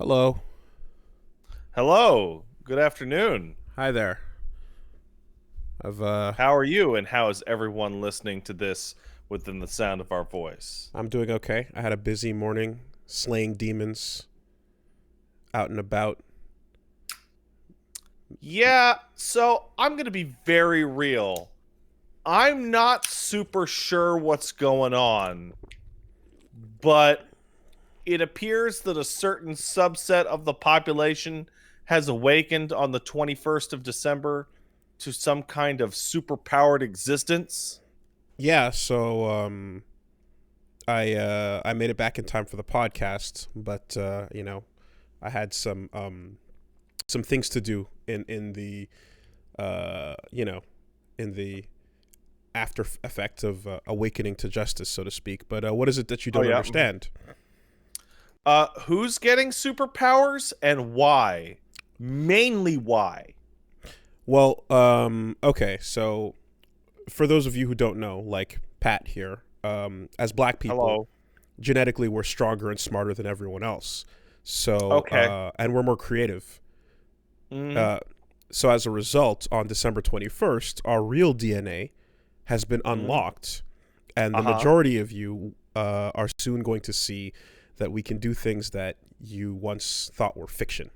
Hello. Hello. Good afternoon. Hi there. I've How are you, and how is everyone listening to this within the sound of our voice? I'm doing okay. I had a busy morning slaying demons out and about. Yeah, so I'm going to be very real. I'm not super sure what's going on, but it appears that a certain subset of the population has awakened on the 21st of December to some kind of superpowered existence. Yeah, so I made it back in time for the podcast, but I had some things to do in the you know, in the after effect of awakening to justice, so to speak. But what is it that you Oh don't yeah. understand? Who's getting superpowers and why? Mainly why? Well, okay, so for those of you who don't know, like Pat here, as black people, Hello. genetically we're stronger and smarter than everyone else. So, Okay. and we're more creative. Mm-hmm. Uh, so as a result, on December 21st, our real DNA has been Mm-hmm. unlocked, and the Uh-huh. majority of you are soon going to see that we can do things that you once thought were fiction.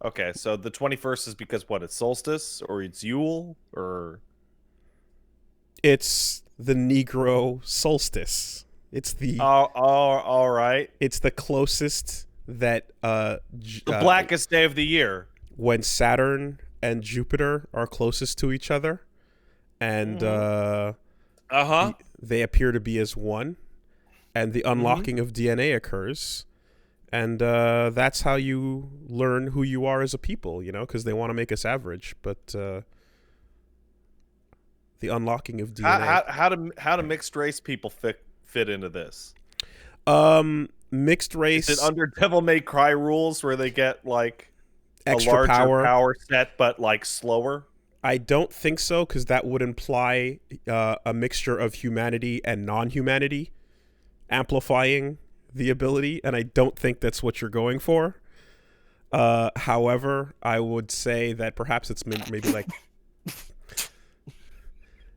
Okay, so the 21st is because what? It's solstice or it's Yule or It's the Negro solstice. It's the all right. it's the closest that The blackest day of the year. when Saturn and Jupiter are closest to each other, and Mm-hmm. Uh-huh. they appear to be as one, and the Mm-hmm. unlocking of DNA occurs, and that's how you learn who you are as a people. Because they want to make us average, but the unlocking of How DNA. how do mixed race people fit into this? Mixed Is it race, under Devil May Cry rules where they get like a extra larger power. power set but like slower? I don't think so, because that would imply a mixture of humanity and non-humanity amplifying the ability, and I don't think that's what you're going for. However, I would say that perhaps it's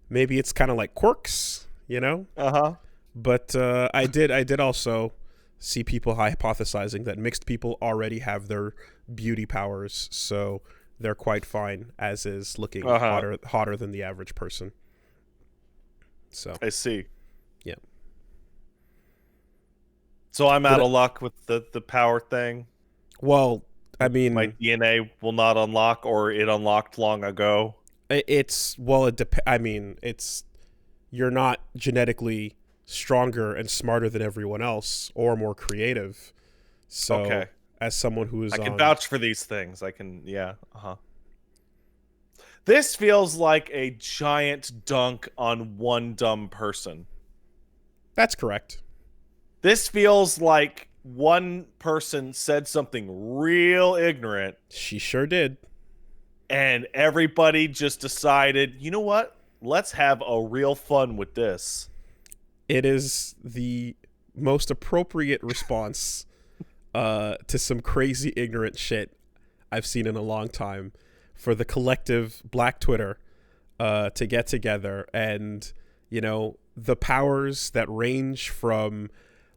maybe it's kind of like quirks, you know. Uh-huh. But I did also see people hypothesizing that mixed people already have their beauty powers, so they're quite fine as is, looking Uh-huh. hotter than the average person. So I see. yeah, So I'm out but of luck with the power thing. well, I My mean, DNA will not unlock, or it unlocked long ago. it's well, I mean, it's you're not genetically stronger and smarter than everyone else or more creative. So, Okay. as someone who is I can on, vouch for these things. I can, yeah. Uh-huh. This feels like a giant dunk on one dumb person. that's correct. This feels like one person said something real ignorant She sure did. and everybody just decided, you know what? Let's have a real fun with this. It is the most appropriate response to some crazy ignorant shit I've seen in a long time for the collective Black Twitter to get together, and the powers that range from,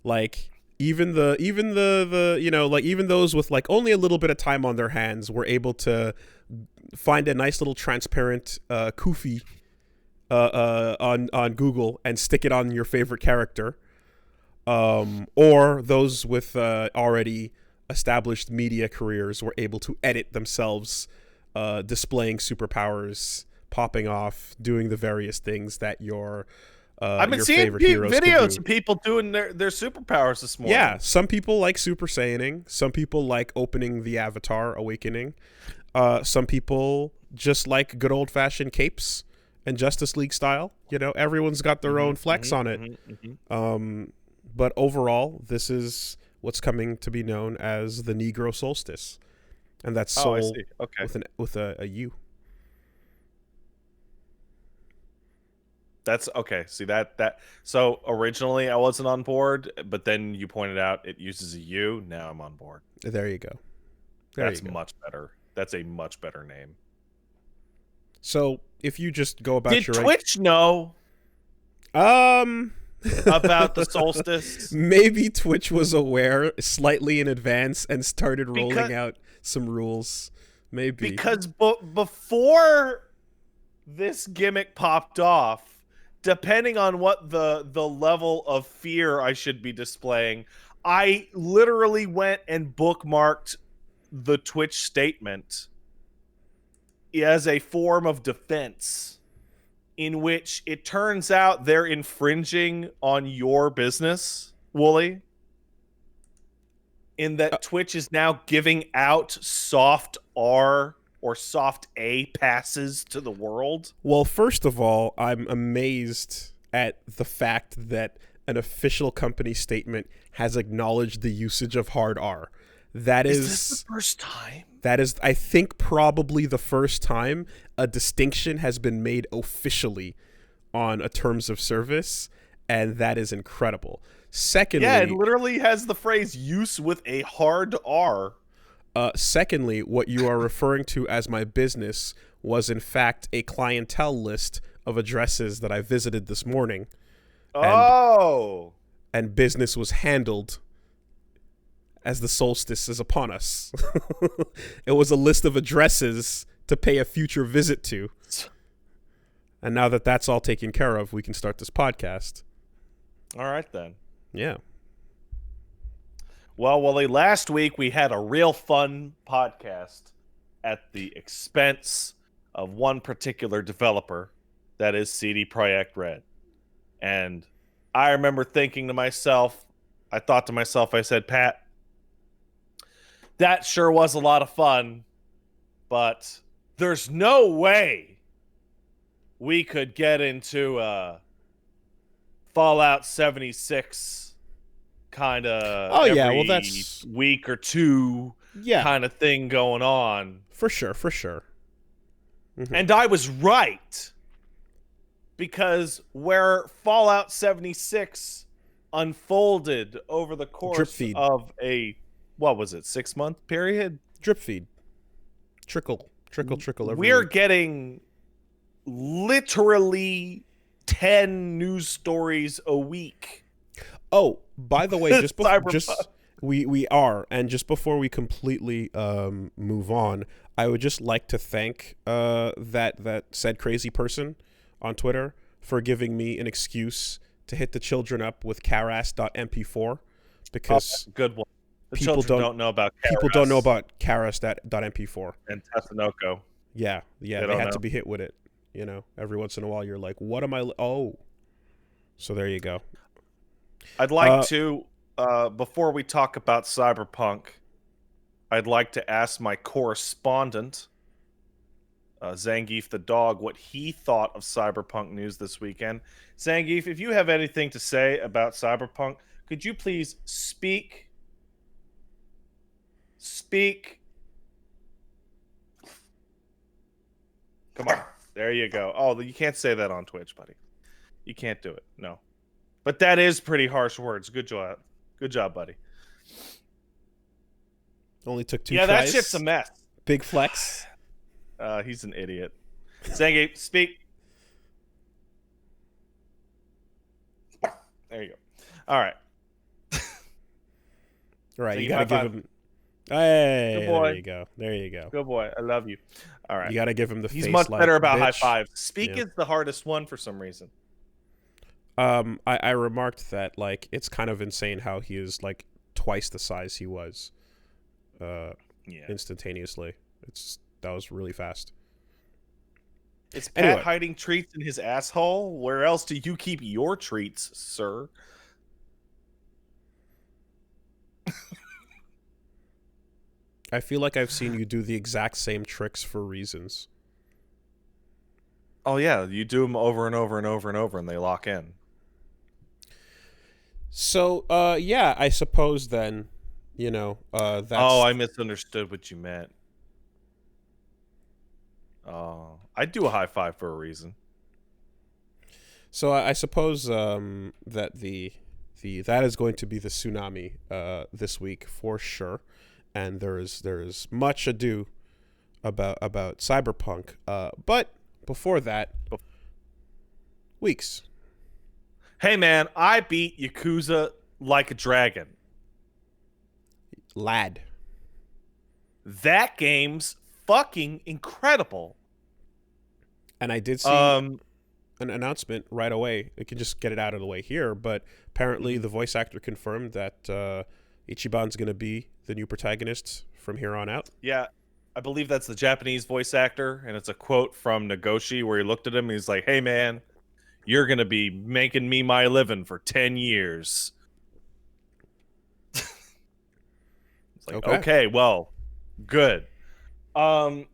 like, even the like, even those with like only a little bit of time on their hands were able to find a nice little transparent kufi on Google and stick it on your favorite character, or those with already established media careers were able to edit themselves, displaying superpowers, popping off, doing the various things that I've been your seeing favorite heroes could videos do. of people doing their superpowers this Yeah, morning. some people like Super Saiyaning. Some people like opening the Avatar Awakening. Some people just like good old fashioned capes and Justice League style. Everyone's got their own flex on it. Um, but overall, this is what's coming to be known as the Negro Solstice, and that's Oh, I soul see. Okay. with a U. That's okay. See that. So originally I wasn't on board, but then you pointed out it uses a U. Now I'm on board. There you go. That's much better. That's a much better name. So if you just go about Did your Twitch know about the Soulstice? Maybe Twitch was aware slightly in advance and started rolling out some rules. Maybe because before this gimmick popped off, depending on what the level of fear I should be displaying, I literally went and bookmarked the Twitch statement as a form of defense, in which it turns out they're infringing on your business, Wooly, in that Twitch is now giving out soft R or soft A passes to the world. Well, first of all, I'm amazed at the fact that an official company statement has acknowledged the usage of hard R. Is this the first time? That is, I think, probably the first time a distinction has been made officially on a terms of service, and that is incredible. Secondly, yeah, it literally has the phrase "use with a hard R." Secondly, what you are referring to as my business was in fact a clientele list of addresses that I visited this morning. Oh. And business was handled as the solstice is upon us. It was a list of addresses to pay a future visit to. And now that that's all taken care of, we can start this podcast. All right, then. Yeah. Well, Wally, last week we had a real fun podcast at the expense of one particular developer, that is CD Projekt Red. And I remember thinking to myself, I said, Pat, that sure was a lot of fun, but there's no way we could get into Fallout 76 kind of well, that's week or two kind of thing going on. For sure. Mm-hmm. And I was right. Because where Fallout 76 unfolded over the course of a, what was it, 6-month period? Drip feed. Trickle every We're week. getting literally 10 news stories a week. Oh, by the way, just before we are, and just before we completely move on, I would just like to thank that said crazy person on Twitter for giving me an excuse to hit the children up with karas.mp4 because good one. The children don't know about Karas. People don't know about karas.mp4 and Tatsunoko. Yeah, they had to be hit with it. You know, every once in a while you're like, what am I? Oh, so there you go. I'd like to, before we talk about Cyberpunk, I'd like to ask my correspondent, Zangief the dog, what he thought of Cyberpunk news this weekend. Zangief, if you have anything to say about Cyberpunk, could you please speak? Come on. There you go. Oh, you can't say that on Twitch, buddy. You can't do it. No. But that is pretty harsh words. Good job. Good job, buddy. Only took 2 tries. Yeah, that shit's a mess. Big flex. He's an idiot. Zangief, speak. There you go. All right. Right, you gotta give him. Hey, good boy. There you go. Good boy. I love you. All right. You gotta give him the. He's much better about bitch. high fives. Speak is the hardest one for some reason. I remarked that like it's kind of insane how he is like twice the size he was. Instantaneously. That was really fast. Is Pat hiding treats in his asshole? Where else do you keep your treats, sir? I feel like I've seen you do the exact same tricks for reasons. Oh yeah, you do them over and over and over and over, and they lock in. So, yeah, I suppose then, you know, that's... Oh, I misunderstood what you meant. Oh, I do a high five for a reason. So I suppose that that is going to be the tsunami this week for sure, and there is much ado about Cyberpunk. But before that, weeks. Hey man, I beat Yakuza like a dragon. Lad. That game's fucking incredible. And I did see an announcement right away. We can just get it out of the way here, but apparently the voice actor confirmed that Ichiban's going to be the new protagonist from here on out. Yeah, I believe that's the Japanese voice actor, and it's a quote from Nagoshi where he looked at him and he's like, "Hey man, you're going to be making me my living for 10 years." It's like, okay, well, good. That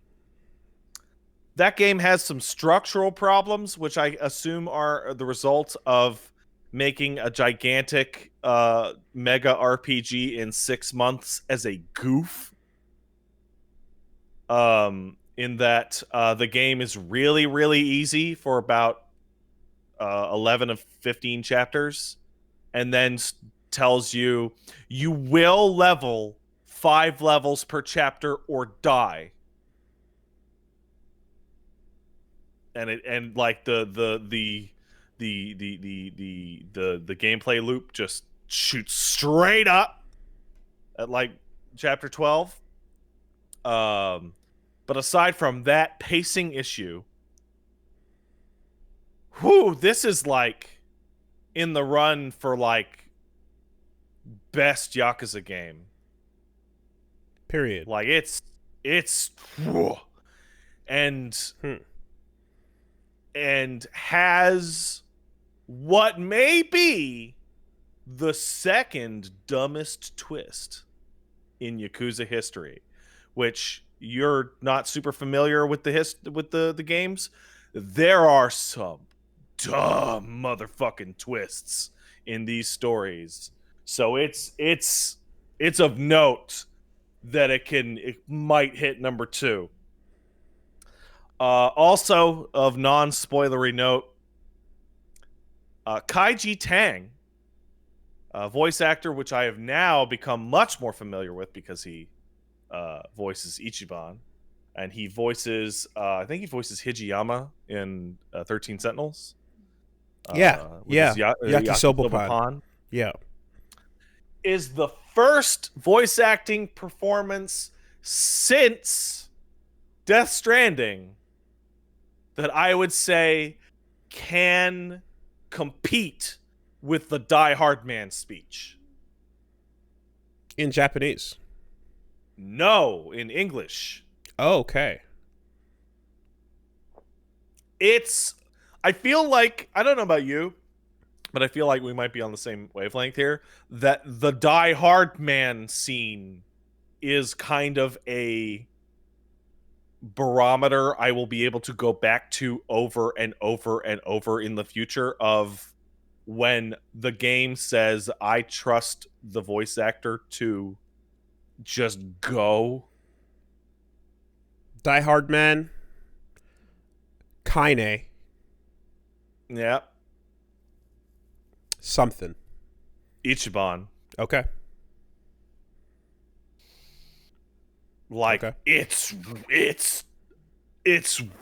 game has some structural problems, which I assume are the result of making a gigantic mega RPG in 6 months as a goof. In that the game is really, really easy for about 11 of 15 chapters, and then tells you will level 5 levels per chapter or die. And like the gameplay loop just shoots straight up at like chapter 12. But aside from that pacing issue, this is like in the run for like best Yakuza game. Period. Like it's and has what may be the second dumbest twist in Yakuza history, which you're not super familiar with the games. There are some dumb motherfucking twists in these stories, so it's of note that it might hit number 2. Also, of non-spoilery note, Kaiji Tang, a voice actor which I have now become much more familiar with because he voices Ichiban, and he voices, I think he voices Hijiyama in 13 Sentinels. Yakisoba Pan. Yeah. Is the first voice acting performance since Death Stranding that I would say can compete with the Die Hard Man speech. In Japanese? No, in English. Oh, okay. I feel like, I don't know about you, but I feel like we might be on the same wavelength here, that the Die Hard Man scene is kind of a barometer I will be able to go back to over and over and over in the future of when the game says I trust the voice actor to just go. Die Hard Man. Kaine. Yeah. Something. Ichiban. Okay. Like, okay. It's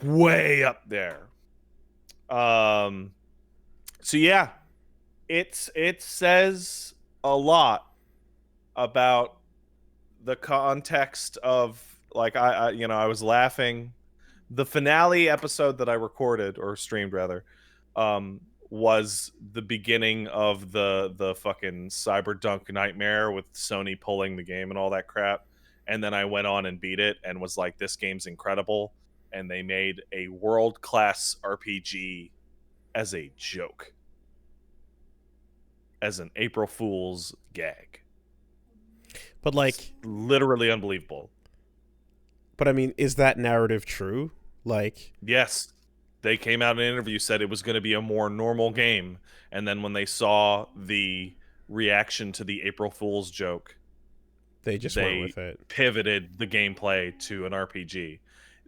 way up there. So yeah, it says a lot about the context of, like, I was laughing. The finale episode that I recorded or streamed rather, was the beginning of the fucking Cyberpunk nightmare with Sony pulling the game and all that crap. And then I went on and beat it and was like, this game's incredible. And they made a world-class RPG as a joke. As an April Fool's gag. But like... It's literally unbelievable. But I mean, is that narrative true? Like... Yes. They came out in an interview, said it was going to be a more normal game. And then when they saw the reaction to the April Fool's joke... They just went with it. Pivoted the gameplay to an RPG.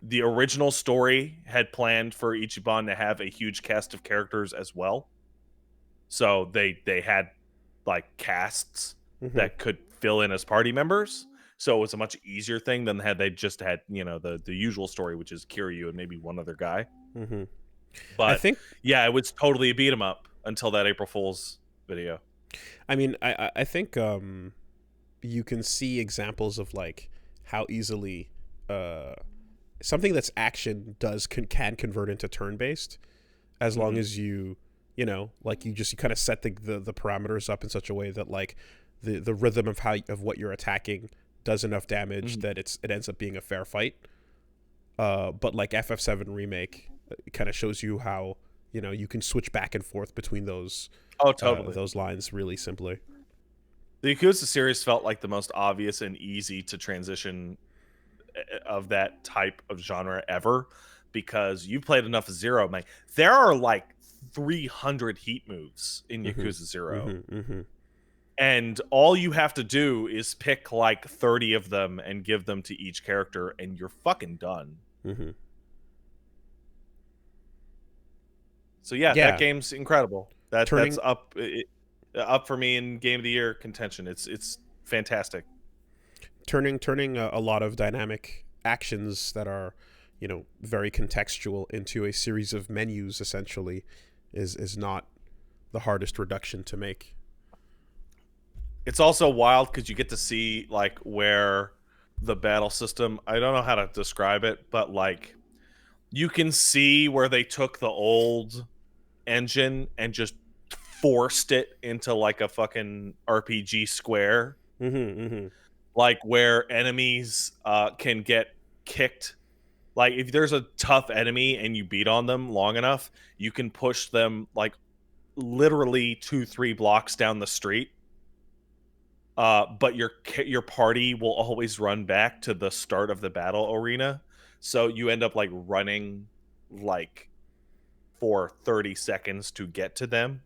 the original story had planned for Ichiban to have a huge cast of characters as well. So they had like casts Mm-hmm. that could fill in as party members. So it was a much easier thing than had they just had, the usual story, which is Kiryu and maybe one other guy. Mm-hmm. I But think. yeah, it was totally a beat 'em up until that April Fool's video. I mean, I think you can see examples of like how easily something that's action can convert into turn based, as long Mhm. as like you kind of set the parameters up in such a way that like the rhythm of what you're attacking does enough damage Mhm. that it ends up being a fair fight. But like FF7 remake kind of shows you how you can switch back and forth between Oh, totally. those lines really simply. The Yakuza series felt like the most obvious and easy to transition of that type of genre ever, because you played enough Zero, man. There are like 300 heat moves in Mm-hmm. Yakuza 0. Mm-hmm. Mm-hmm. And all you have to do is pick like 30 of them and give them to each character, and you're fucking done. Mm-hmm. So yeah, that Yeah, game's incredible. That's turning up for me in game of the year contention. It's fantastic. turning a lot of dynamic actions that are very contextual into a series of menus essentially is not the hardest reduction to make. It's also wild because you get to see like where the battle system, I don't know how to describe it, but like you can see where they took the old engine and just forced it into like a fucking RPG square, Mm-hmm. Mm-hmm. like where enemies can get kicked. Like if there's a tough enemy and you beat on them long enough, you can push them like literally 2-3 blocks down the street. But your party will always run back to the start of the battle arena, so you end up like running like for 30 seconds to get to them,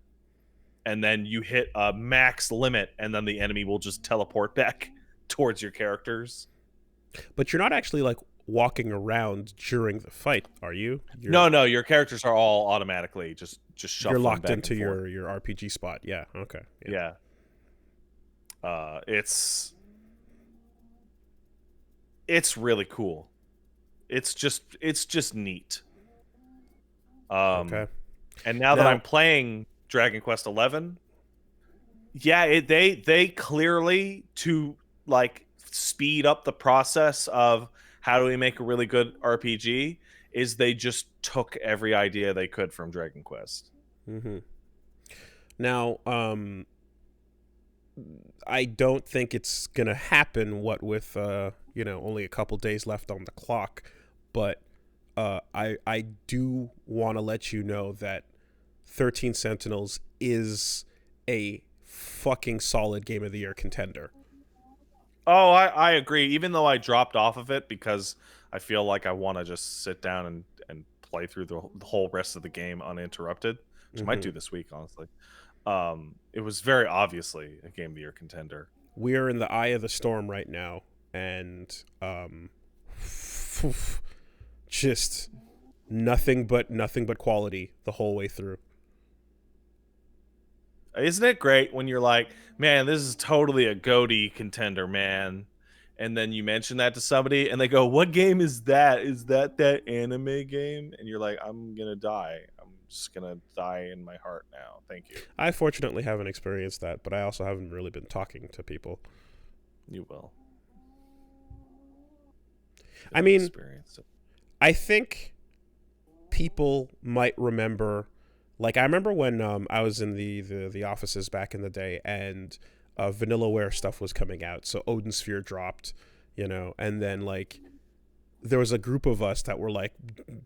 and then you hit a max limit, and then the enemy will just teleport back towards your characters. But you're not actually like walking around during the fight, are you? No, your characters are all automatically just You're shuffling locked back into and forth. your RPG spot. Yeah. Okay. Yeah. Yeah. It's really cool. It's just neat. Okay. And now that Now, I'm playing Dragon Quest 11, yeah, they clearly, to like speed up the process of how do we make a really good RPG, is they just took every idea they could from Dragon Quest. mm-hmm. Now, I don't think it's gonna happen. What with only a couple days left on the clock, but I do want to let you know that 13 Sentinels is a fucking solid game of the year contender. Oh, I agree. Even though I dropped off of it because I feel like I want to just sit down and play through the whole rest of the game uninterrupted, which I might Mm-hmm. do this week, honestly. It was very obviously a game of the year contender. We are in the eye of the storm right now, and just nothing but quality the whole way through. Isn't it great when you're like, man, this is totally a GOTY contender, man? And then you mention that to somebody and they go, what game is that? Is that anime game? And you're like, I'm going to die. I'm just going to die in my heart now. Thank you. I fortunately haven't experienced that, but I also haven't really been talking to people. You will. I mean, experience it. I think people might remember. Like, I remember when I was in the offices back in the day, and Vanillaware stuff was coming out. So Odin Sphere dropped, and then like there was a group of us that were like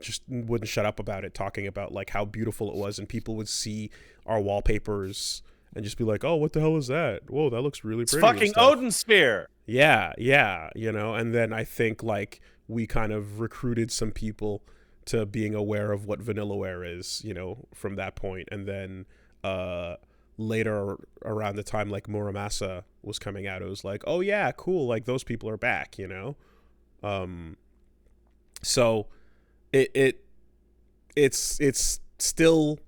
just wouldn't shut up about it, talking about like how beautiful it was, and people would see our wallpapers and just be like, "Oh, what the hell is that? Whoa, that looks really pretty." It's fucking Odin Sphere. Yeah, and then I think like we kind of recruited some people to being aware of what Vanillaware is, from that point, and then later around the time like Muramasa was coming out, it was like, oh yeah, cool, like those people are back, So it it's still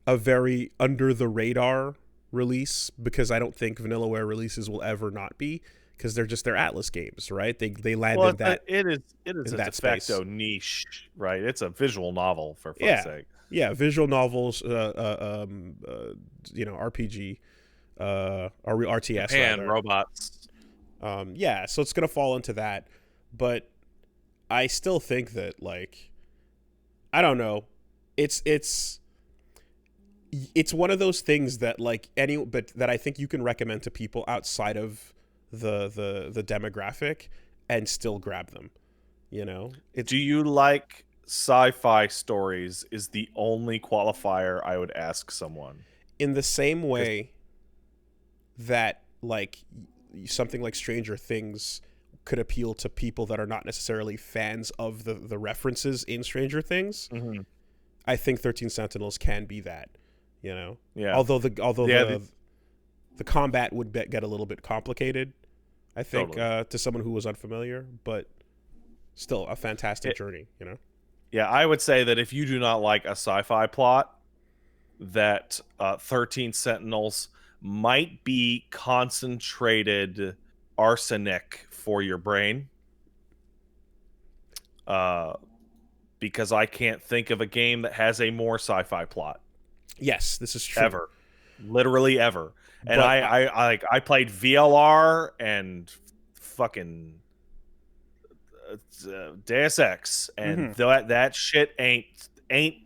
a very under the radar release, because I don't think Vanillaware releases will ever not be, because they're Atlas games, right? They land Well, in that it is in a de that facto space. niche, right? It's a visual novel, for fuck's Yeah, sake. yeah, visual novels, RPG, or RTS Japan rather. robots. Yeah, so it's gonna fall into that, but I still think that, like, I don't know, it's it's it's one of those things that, like, but that I think you can recommend to people outside of the demographic and still grab them. It's Do you like sci-fi stories? Is the only qualifier I would ask someone. in the same 'Cause- way that, like, something like Stranger Things could appeal to people that are not necessarily fans of the references in Stranger Things. Mhm. I think 13 Sentinels can be that, you know. Yeah. Although Yeah, the combat would get a little bit complicated, I think, totally. to someone who was unfamiliar, but still a fantastic It, journey. yeah, I would say that if you do not like a sci-fi plot, that 13 Sentinels might be concentrated arsenic for your brain. Uh, because I can't think of a game that has a more sci-fi plot Yes, this is true. ever, literally ever. And But I played VLR and fucking Deus Ex, and mhm, that shit ain't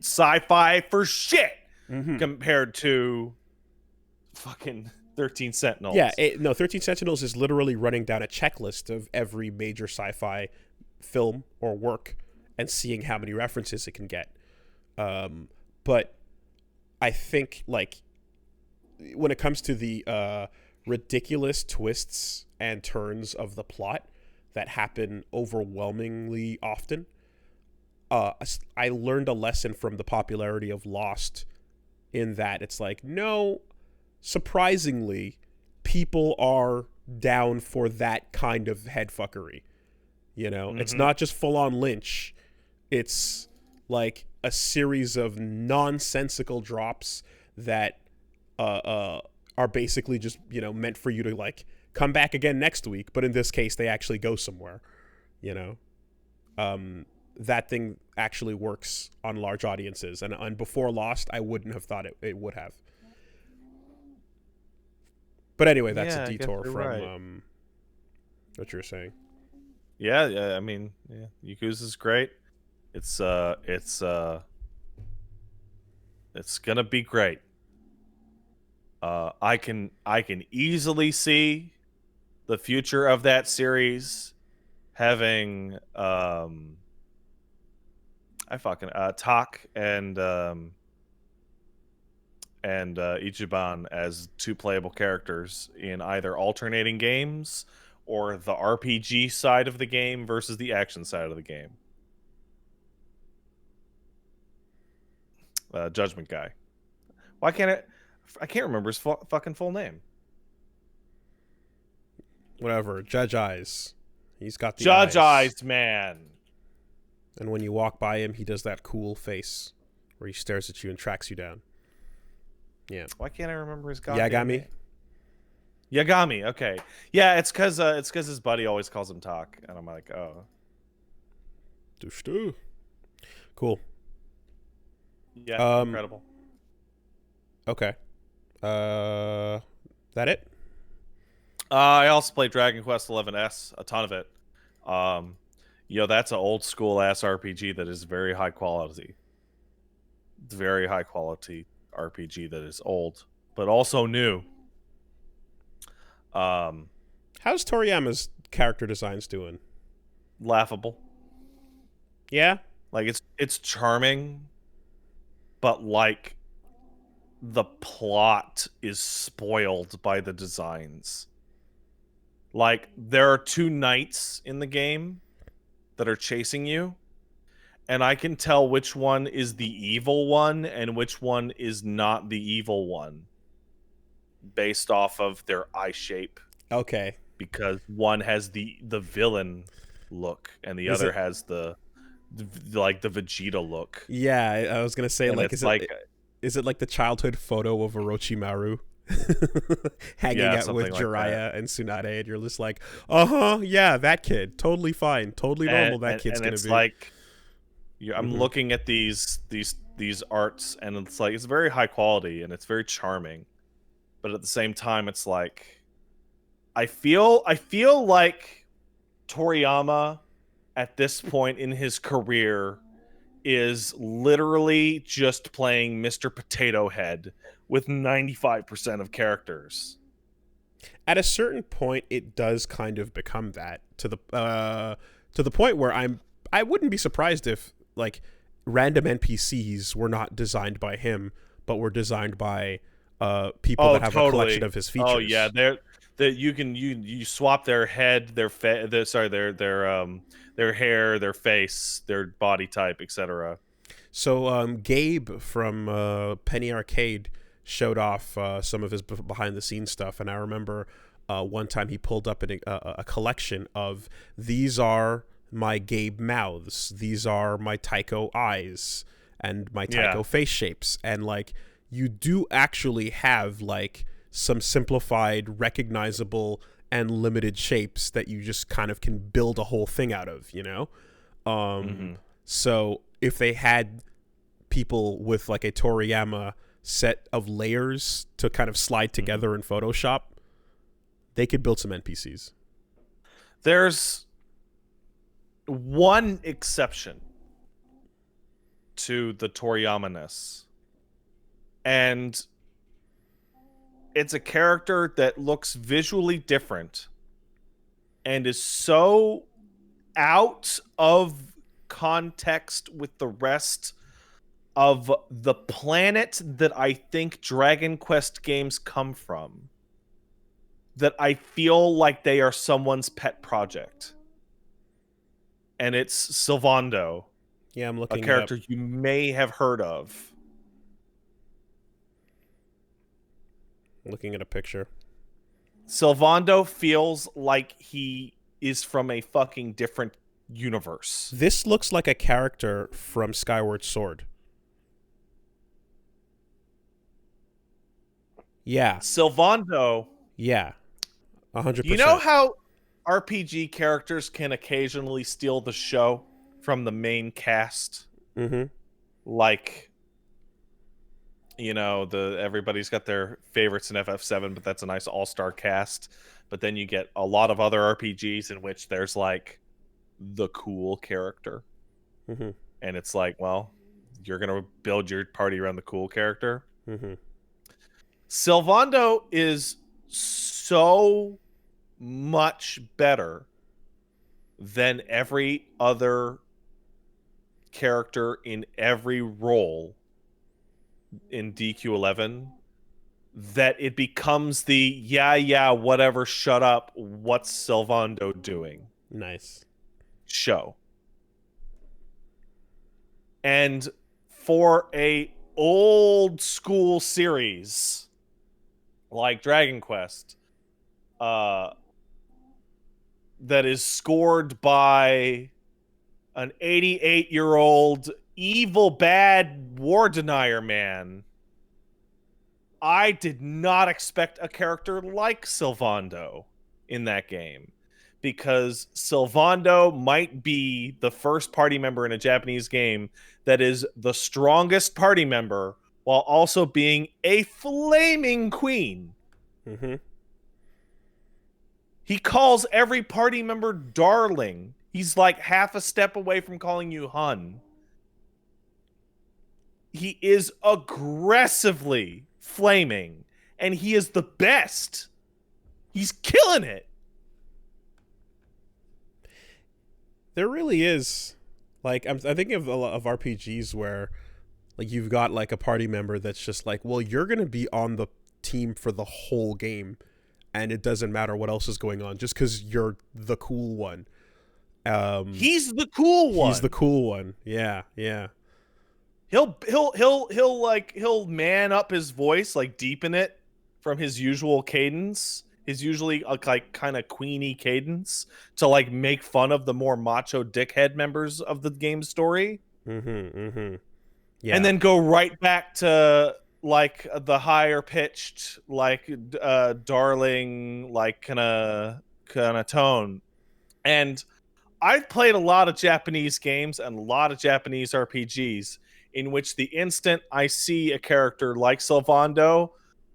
sci-fi for shit mhm. compared to fucking 13 Yeah, Sentinels. no, 13 Sentinels is literally running down a checklist of every major sci-fi film or work and seeing how many references it can get. But I think, like, when it comes to the ridiculous twists and turns of the plot that happen overwhelmingly often, I learned a lesson from the popularity of Lost, in that it's like, no, surprisingly, people are down for that kind of headfuckery. It's Mm-hmm. not just full on Lynch. It's like a series of nonsensical drops that are basically just, meant for you to, like, come back again next week. But in this case, they actually go somewhere. You know, that thing actually works on large audiences, and before Lost, I wouldn't have thought it would have. But anyway, that's a Yeah, I guess detour you're from right. what you were saying. Yeah, yeah. I mean, yeah, Yakuza's great. It's it's gonna be great. I can easily see the future of that series having I fucking Tak and Ichiban as two playable characters in either alternating games or the RPG side of the game versus the action side of the game. Judgment Guy. Why can't it? I can't remember his fucking full name. Whatever. Judge Eyes. He's got the Judge eyes. Eyes Man. And when you walk by him, he does that cool face where he stares at you and tracks you down. Yeah. Why can't I remember his goddamn Yagami? name? Yagami. Okay. Yeah, it's because his buddy always calls him Tak, and I'm like, oh. Cool. Yeah, incredible. Okay. That it? I also played Dragon Quest XI, a ton of it. That's an old school ass RPG that is very high quality. Very high quality RPG that is old, but also new. How's Toriyama's character designs doing? Laughable. Yeah? Like it's charming, but like the plot is spoiled by the designs. Like there are two knights in the game that are chasing you, and I can tell which one is the evil one and which one is not the evil one based off of their eye shape, Okay. because one has the villain look and the Is other it has the like the Vegeta look. Yeah, I was gonna say, And like, it's like, is it like the childhood photo of Orochimaru hanging yeah, out with something like that. Jiraiya and Tsunade, and you're just like, yeah, that kid, totally fine, totally normal. That kid's and gonna it's be. like, I'm looking at these arts, and it's like, it's very high quality and it's very charming, but at the same time, it's like, I feel like Toriyama at this point in his career is literally just playing Mr. Potato Head with 95% of characters. At a certain point, it does kind of become that, to the point where I wouldn't be surprised if, like, random NPCs were not designed by him, but were designed by people that have a collection of his features. Oh yeah, you swap their head, their hair, their face, their body type, etc. So Gabe from Penny Arcade showed off some of his behind the scenes stuff, and I remember one time he pulled up a collection of, these are my Gabe mouths, these are my Tycho eyes, and my Tycho face shapes, and like, you do actually have like some simplified, recognizable, and limited shapes that you just kind of can build a whole thing out of, you know? So if they had people with like a Toriyama set of layers to kind of slide together in Photoshop, they could build some NPCs. There's one exception to the Toriyama-ness, and it's a character that looks visually different and is so out of context with the rest of the planet that I think Dragon Quest games come from, that I feel like they are someone's pet project. And it's Sylvando. Yeah, I'm looking a character you may have heard of. Looking at a picture. Sylvando feels like he is from a fucking different universe. This looks like a character from Skyward Sword. Yeah. Sylvando. Yeah. 100%. You know how RPG characters can occasionally steal the show from the main cast? Mm-hmm. Like, you know, everybody's got their favorites in FF7, but that's a nice all-star cast. But then you get a lot of other RPGs in which there's like the cool character. Mm-hmm. And it's like, well, you're going to build your party around the cool character. Mm-hmm. Sylvando is so much better than every other character in every role in DQ11 that it becomes the whatever, shut up, what's Sylvando doing? Nice. Show. And for a old school series like Dragon Quest, that is scored by an 88-year-old evil bad war denier man, I did not expect a character like Sylvando in that game, because Sylvando might be the first party member in a Japanese game that is the strongest party member while also being a flaming queen. Mm-hmm. He calls every party member darling. He's like half a step away from calling you hun. He is aggressively flaming, and he is the best. He's killing it. There really is, like, I'm thinking of a lot of RPGs where, like, you've got like a party member that's just like, well, you're gonna be on the team for the whole game, and it doesn't matter what else is going on, just because you're the cool one. He's the cool one. He's the cool one. Yeah, yeah. He'll man up his voice, like deepen it from his usual cadence, is usually a like kind of queenie cadence to like make fun of the more macho dickhead members of the game story. Yeah. And then go right back to like the higher pitched, like darling, like kind of tone. And I've played a lot of Japanese games and a lot of Japanese RPGs in which the instant I see a character like Sylvando,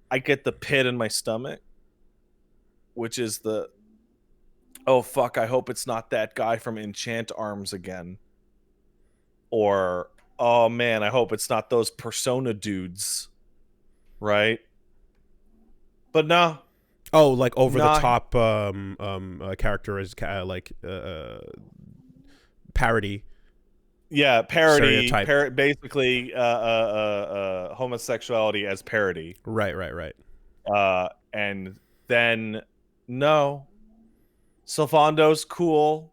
I get the pit in my stomach, which is the, oh fuck, I hope it's not that guy from Enchant Arms again. Or, oh man, I hope it's not those Persona dudes. Right? But no. Oh, like over the top character is parody. Yeah, parody. Basically, homosexuality as parody. Right. And then no, Sylvando's cool,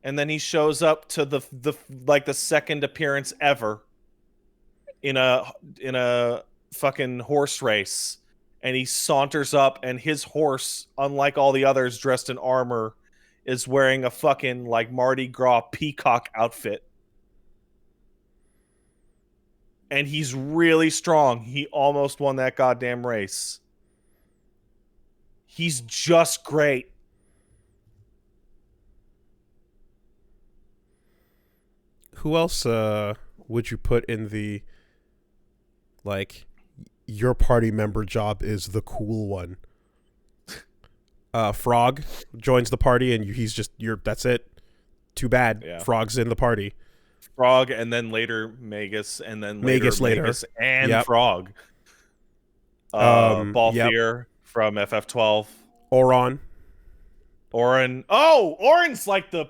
and then he shows up to the second appearance ever in a fucking horse race, and he saunters up, and his horse, unlike all the others dressed in armor, is wearing a fucking like Mardi Gras peacock outfit. And he's really strong. He almost won that goddamn race. He's just great. Who else would you put in the, like, your party member job is the cool one? Frog joins the party and he's that's it. Too bad. Yeah. Frog's in the party. Frog, and then later Magus, and then Magus and yep. Frog. Balthier from FF12. Oron. Oh, Oron's like the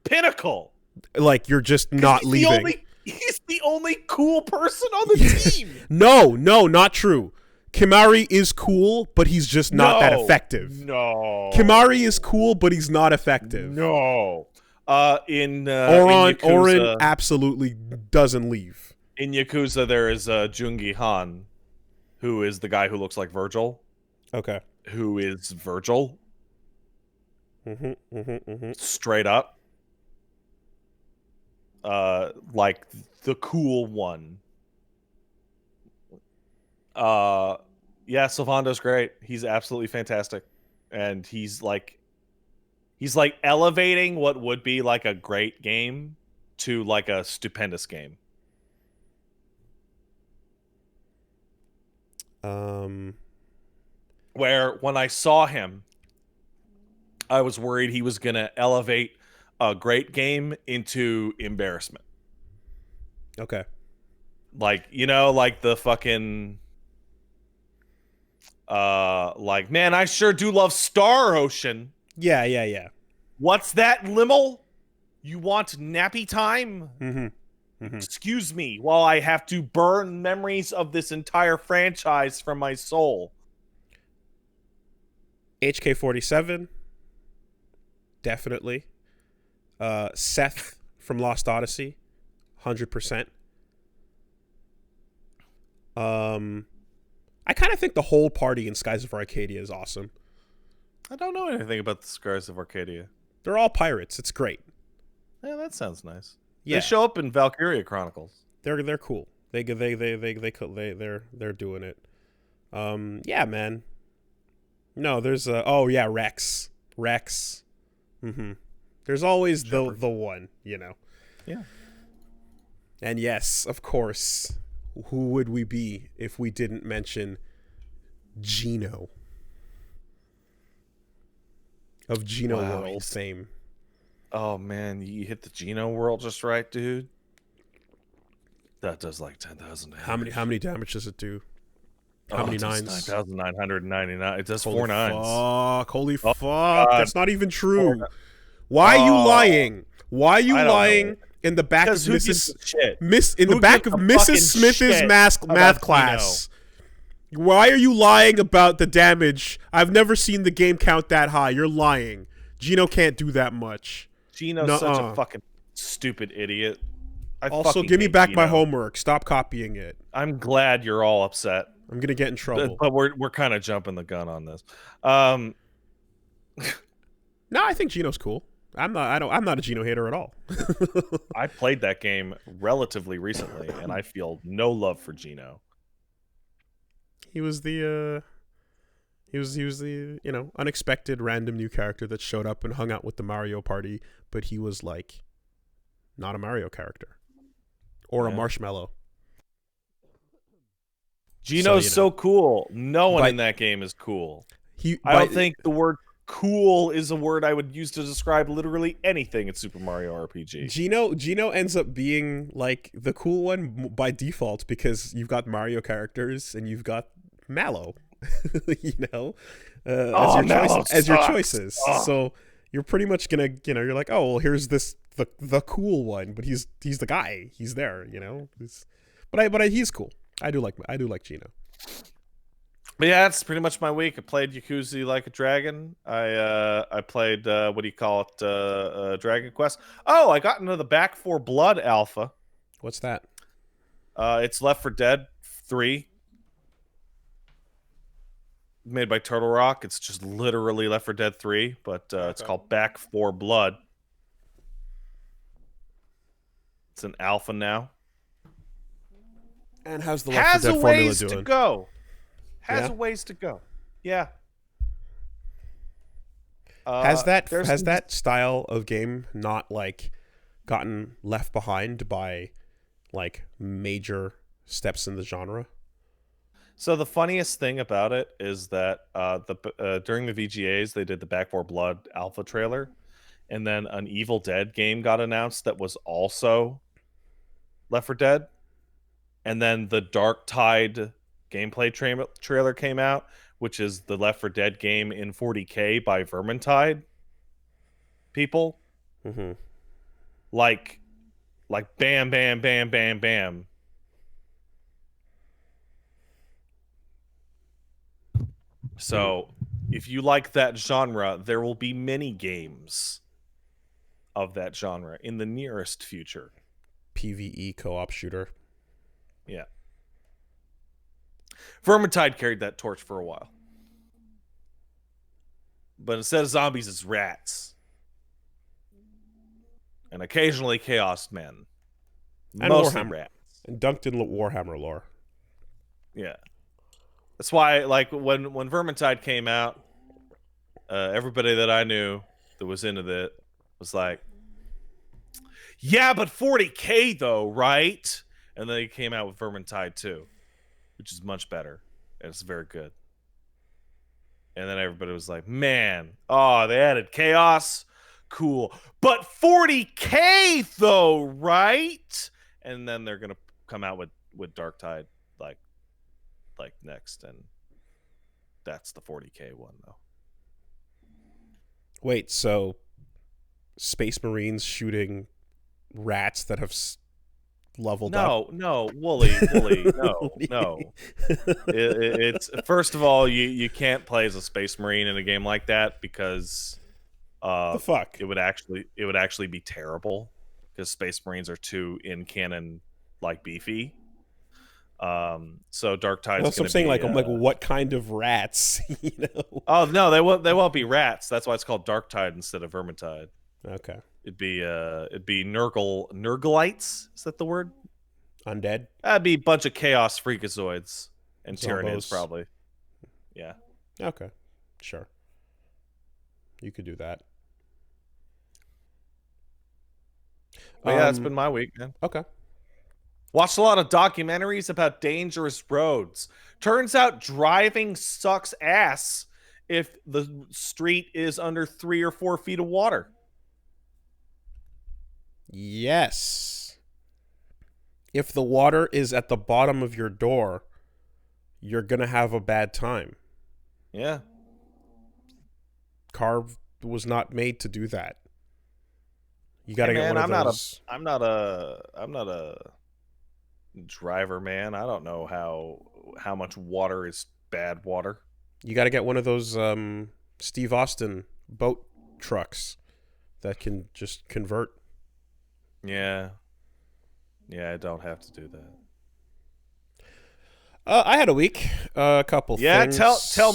pinnacle. Like, you're just not leaving. He's the only cool person on the team. No, not true. Kimari is cool, but he's just not that effective. No. Kimari is cool, but he's not effective. No. Oron absolutely doesn't leave. In Yakuza, there is Jungi Han, who is the guy who looks like Virgil. Okay. Who is Virgil. Straight up. Like the cool one. Yeah, Sylvando's great. He's absolutely fantastic. And he's like elevating what would be like a great game to like a stupendous game. Where when I saw him, I was worried he was gonna elevate a great game into embarrassment. Okay. Like, you know, like the fucking like, man, I sure do love Star Ocean. Yeah. What's that, Limmel? You want nappy time? Excuse me while I have to burn memories of this entire franchise from my soul. HK-47. Definitely. Seth from Lost Odyssey. 100%. I kind of think the whole party in Skies of Arcadia is awesome. I don't know anything about the Skies of Arcadia. They're all pirates. It's great. Yeah, that sounds nice. Yeah. They show up in Valkyria Chronicles. They're cool. They're doing it. Yeah, man. No, there's Rex. There's always the one, you know. Yeah. And yes, of course, who would we be if we didn't mention Gino of Gino World fame? Oh man, you hit the Gino World just right, dude. That does like 10,000 damage. How many damage does it do? How many nines? 9,999. It does 4 nines. Holy fuck! That's not even true. Why are you lying? Why are you lying in the back of Mrs. Smith's math class? Why are you lying about the damage? I've never seen the game count that high. You're lying. Gino can't do that much. Gino's such a fucking stupid idiot. Also, give me back my homework. Stop copying it. I'm glad you're all upset. I'm gonna get in trouble. But we're kind of jumping the gun on this. No, I think Gino's cool. I'm not a Gino hater at all. I played that game relatively recently, and I feel no love for Gino. He was the unexpected random new character that showed up and hung out with the Mario party, but he was like not a Mario character or a marshmallow. Gino's so cool. No one in that game is cool. I don't think the word cool is a word I would use to describe literally anything in Super Mario RPG. Gino ends up being like the cool one by default because you've got Mario characters and you've got Mallow, as your choices. Oh. So you're pretty much gonna, you're like, oh well, here's the cool one, but he's the guy. He's there, But he's cool. I do like Gino. But yeah, that's pretty much my week. I played Yakuza Like a Dragon. I played Dragon Quest. Oh, I got into the Back 4 Blood alpha. What's that? It's Left 4 Dead 3. Made by Turtle Rock. It's just literally Left 4 Dead 3, but it's called Back 4 Blood. It's an alpha now. And how's the Left 4 Dead formula doing? Has a ways to go. Yeah. Has that style of game not like gotten left behind by like major steps in the genre? So the funniest thing about it is that during the VGAs they did the Back 4 Blood alpha trailer, and then an Evil Dead game got announced that was also Left 4 Dead, and then the Dark Tide gameplay trailer came out, which is the Left 4 Dead game in 40K by Vermintide people. Mm-hmm. Like bam, bam, bam, bam, bam. So if you like that genre, there will be many games of that genre in the nearest future. PvE co-op shooter. Yeah. Vermintide carried that torch for a while. But instead of zombies, it's rats. And occasionally Chaos Men. And mostly Warhammer. Rats. And dunked in Warhammer lore. Yeah. That's why, like, when Vermintide came out, everybody that I knew that was into it was like, yeah, but 40K though, right? And then he came out with Vermintide 2, which is much better. And it's very good. And then everybody was like, man, oh, they added chaos? Cool. But 40K though, right? And then they're going to come out with Dark Tide like next, and that's the 40K one though. Wait, so Space Marines shooting rats that have leveled up? No, Wooly, no. It's first of all, you can't play as a Space Marine in a game like that because the fuck? It would actually be terrible because Space Marines are too in canon like beefy. So Dark Tide's That's what I'm saying. Like what kind of rats? Oh no, they won't be rats. That's why it's called Dark Tide instead of Vermintide. Okay. It'd be Nurglites. Is that the word? Undead. That'd be a bunch of chaos freakazoids and Zombos. Tyranids probably. Yeah. Okay. Sure. You could do that. But yeah, that's been my week, man. Okay. Watched a lot of documentaries about dangerous roads. Turns out driving sucks ass if the street is under 3 or 4 feet of water. Yes. If the water is at the bottom of your door, you're going to have a bad time. Yeah. Car was not made to do that. You got to get one of those. I'm not a driver, man. I don't know how much water is bad water. You got to get one of those Steve Austin boat trucks that can just convert. Yeah, I don't have to do I had a week. A couple Yeah, things. tell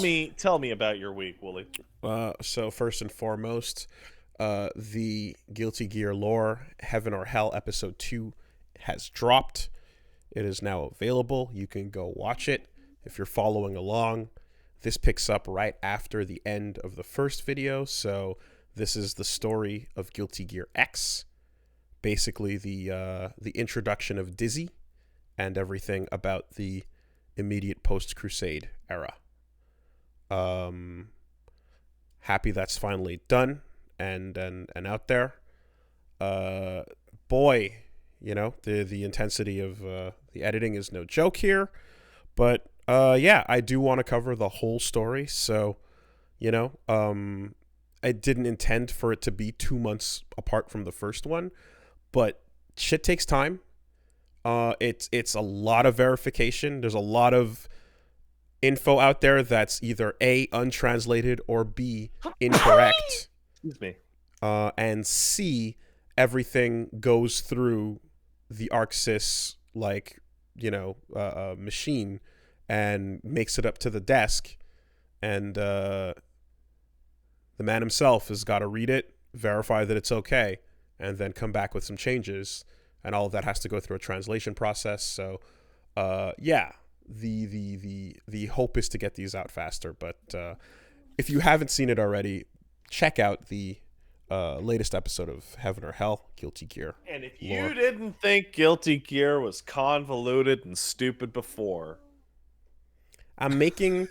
me about your week, Wooly. So first and foremost, the Guilty Gear lore Heaven or Hell episode 2 has dropped. It is now available. You can go watch it if you're following along. This picks up right after the end of the first video, so this is the story of Guilty Gear X. Basically, the introduction of Dizzy and everything about the immediate post-Crusade era. Happy that's finally done and out there. Boy, you know, the intensity of the editing is no joke here. But yeah, I do want to cover the whole story. So, you know, I didn't intend for it to be 2 months apart from the first one, but shit takes time. It's a lot of verification. There's a lot of info out there that's either A, untranslated, or B, incorrect. Excuse me. And C, everything goes through the ArcSys, like, you know, machine and makes it up to the desk. And the man himself has got to read it, verify that it's okay, and then come back with some changes. And all of that has to go through a translation process. So, yeah, the hope is to get these out faster. But if you haven't seen it already, check out the latest episode of Heaven or Hell, Guilty Gear. And if lore. you didn't think Guilty Gear was convoluted and stupid before, I'm making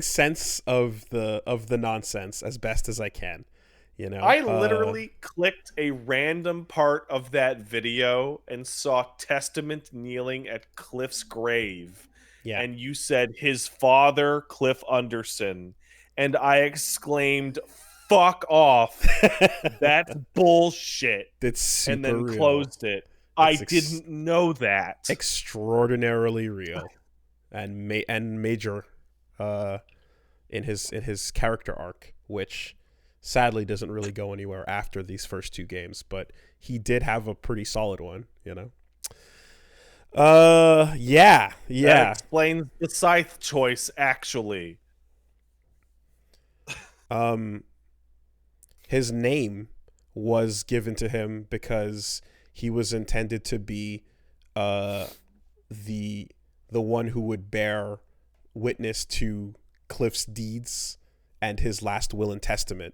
sense of the nonsense as best as I can. You know, I literally clicked a random part of that video and saw Testament kneeling at Cliff's grave. yeah. And you said his father, Cliff Underson. And I exclaimed, fuck off. That's bullshit. It's super and then real. Closed it. I didn't know that. Extraordinarily real, and major, in his character arc, which sadly doesn't really go anywhere after these first two games, but he did have a pretty solid one, you know. Yeah. That explains the scythe choice, actually. His name was given to him because he was intended to be the one who would bear witness to Cliff's deeds and his last will and testament,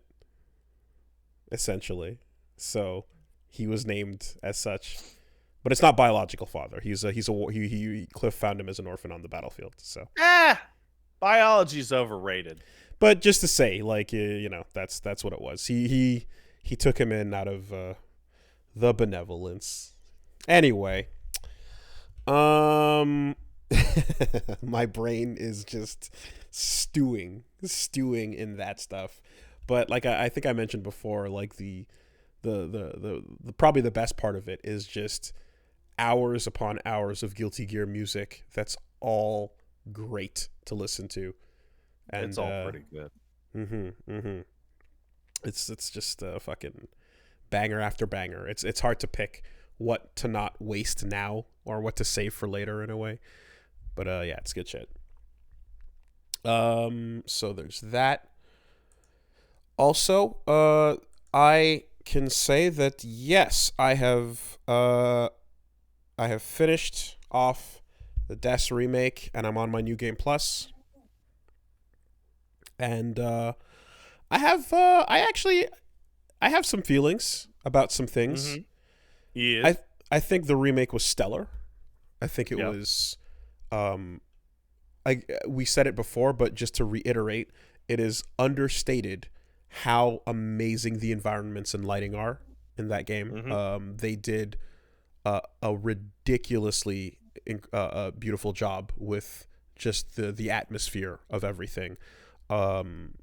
essentially. So he was named as such, but it's not biological father. Cliff found him as an orphan on the battlefield. So biology's overrated. But just to say, like, you know, that's what it was. He took him in out of the benevolence. Anyway, my brain is just stewing in that stuff. But like I think I mentioned before, like the probably the best part of it is just hours upon hours of Guilty Gear music. That's all great to listen to. And it's all pretty good. It's just fucking banger after banger. It's hard to pick what to not waste now or what to save for later in a way. But yeah, it's good shit. So there's that. Also, I can say that yes, I have finished off the DES remake, and I'm on my New Game Plus. And I have some feelings about some things. Yeah. I think the remake was stellar. I think it was we said it before, but just to reiterate, it is understated how amazing the environments and lighting are in that game. They did a ridiculously beautiful job with just the atmosphere of everything. And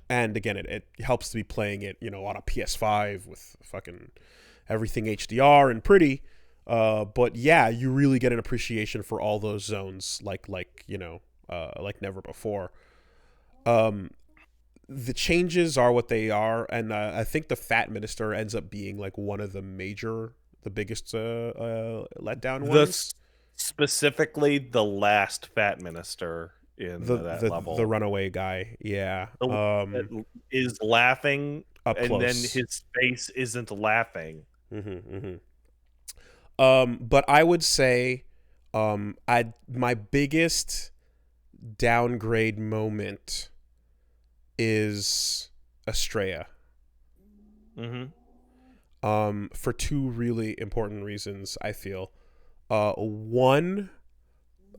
again, it helps to be playing it, you know, on a PS5 with fucking everything HDR and pretty. But yeah, you really get an appreciation for all those zones, like you know, like never before. The changes are what they are, and I think the Fat Minister ends up being like one of the biggest letdown ones. Specifically, the last fat minister in that The level, runaway guy. Yeah. the one that is laughing, Up and then close. his face isn't laughing. But I would say, I my biggest downgrade moment is Estrella. Mm-hmm. For two really important reasons, I feel. One,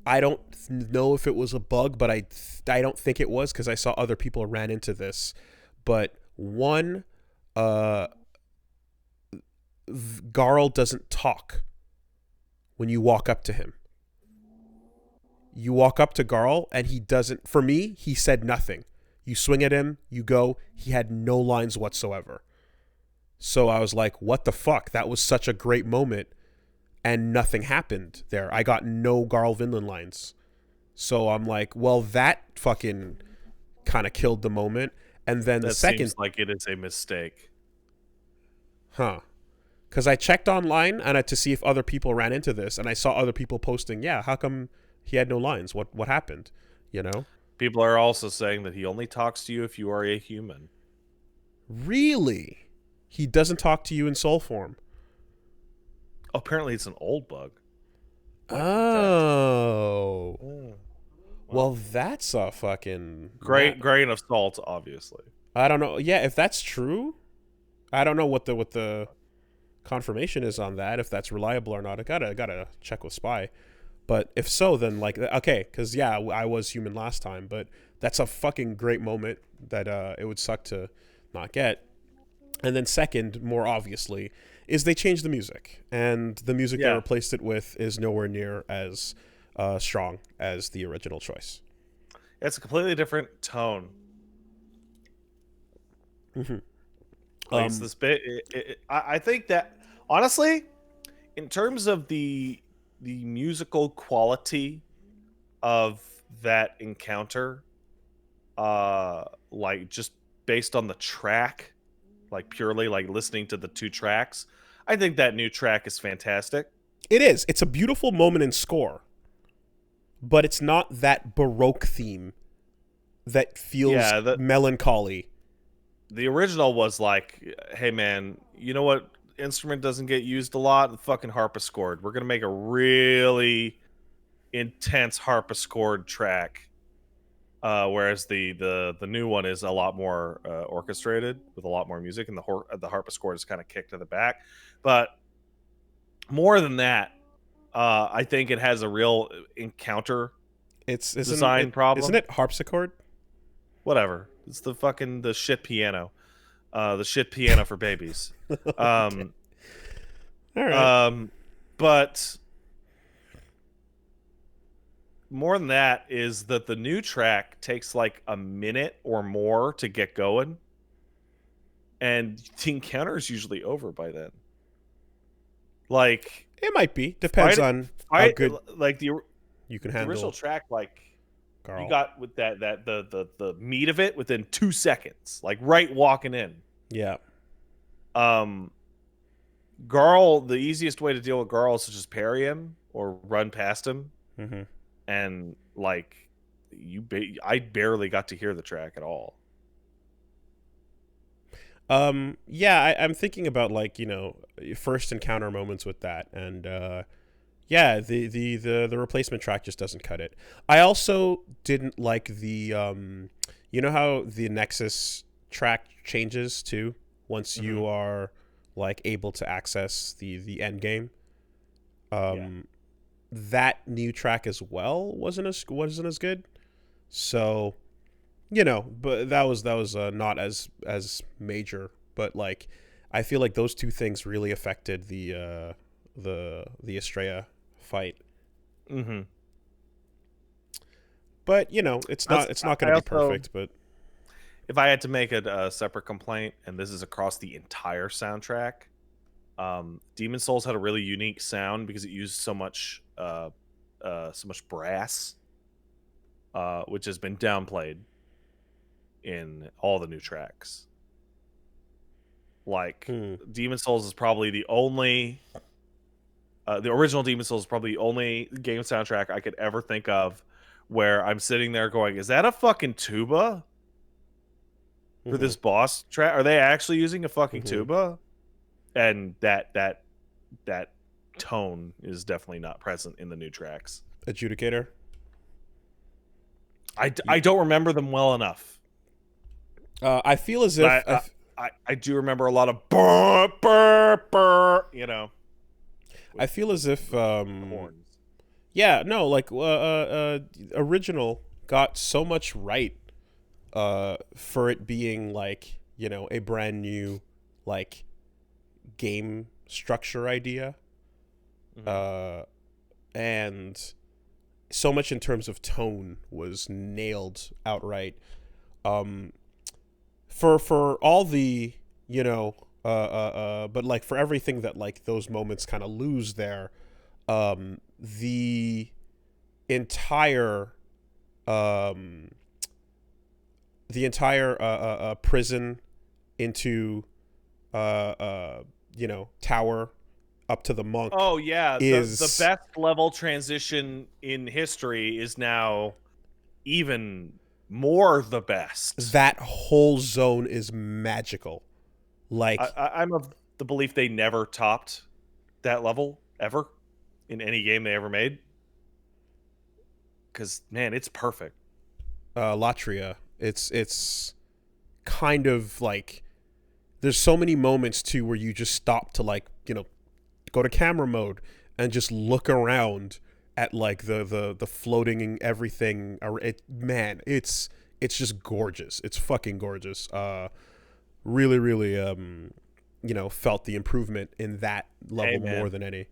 I don't know if it was a bug, but I don't think it was because I saw other people ran into this. But one, uh, Garl doesn't talk when you walk up to him. You walk up to Garl and he doesn't. For me, he said nothing. You swing at him, you go. He had no lines whatsoever. So I was like, what the fuck? That was such a great moment. And nothing happened there. I got no Garl Vinland lines. So I'm like, well, that fucking kind of killed the moment. And then the That second, seems like it is a mistake. because I checked online and to see if other people ran into this, and I saw other people posting, yeah, how come he had no lines? What happened? You know? People are also saying that he only talks to you if you are a human. Really? He doesn't talk to you in soul form. Apparently, it's an old bug. Oh. Oh. Well, that's a fucking grain of salt, obviously. I don't know. Yeah, if that's true, I don't know what the confirmation is on that. If that's reliable or not, I gotta check with Spy. But if so, then like okay, because yeah, I was human last time, but that's a fucking great moment that it would suck to not get. And then second, more obviously, is they changed the music, and the music they replaced it with is nowhere near as strong as the original choice. It's a completely different tone. Plays this bit. I think that honestly, in terms of the musical quality of that encounter, like just based on the track, like purely like listening to the two tracks, I think that new track is fantastic. It is. It's a beautiful moment in score, but it's not that Baroque theme that feels melancholy. The original was like, hey man, you know what instrument doesn't get used a lot? The fucking harpsichord. We're gonna make a really intense harpsichord track. Whereas the new one is a lot more orchestrated with a lot more music, and the harpsichord is kind of kicked to the back. But more than that, I think it has a real encounter design problem. Isn't it harpsichord? Whatever. It's the shit piano. The shit piano for babies. Okay. All right. But more than that is that the new track takes like a minute or more to get going, and the encounter is usually over by then. Like it might be. Depends on how good like you can handle. The original track, like Garl. You got with the meat of it within 2 seconds, like right walking in. Yeah. Garl, the easiest way to deal with Garl is to just parry him or run past him. Mm-hmm. And like I barely got to hear the track at all. Yeah, I'm thinking about like, first encounter moments with that, and yeah, the replacement track just doesn't cut it. I also didn't like the you know how the Nexus track changes too once you are like able to access the end game. That new track as well wasn't as good. So, but that was not as major, but like I feel like those two things really affected the Estrella fight. Mm-hmm. But it's not going to be perfect. But if I had to make a separate complaint, and this is across the entire soundtrack, Demon Souls had a really unique sound because it used so much brass, which has been downplayed in all the new tracks. Like Demon Souls is probably the only The original Demon Souls is probably the only game soundtrack I could ever think of where I'm sitting there going, is that a fucking tuba for this boss track? Are they actually using a fucking tuba? And that tone is definitely not present in the new tracks. Adjudicator? I don't remember them well enough. I feel as if... I do remember a lot of burr, burr, burr, you know. I feel as if... horns. Yeah, no, like, original got so much right for it being, like, you know, a brand new, like, game structure idea. And so much in terms of tone was nailed outright. For all the, you know, but like for everything that like those moments kind of lose there, the entire prison into you know, tower up to the monk. Oh yeah, is the best level transition in history is now even more the best. That whole zone is magical. Like I'm of the belief they never topped that level ever in any game they ever made. Because man, it's perfect. Latria, it's kind of like there's so many moments too where you just stop to like, you know, go to camera mode and just look around at like the floating everything. It's just gorgeous. It's fucking gorgeous. Really, really, you know, felt the improvement in that level more than any.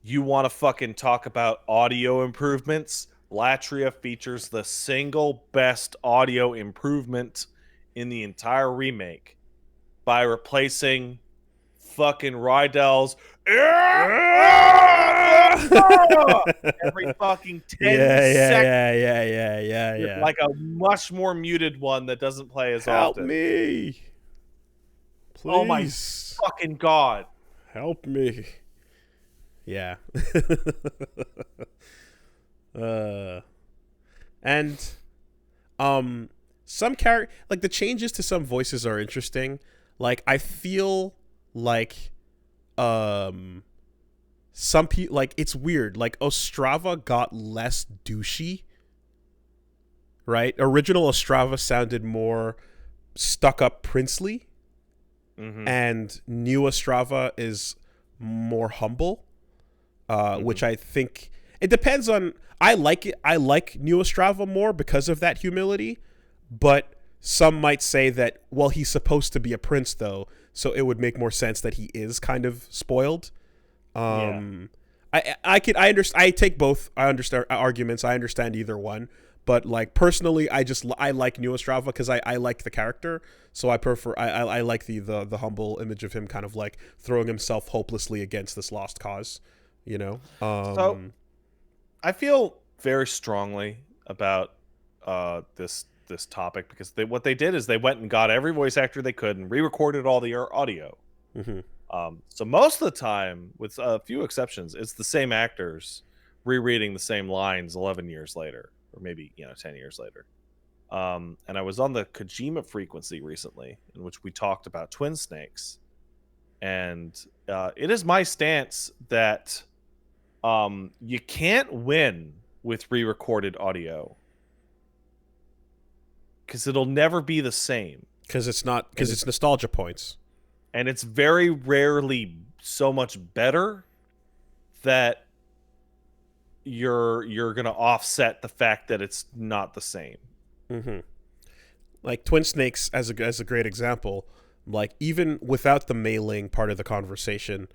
You want to fucking talk about audio improvements? Latria features the single best audio improvement in the entire remake by replacing fucking Rydell's every fucking 10 seconds. Yeah. Like a much more muted one that doesn't play as Help often. Me. Please. Oh my fucking god. Help me. Yeah. And some character, like the changes to some voices are interesting. Like I feel like some people, like it's weird, like Ostrava got less douchey, right? Original Ostrava sounded more stuck up princely, and new Ostrava is more humble, which I think it depends on. I like it. I like new Ostrava more because of that humility, but some might say that, well, he's supposed to be a prince though, so it would make more sense that he is kind of spoiled. I take both. I understand arguments. I understand either one, but like personally, I like new Ostrava because I like the character, so I prefer. I like the humble image of him kind of like throwing himself hopelessly against this lost cause, you know. So I feel very strongly about this topic because what they did is they went and got every voice actor they could and re-recorded all the audio. So most of the time, with a few exceptions, it's the same actors rereading the same lines 11 years later, or maybe 10 years later. And I was on the Kojima frequency recently, in which we talked about Twin Snakes, and it is my stance that you can't win with re-recorded audio because it'll never be the same. Because it's nostalgia points, and it's very rarely so much better that you're gonna offset the fact that it's not the same. Like Twin Snakes as a great example. Like even without the mailing part of the conversation,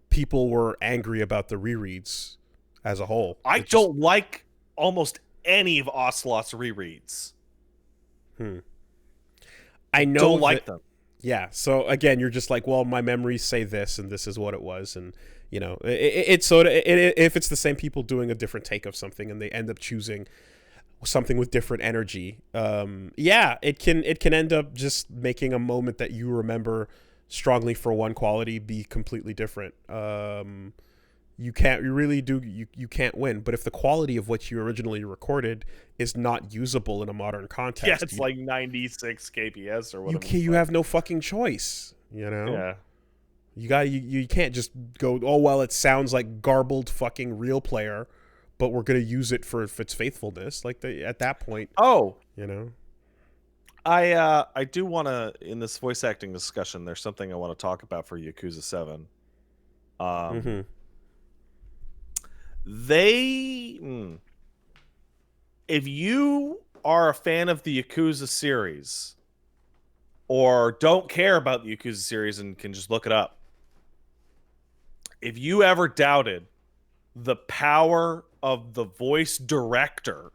people were angry about the rereads as a whole. I don't like almost any of Ocelot's rereads. I know don't like them. Yeah. So again, you're just like, well, my memories say this, and this is what it was, and it's sort of if it's the same people doing a different take of something, and they end up choosing something with different energy. It can end up just making a moment that you remember strongly for one quality be completely different. You can't you can't win. But if the quality of what you originally recorded is not usable in a modern context, Yeah, it's like 96 kps or whatever. You have no fucking choice. Yeah. You can't just go, oh well, it sounds like garbled fucking real player, but we're gonna use it for its faithfulness. Like at that point, I do want to, in this voice acting discussion, there's something I want to talk about for Yakuza 7. If you are a fan of the Yakuza series, or don't care about the Yakuza series and can just look it up, if you ever doubted the power of the voice director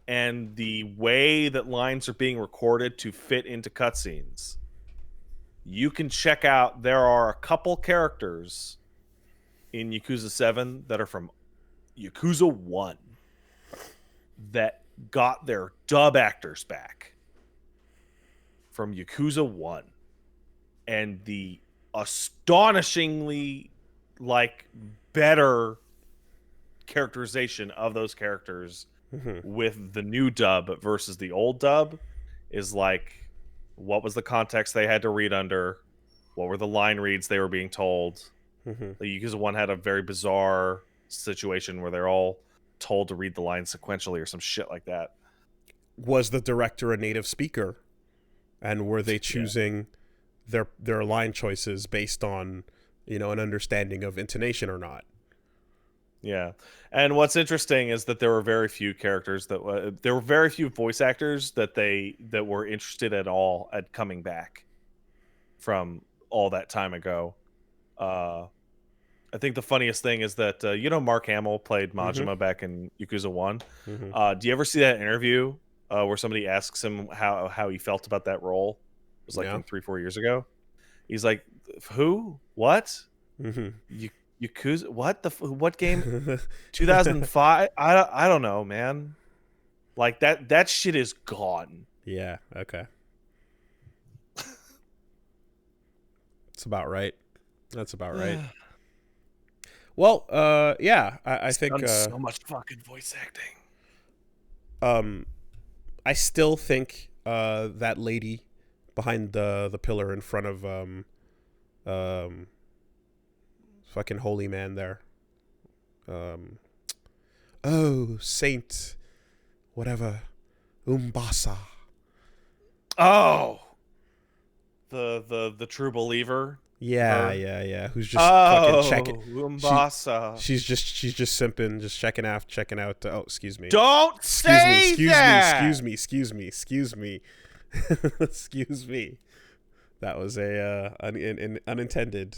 and the way that lines are being recorded to fit into cutscenes, you can check out, there are a couple characters in Yakuza 7 that are from Yakuza 1 that got their dub actors back from Yakuza 1. And the astonishingly better characterization of those characters with the new dub versus the old dub is what was the context they had to read under, what were the line reads they were being told. The Yakuza 1 had a very bizarre situation where they're all told to read the lines sequentially or some shit like that. Was the director a native speaker, and were they choosing their line choices based on an understanding of intonation or not? Yeah. And what's interesting is that there were very few characters there were very few voice actors that were interested at all at coming back from all that time ago. I think the funniest thing is that Mark Hamill played Majima back in Yakuza 1. Do you ever see that interview where somebody asks him how he felt about that role? It was from 3-4 years ago. He's like, who? What? Yakuza? What game? 2005? I don't know, man. Like that shit is gone. Yeah. Okay. That's about right. Well, yeah, I think done so much fucking voice acting. I still think that lady behind the pillar in front of fucking holy man there. Saint whatever. Umbasa. Oh. The true believer. Yeah. Who's just fucking checking. Umbasa. She's just simping, just checking out. Oh, excuse me. Don't say that. Excuse me. Excuse me. That was a unintended.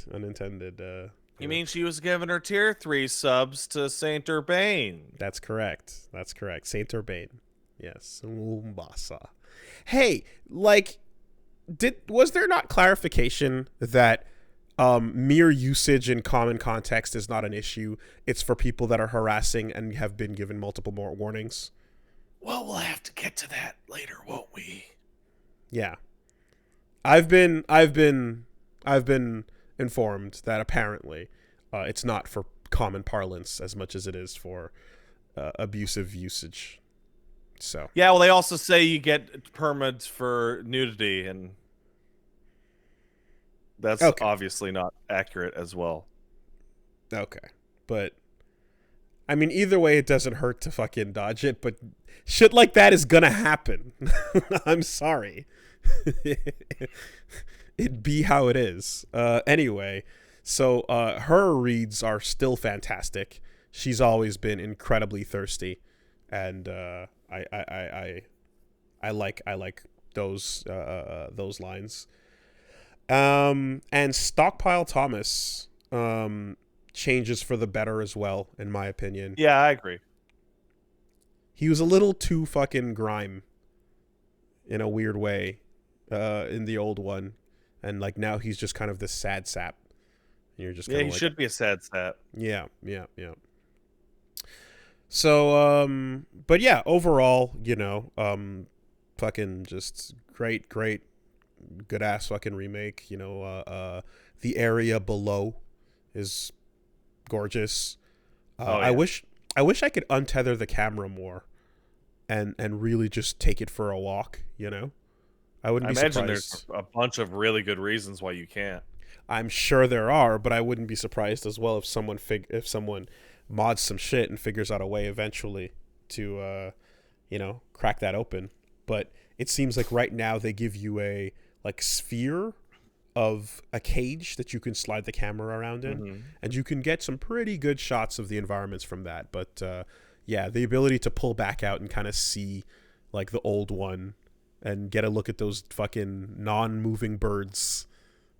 You mean she was giving her tier 3 subs to Saint Urbain? That's correct. Saint Urbain. Yes. Umbasa. Hey, was there not clarification that mere usage in common context is not an issue? It's for people that are harassing and have been given multiple more warnings. Well, we'll have to get to that later, won't we? Yeah. I've been informed that apparently it's not for common parlance as much as it is for abusive usage. So yeah, well, they also say you get permits for nudity, and that's obviously not accurate as well. Okay, but I mean, either way, it doesn't hurt to fucking dodge it. But shit like that is gonna happen. I'm sorry. It be how it is. Anyway, so her reads are still fantastic. She's always been incredibly thirsty, and I like those lines. And Stockpile Thomas changes for the better as well, in my opinion. Yeah, I agree. He was a little too fucking grime in a weird way in the old one, and now he's just kind of this sad sap. And you're just he should be a sad sap. Yeah. So, but yeah, overall, fucking just great good ass fucking remake. The area below is gorgeous. I wish I could untether the camera more and really just take it for a walk. I wouldn't be surprised. I imagine there's a bunch of really good reasons why you can't. I'm sure there are, but I wouldn't be surprised as well if someone mods some shit and figures out a way eventually to crack that open. But it seems like right now they give you a sphere of a cage that you can slide the camera around in, and you can get some pretty good shots of the environments from that. But the ability to pull back out and kind of see like the old one and get a look at those fucking non-moving birds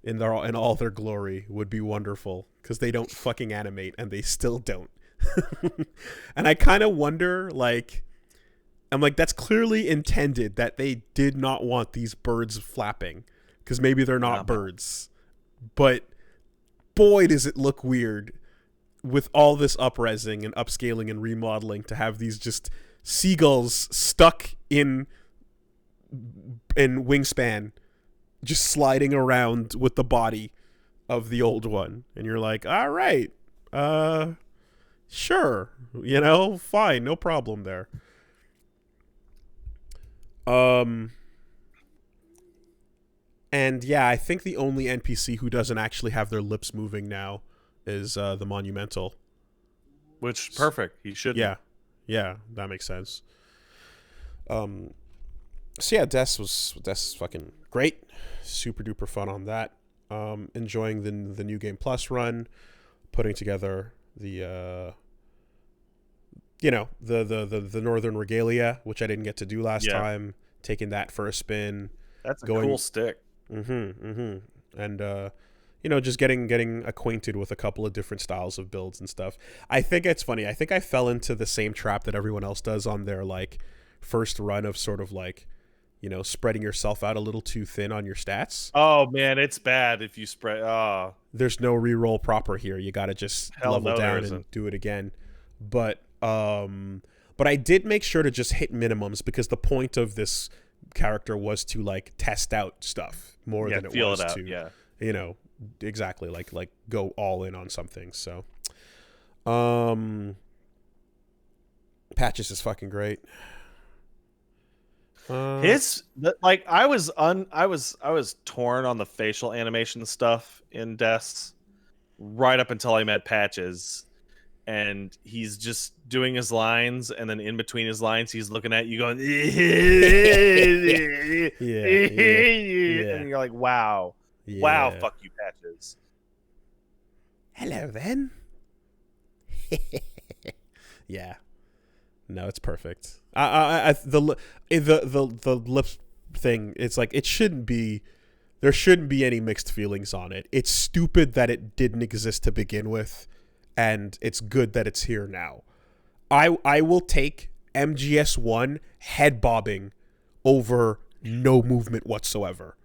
in all their glory would be wonderful, because they don't fucking animate, and they still don't. And I kind of wonder, I'm like, that's clearly intended, that they did not want these birds flapping, because maybe they're not birds. But boy, does it look weird with all this up-resing and upscaling and remodeling to have these just seagulls stuck in wingspan, just sliding around with the body of the old one. And you're like, all right, sure, fine, no problem there. And yeah, I think the only NPC who doesn't actually have their lips moving now is the Monumental. Which, perfect. He should. Yeah, that makes sense. So yeah, Des is fucking great. Super duper fun on that. Enjoying the New Game Plus run, putting together the the Northern Regalia, which I didn't get to do last time. Taking that for a spin. That's a cool stick. And just getting acquainted with a couple of different styles of builds and stuff. I think it's funny. I think I fell into the same trap that everyone else does on their first run of sort of spreading yourself out a little too thin on your stats. Oh man, it's bad if you spread. There's no reroll proper here. You got to just level down and do it again. But I did make sure to just hit minimums, because the point of this character was to test out stuff more than it was to exactly go all in on something. So Patches is fucking great. I was torn on the facial animation stuff in Deaths right up until I met Patches, and he's just doing his lines, and then in between his lines he's looking at you going and you're like, wow, fuck you, Patches. Hello then. Yeah. No, it's perfect. The lip thing, it's it shouldn't be. There shouldn't be any mixed feelings on it. It's stupid that it didn't exist to begin with, and it's good that it's here now. I will take MGS1 head bobbing over no movement whatsoever.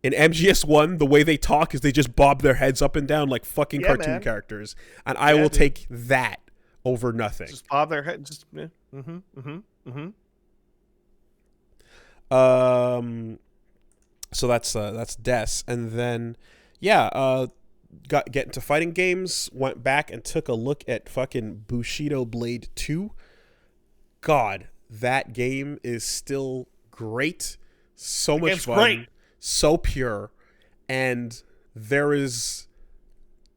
In MGS1, the way they talk is they just bob their heads up and down like fucking cartoon characters, and I will take that over nothing. Just bob their head. Just So that's Des, and then get into fighting games. Went back and took a look at fucking Bushido Blade 2. God, that game is still great. So much fun. Great. So pure, and there is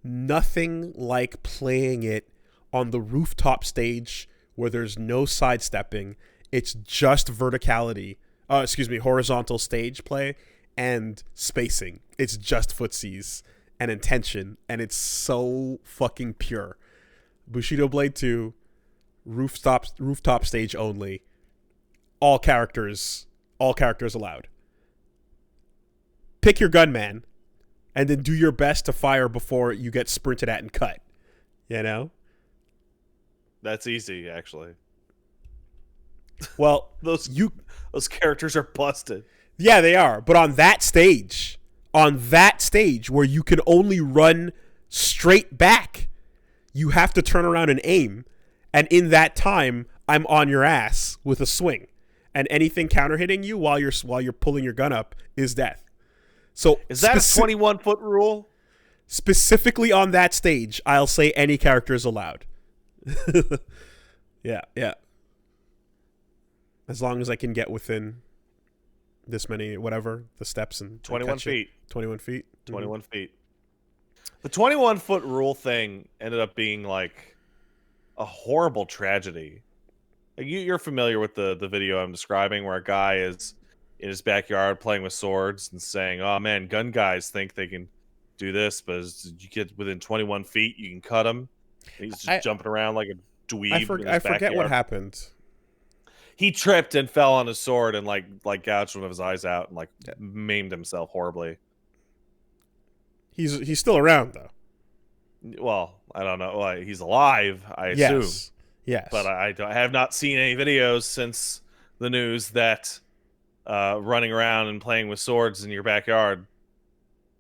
nothing like playing it on the rooftop stage where there's no sidestepping. It's just horizontal stage play and spacing. It's just footsies and intention, and it's so fucking pure. Bushido Blade 2, rooftop stage only. All characters allowed. Pick your gun, man, and then do your best to fire before you get sprinted at and cut. That's easy, actually. Well, those characters are busted. Yeah, they are. But on that stage where you can only run straight back, you have to turn around and aim. And in that time, I'm on your ass with a swing. and anything counter hitting you while you're pulling your gun up is death. So is that a 21-foot rule? Specifically on that stage, I'll say any character is allowed. Yeah. As long as I can get within this many, whatever, the steps and 21 feet. 21 feet. 21 feet. The 21-foot rule thing ended up being like a horrible tragedy. Like you're familiar with the video I'm describing where a guy is in his backyard playing with swords and saying, "Oh man, gun guys think they can do this, but as you get within 21 feet, you can cut them." He's just jumping around like a dweeb. I forget what happened. He tripped and fell on his sword and like gouged one of his eyes out and maimed himself horribly. He's still around though. Well, I don't know. Well, he's alive, I assume. Yes. But I have not seen any videos since the news that running around and playing with swords in your backyard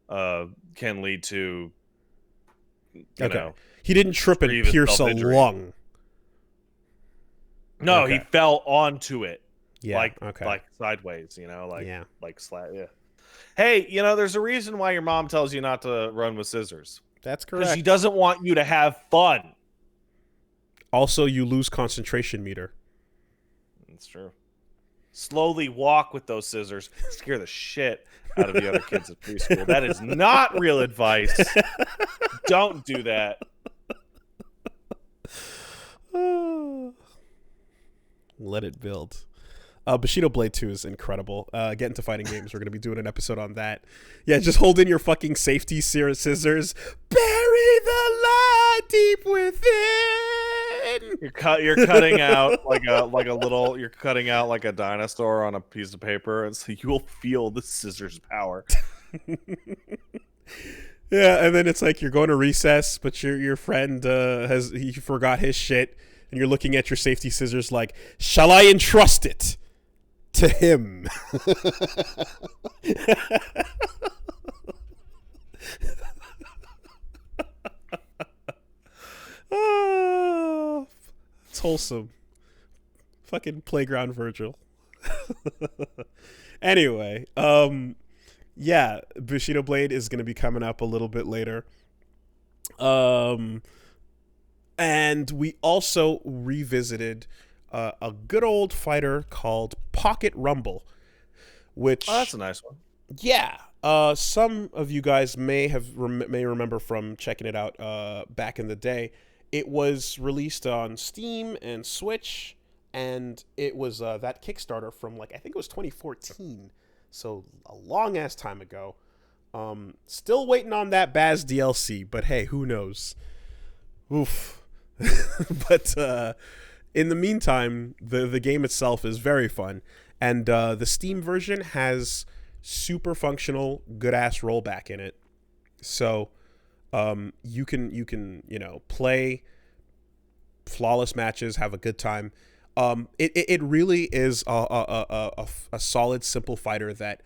can lead to you know. He didn't trip and pierce a lung. No, he fell onto it. Yeah. Like sideways, like slat. Yeah. Hey, there's a reason why your mom tells you not to run with scissors. That's correct. Because she doesn't want you to have fun. Also, you lose concentration meter. That's true. Slowly walk with those scissors. Scare the shit out of the other kids at preschool. That is not real advice. Don't do that. Let it build. Bushido Blade 2 is incredible. Get into fighting games. We're going to be doing an episode on that. Yeah, just hold in your fucking safety scissors. Bury the light deep within. You're cutting out you're cutting out like a dinosaur on a piece of paper, and so you will feel the scissors power. Yeah, and then it's like you're going to recess, but your friend he forgot his shit, and you're looking at your safety scissors like, shall I entrust it to him? Oh, it's wholesome. Fucking playground Virgil. Anyway, yeah, Bushido Blade is going to be coming up a little bit later. And we also revisited a good old fighter called Pocket Rumble, which that's a nice one. Yeah, some of you guys may remember from checking it out back in the day. It was released on Steam and Switch, and it was that Kickstarter from I think it was 2014, so a long ass time ago. Still waiting on that Baz DLC, but hey, who knows? Oof. But in the meantime, the game itself is very fun, and the Steam version has super functional, good ass rollback in it. So you can play flawless matches, have a good time. It really is a solid, simple fighter that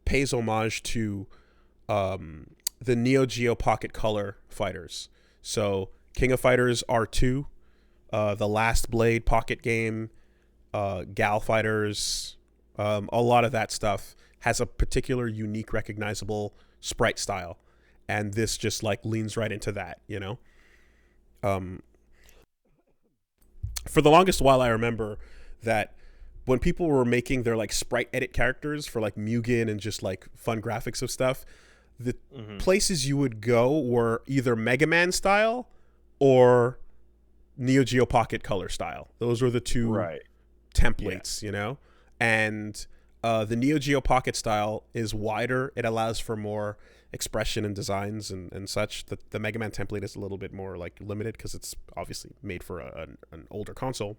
pays homage to the Neo Geo Pocket Color fighters. So King of Fighters R2, the Last Blade Pocket game, Gal Fighters, a lot of that stuff has a particular, unique, recognizable sprite style, and this just leans right into that. For the longest while, I remember that when people were making their sprite edit characters for Mugen and just fun graphics of stuff, the places you would go were either Mega Man style or Neo Geo Pocket Color style. Those were the two templates, and the Neo Geo Pocket style is wider. It allows for more expression and designs and such. The Mega Man template is a little bit more limited because it's obviously made for an older console.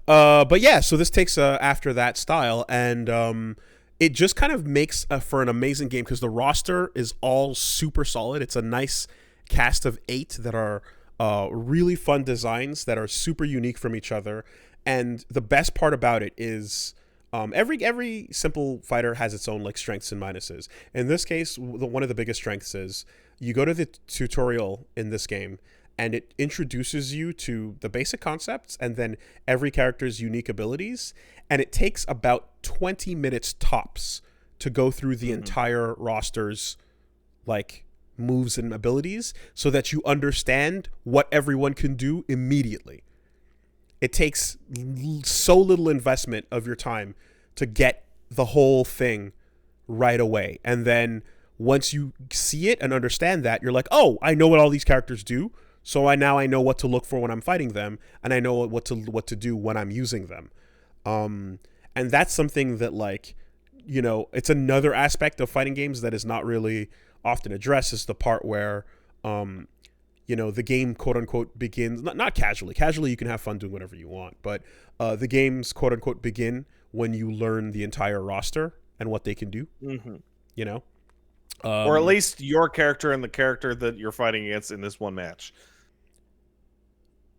But yeah, so this takes after that style, and it just kind of makes for an amazing game because the roster is all super solid. It's a nice cast of 8 that are really fun designs that are super unique from each other. And the best part about it is every simple fighter has its own strengths and minuses. In this case, one of the biggest strengths is you go to the tutorial in this game, and it introduces you to the basic concepts and then every character's unique abilities. And it takes about 20 minutes tops to go through the entire roster's like moves and abilities so that you understand what everyone can do immediately. It takes so little investment of your time to get the whole thing right away. And then once you see it and understand that, you're like, oh, I know what all these characters do. So I know what to look for when I'm fighting them, and I know what to do when I'm using them. And that's something that, like, you know, it's another aspect of fighting games that is not really often addressed, is the part where, you know, the game, quote unquote, begins, not casually. Casually, you can have fun doing whatever you want, but the games, quote unquote, begin when you learn the entire roster and what they can do, you know? Or at least your character and the character that you're fighting against in this one match.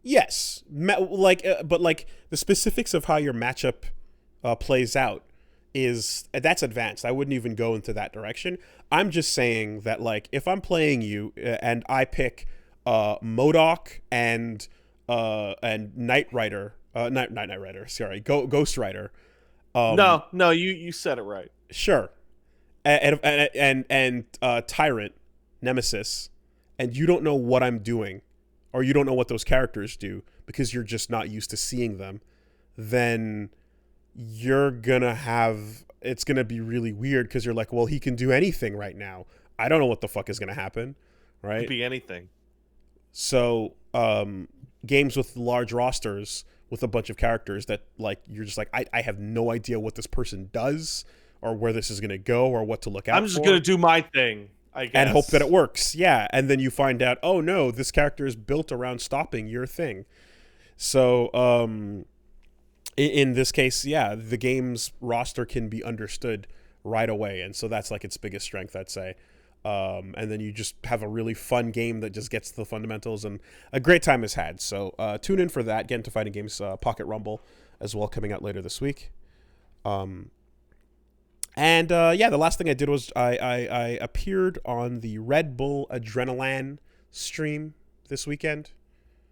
Yes, but like the specifics of how your matchup plays out that's advanced. I wouldn't even go into that direction. I'm just saying that, like, if I'm playing you and I pick MODOK and Knight Rider, not Knight Rider, sorry, Ghost Rider. No, you said it right. Sure, and Tyrant, Nemesis, and you don't know what I'm doing, or you don't know what those characters do because you're just not used to seeing them, then it's gonna be really weird because you're like, well, he can do anything right now. I don't know what the fuck is gonna happen, right? Could be anything. So, games with large rosters with a bunch of characters that, like, you're just like, I have no idea what this person does or where this is gonna go or what to look out for. I'm just gonna do my thing, I guess, and hope that it works. Yeah, and then you find out, oh no, this character is built around stopping your thing. So, in this case, yeah, the game's roster can be understood right away, and so that's like its biggest strength, I'd say. And then you just have a really fun game that just gets the fundamentals, and a great time is had. So tune in for that. Get into fighting games, Pocket Rumble as well, coming out later this week. Yeah, the last thing I did was I appeared on the Red Bull Adrenaline stream this weekend.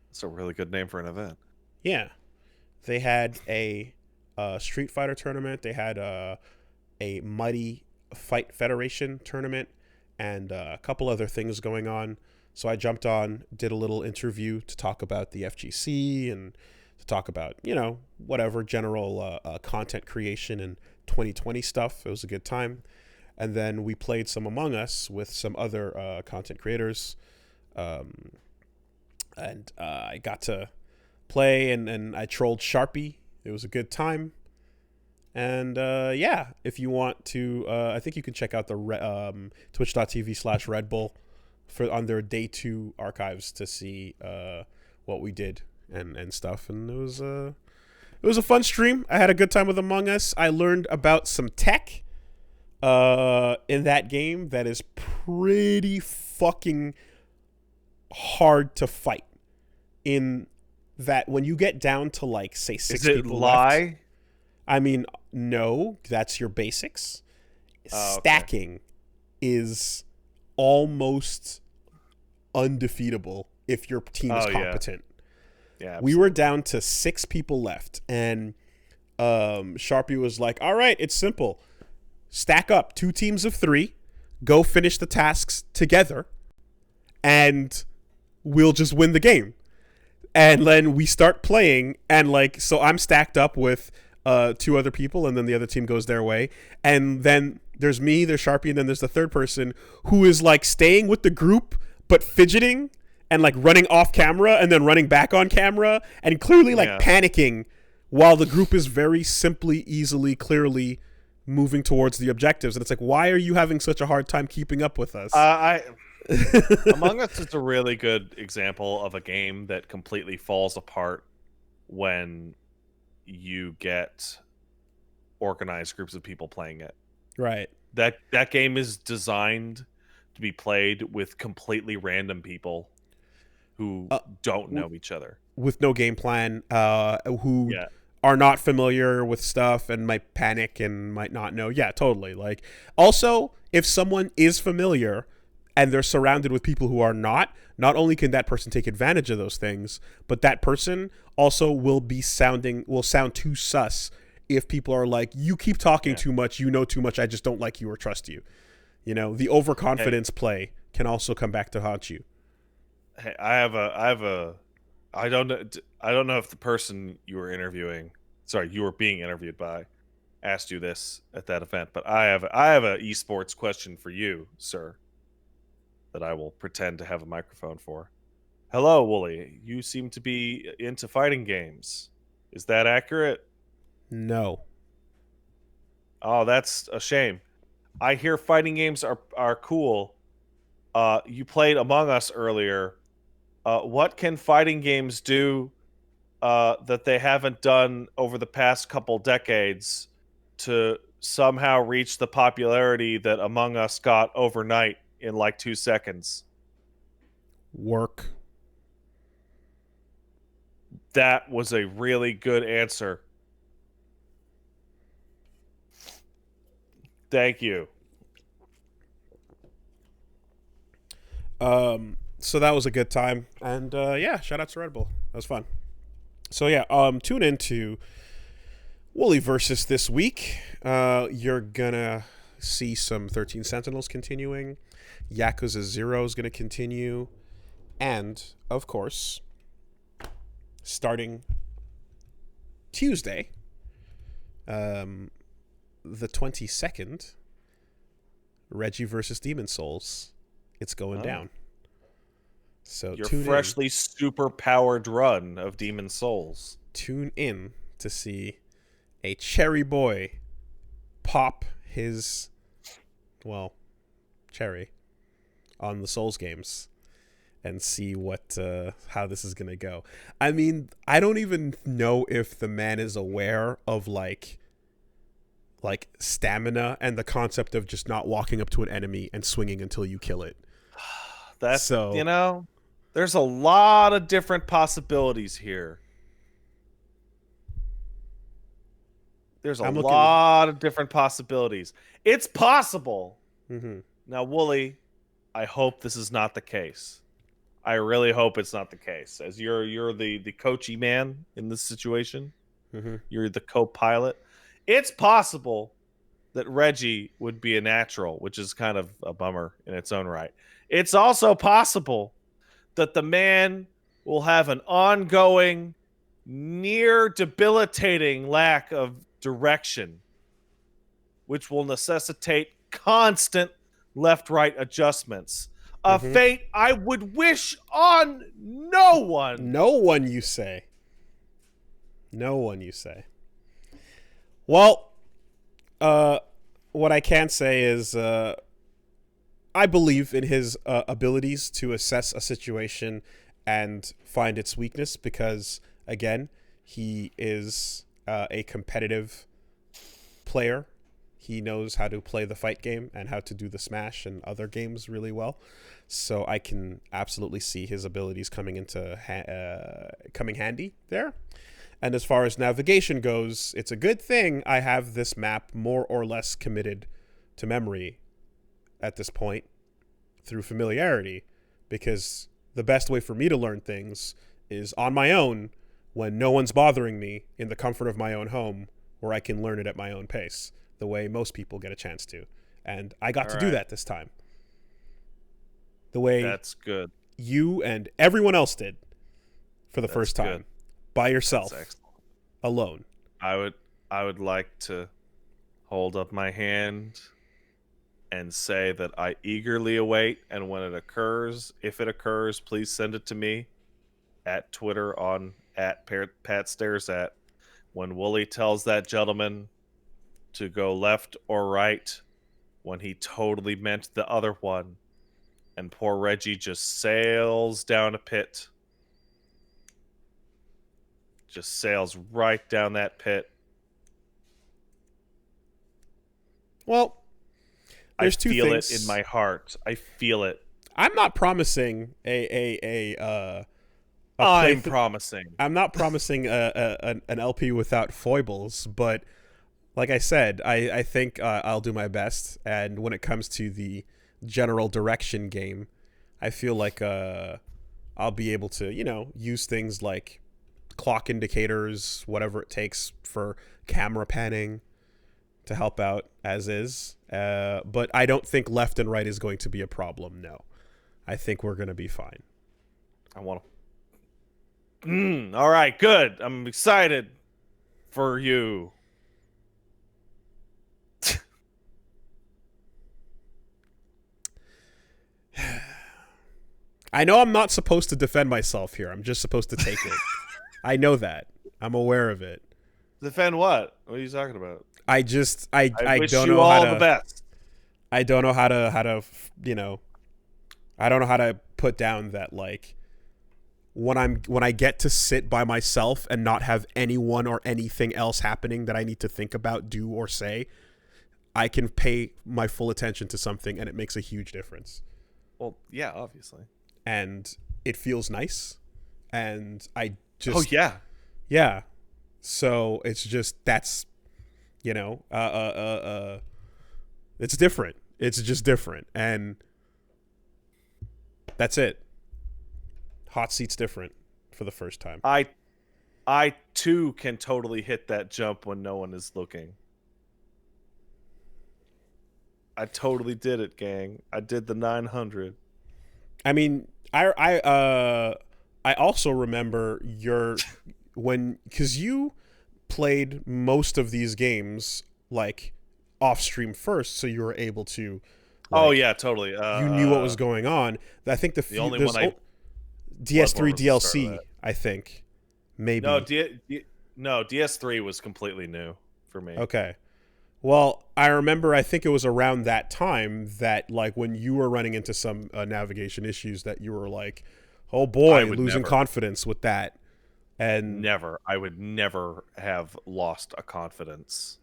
That's a really good name for an event. Yeah. They had a Street Fighter tournament. They had a Mighty Fight Federation tournament and a couple other things going on. So I jumped on, did a little interview to talk about the FGC and to talk about, you know, whatever general content creation and 2020 stuff. It was a good time. And then we played some Among Us with some other content creators. And I got to play and I trolled Sharpie. It was a good time. And yeah, if you want to, I think you can check out the twitch.tv/Red Bull on their day 2 archives to see what we did and stuff. And it was a fun stream. I had a good time with Among Us. I learned about some tech in that game that is pretty fucking hard to fight. In that, when you get down to, like, say 6 people left. Is it lie? I mean, no, that's your basics. Stacking is almost undefeatable if your team is competent. Yeah, we were down to 6 people left, and Sharpie was like, all right, it's simple. Stack up 2 teams of 3, go finish the tasks together, and we'll just win the game. And then we start playing, and, like, so I'm stacked up with 2 other people, and then the other team goes their way. And then there's me, there's Sharpie, and then there's the third person who is, like, staying with the group, but fidgeting and, like, running off camera and then running back on camera and clearly, like, panicking while the group is very simply, easily, clearly moving towards the objectives. And it's like, why are you having such a hard time keeping up with us? Among Us is a really good example of a game that completely falls apart when you get organized groups of people playing it. Right. That game is designed to be played with completely random people who don't know each other. With no game plan, who are not familiar with stuff and might panic and might not know. Yeah, totally. Like, also, if someone is familiar and they're surrounded with people who are not only can that person take advantage of those things, but that person also will sound too sus if people are like, you keep talking too much, you know too much, I just don't like you or trust you. The overconfidence play can also come back to haunt you. Hey, I don't know if the person you were being interviewed by asked you this at that event, but I have a esports question for you, sir, that I will pretend to have a microphone for. Hello, Wooly. You seem to be into fighting games. Is that accurate? No. Oh, that's a shame. I hear fighting games are cool. You played Among Us earlier. What can fighting games do that they haven't done over the past couple decades to somehow reach the popularity that Among Us got overnight in like 2 seconds? Work. That was a really good answer. Thank you. So that was a good time, and shout out to Red Bull. That was fun. So tune into Wooly Versus this week. You're gonna see some 13 Sentinels continuing. Yakuza 0 is gonna continue, and of course, starting Tuesday, the 22nd, Reggie versus Demon Souls. It's going down. So your freshly super powered run of Demon Souls. Tune in to see a cherry boy pop his cherry on the Souls games and see how this is gonna go. I mean, I don't even know if the man is aware of like stamina and the concept of just not walking up to an enemy and swinging until you kill it. That's so, there's a lot of different possibilities here. There's a lot of different possibilities. It's possible. Mm-hmm. Now, Wooly, I hope this is not the case. I really hope it's not the case. As you're the coachy man in this situation. Mm-hmm. You're the co-pilot. It's possible that Reggie would be a natural, which is kind of a bummer in its own right. It's also possible that the man will have an ongoing, near debilitating lack of direction, which will necessitate constant left-right adjustments. A fate I would wish on no one. No one, you say. No one, you say. Well, what I can say is I believe in his abilities to assess a situation and find its weakness because, again, he is a competitive player. He knows how to play the fight game and how to do the Smash and other games really well. So I can absolutely see his abilities coming handy there. And as far as navigation goes, it's a good thing I have this map more or less committed to memory at this point through familiarity, because the best way for me to learn things is on my own when no one's bothering me in the comfort of my own home, where I can learn it at my own pace, the way most people get a chance to. And I got to do that this time. The way that's good. You and everyone else did for the first time. Good. By yourself, alone. I would like to hold up my hand and say that I eagerly await, and when it occurs, if it occurs, please send it to me at Twitter on @PatStaresAt. When Wooly tells that gentleman to go left or right, when he totally meant the other one, and poor Reggie just sails down a pit. Just sails right down that pit. Well, there's two things. I feel it in my heart. I feel it. I'm not promising I'm promising. I'm not promising an LP without foibles, but like I said, I think I'll do my best. And when it comes to the general direction game, I feel like I'll be able to, use things like clock indicators, whatever it takes for camera panning to help out as is. But I don't think left and right is going to be a problem, no. I think we're going to be fine. I want to... all right, good. I'm excited for you. I know I'm not supposed to defend myself here. I'm just supposed to take it. I know that. I'm aware of it. Defend what? What are you talking about? I wish don't you know all how to, the best. I don't know how to I don't know how to put down that, like, when I get to sit by myself and not have anyone or anything else happening that I need to think about, do, or say, I can pay my full attention to something and it makes a huge difference. Well, yeah, obviously. And it feels nice. And I just... Oh, yeah. Yeah. So it's just, that's, it's different. It's just different. And that's it. Hot seat's different for the first time. I too can totally hit that jump when no one is looking. I totally did it, gang. I did the 900. I mean, I also remember because you played most of these games like off stream first, so you were able to. Like, oh yeah, totally. You knew what was going on. I think the only one DS3 DLC. I think maybe no DS3 was completely new for me. Okay. Well, I remember, I think it was around that time that, like, when you were running into some navigation issues that you were like, oh boy, losing confidence with that. And I would never have lost a confidence.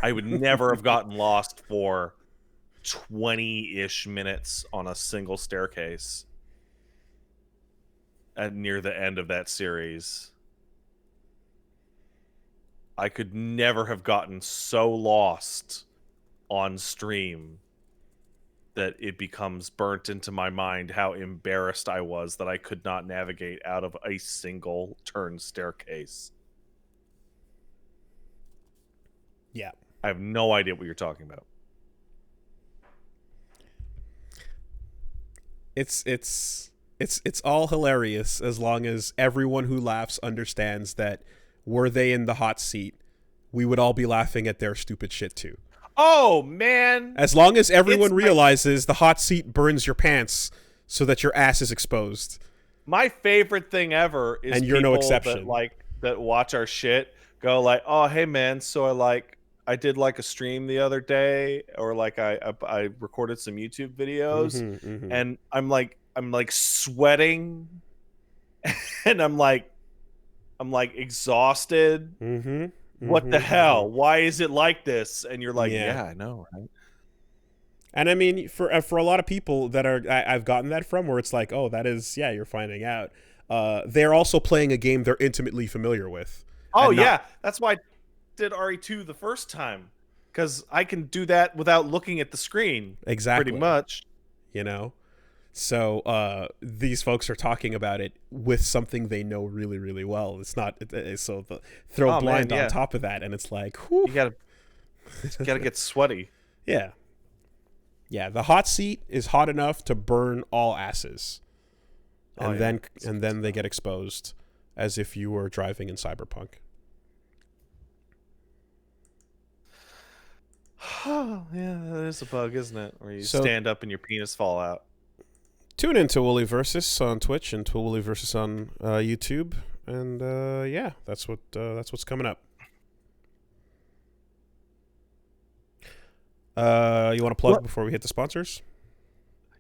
I would never have gotten lost for 20-ish minutes on a single staircase near the end of that series. I could never have gotten so lost on stream that it becomes burnt into my mind how embarrassed I was that I could not navigate out of a single turn staircase. Yeah. I have no idea what you're talking about. It's all hilarious as long as everyone who laughs understands that were they in the hot seat, we would all be laughing at their stupid shit too. Oh, man. As long as everyone realizes the hot seat burns your pants so that your ass is exposed. My favorite thing ever is and you're people no exception. that watch our shit go like, oh, hey, man, so I did like a stream the other day, or like I recorded some YouTube videos, and I'm like sweating and I'm like exhausted. What the hell? Why is it like this? And you're like, yeah, I know, right? And I mean, for a lot of people that I've gotten that from, where it's like, oh, that is, yeah, you're finding out. They're also playing a game they're intimately familiar with. Oh yeah, that's why I did RE2 the first time, because I can do that without looking at the screen. Exactly. Pretty much. So these folks are talking about it with something they know really, really well. It's not throw blind on top of that, and it's like, whew. You gotta get sweaty. Yeah. The hot seat is hot enough to burn all asses, and then they get exposed as if you were driving in Cyberpunk. Oh yeah, that is a bug, isn't it? Where you stand up and your penis fall out. Tune in to Wooly Versus on Twitch and to Wooly Versus on YouTube, and that's what's coming up. You want to plug before we hit the sponsors?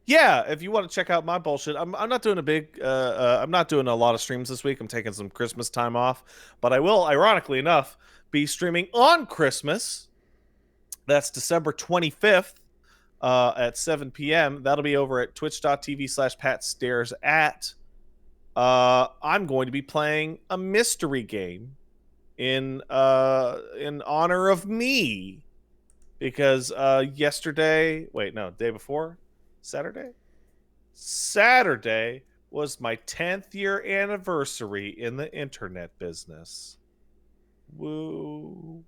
Yeah, if you want to check out my bullshit, I'm not doing I'm not doing a lot of streams this week. I'm taking some Christmas time off, but I will, ironically enough, be streaming on Christmas. That's December 25th. At 7 p.m. That'll be over at twitch.tv/PatStaresAt. I'm going to be playing a mystery game in honor of me, because day before, Saturday was my 10th year anniversary in the internet business. Woo.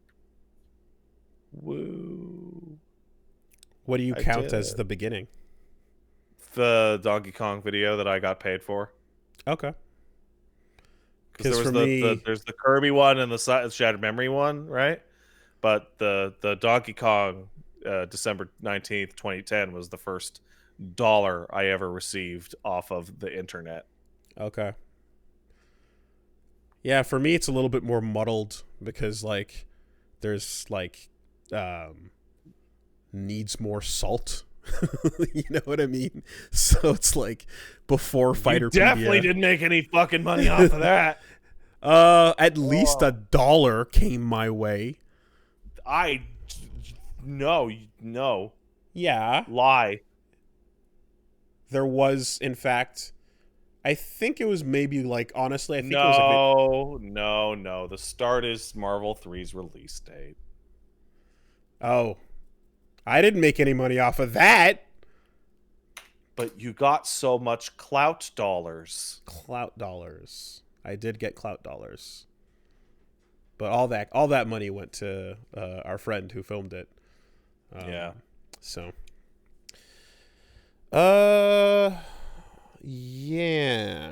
What do you I count did as it. the beginning? The Donkey Kong video that I got paid for. Okay. Because there was For me, there's the Kirby one and the Shattered Memory one, right? But the Donkey Kong December 19th, 2010 was the first dollar I ever received off of the internet. okay. Yeah, for me it's a little bit more muddled because like there's like needs more salt. You know what I mean? So it's like before You definitely Fighterpedia. didn't make any fucking money off of that. At least $1 came my way. No. Yeah. Lie. There was, in fact, I think it was maybe like, honestly, I think it was like, No. The start is Marvel 3's release date. oh, I didn't make any money off of that. But you got so much clout dollars. Clout dollars. I did get clout dollars. But all that money went to our friend who filmed it. Yeah. So. Yeah.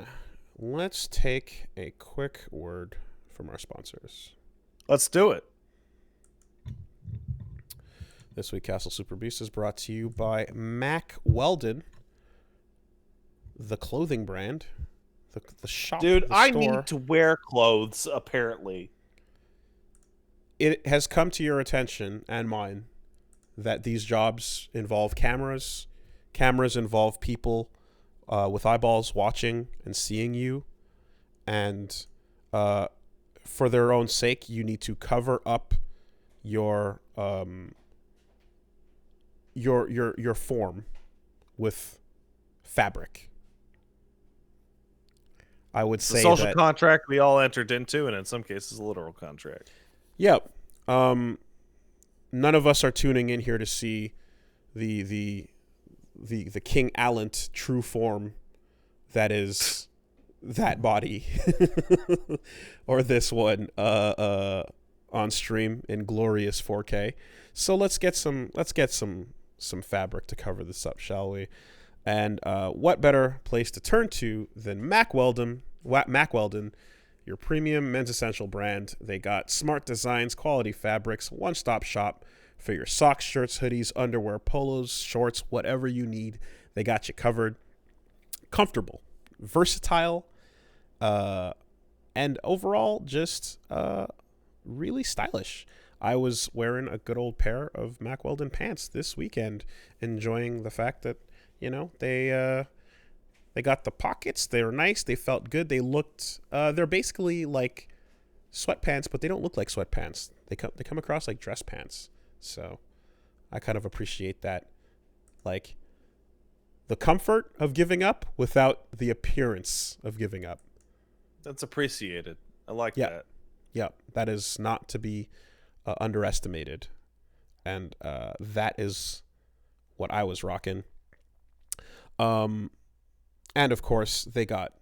Let's take a quick word from our sponsors. Let's do it. This week, Castle Super Beast is brought to you by Mac Weldon, the clothing brand, the shop. Dude, the I store. need to wear clothes, apparently. It has come to your attention and mine that these jobs involve cameras. Cameras involve people with eyeballs watching and seeing you. And for their own sake, you need to cover up your form with fabric. I would say the social that, contract we all entered into, and in some cases, a literal contract. Yep. None of us are tuning in here to see the King Allant true form that is that body or this one on stream in glorious 4K. So let's get some fabric to cover this up, shall we? And what better place to turn to than Mac Weldon, your premium men's essential brand. They got smart designs, quality fabrics, one-stop shop for your socks, shirts, hoodies, underwear, polos, shorts, whatever you need. They got you covered. Comfortable, versatile, and overall just really stylish. I was wearing a good old pair of Mac Weldon pants this weekend, enjoying the fact that, you know, they got the pockets. They were nice. They felt good. They looked. They're basically like sweatpants, but they don't look like sweatpants. They come across like dress pants. So I kind of appreciate that, like the comfort of giving up without the appearance of giving up. That's appreciated. I like that. Yeah, that is not to be underestimated, and that is what I was rocking. And of course, they got,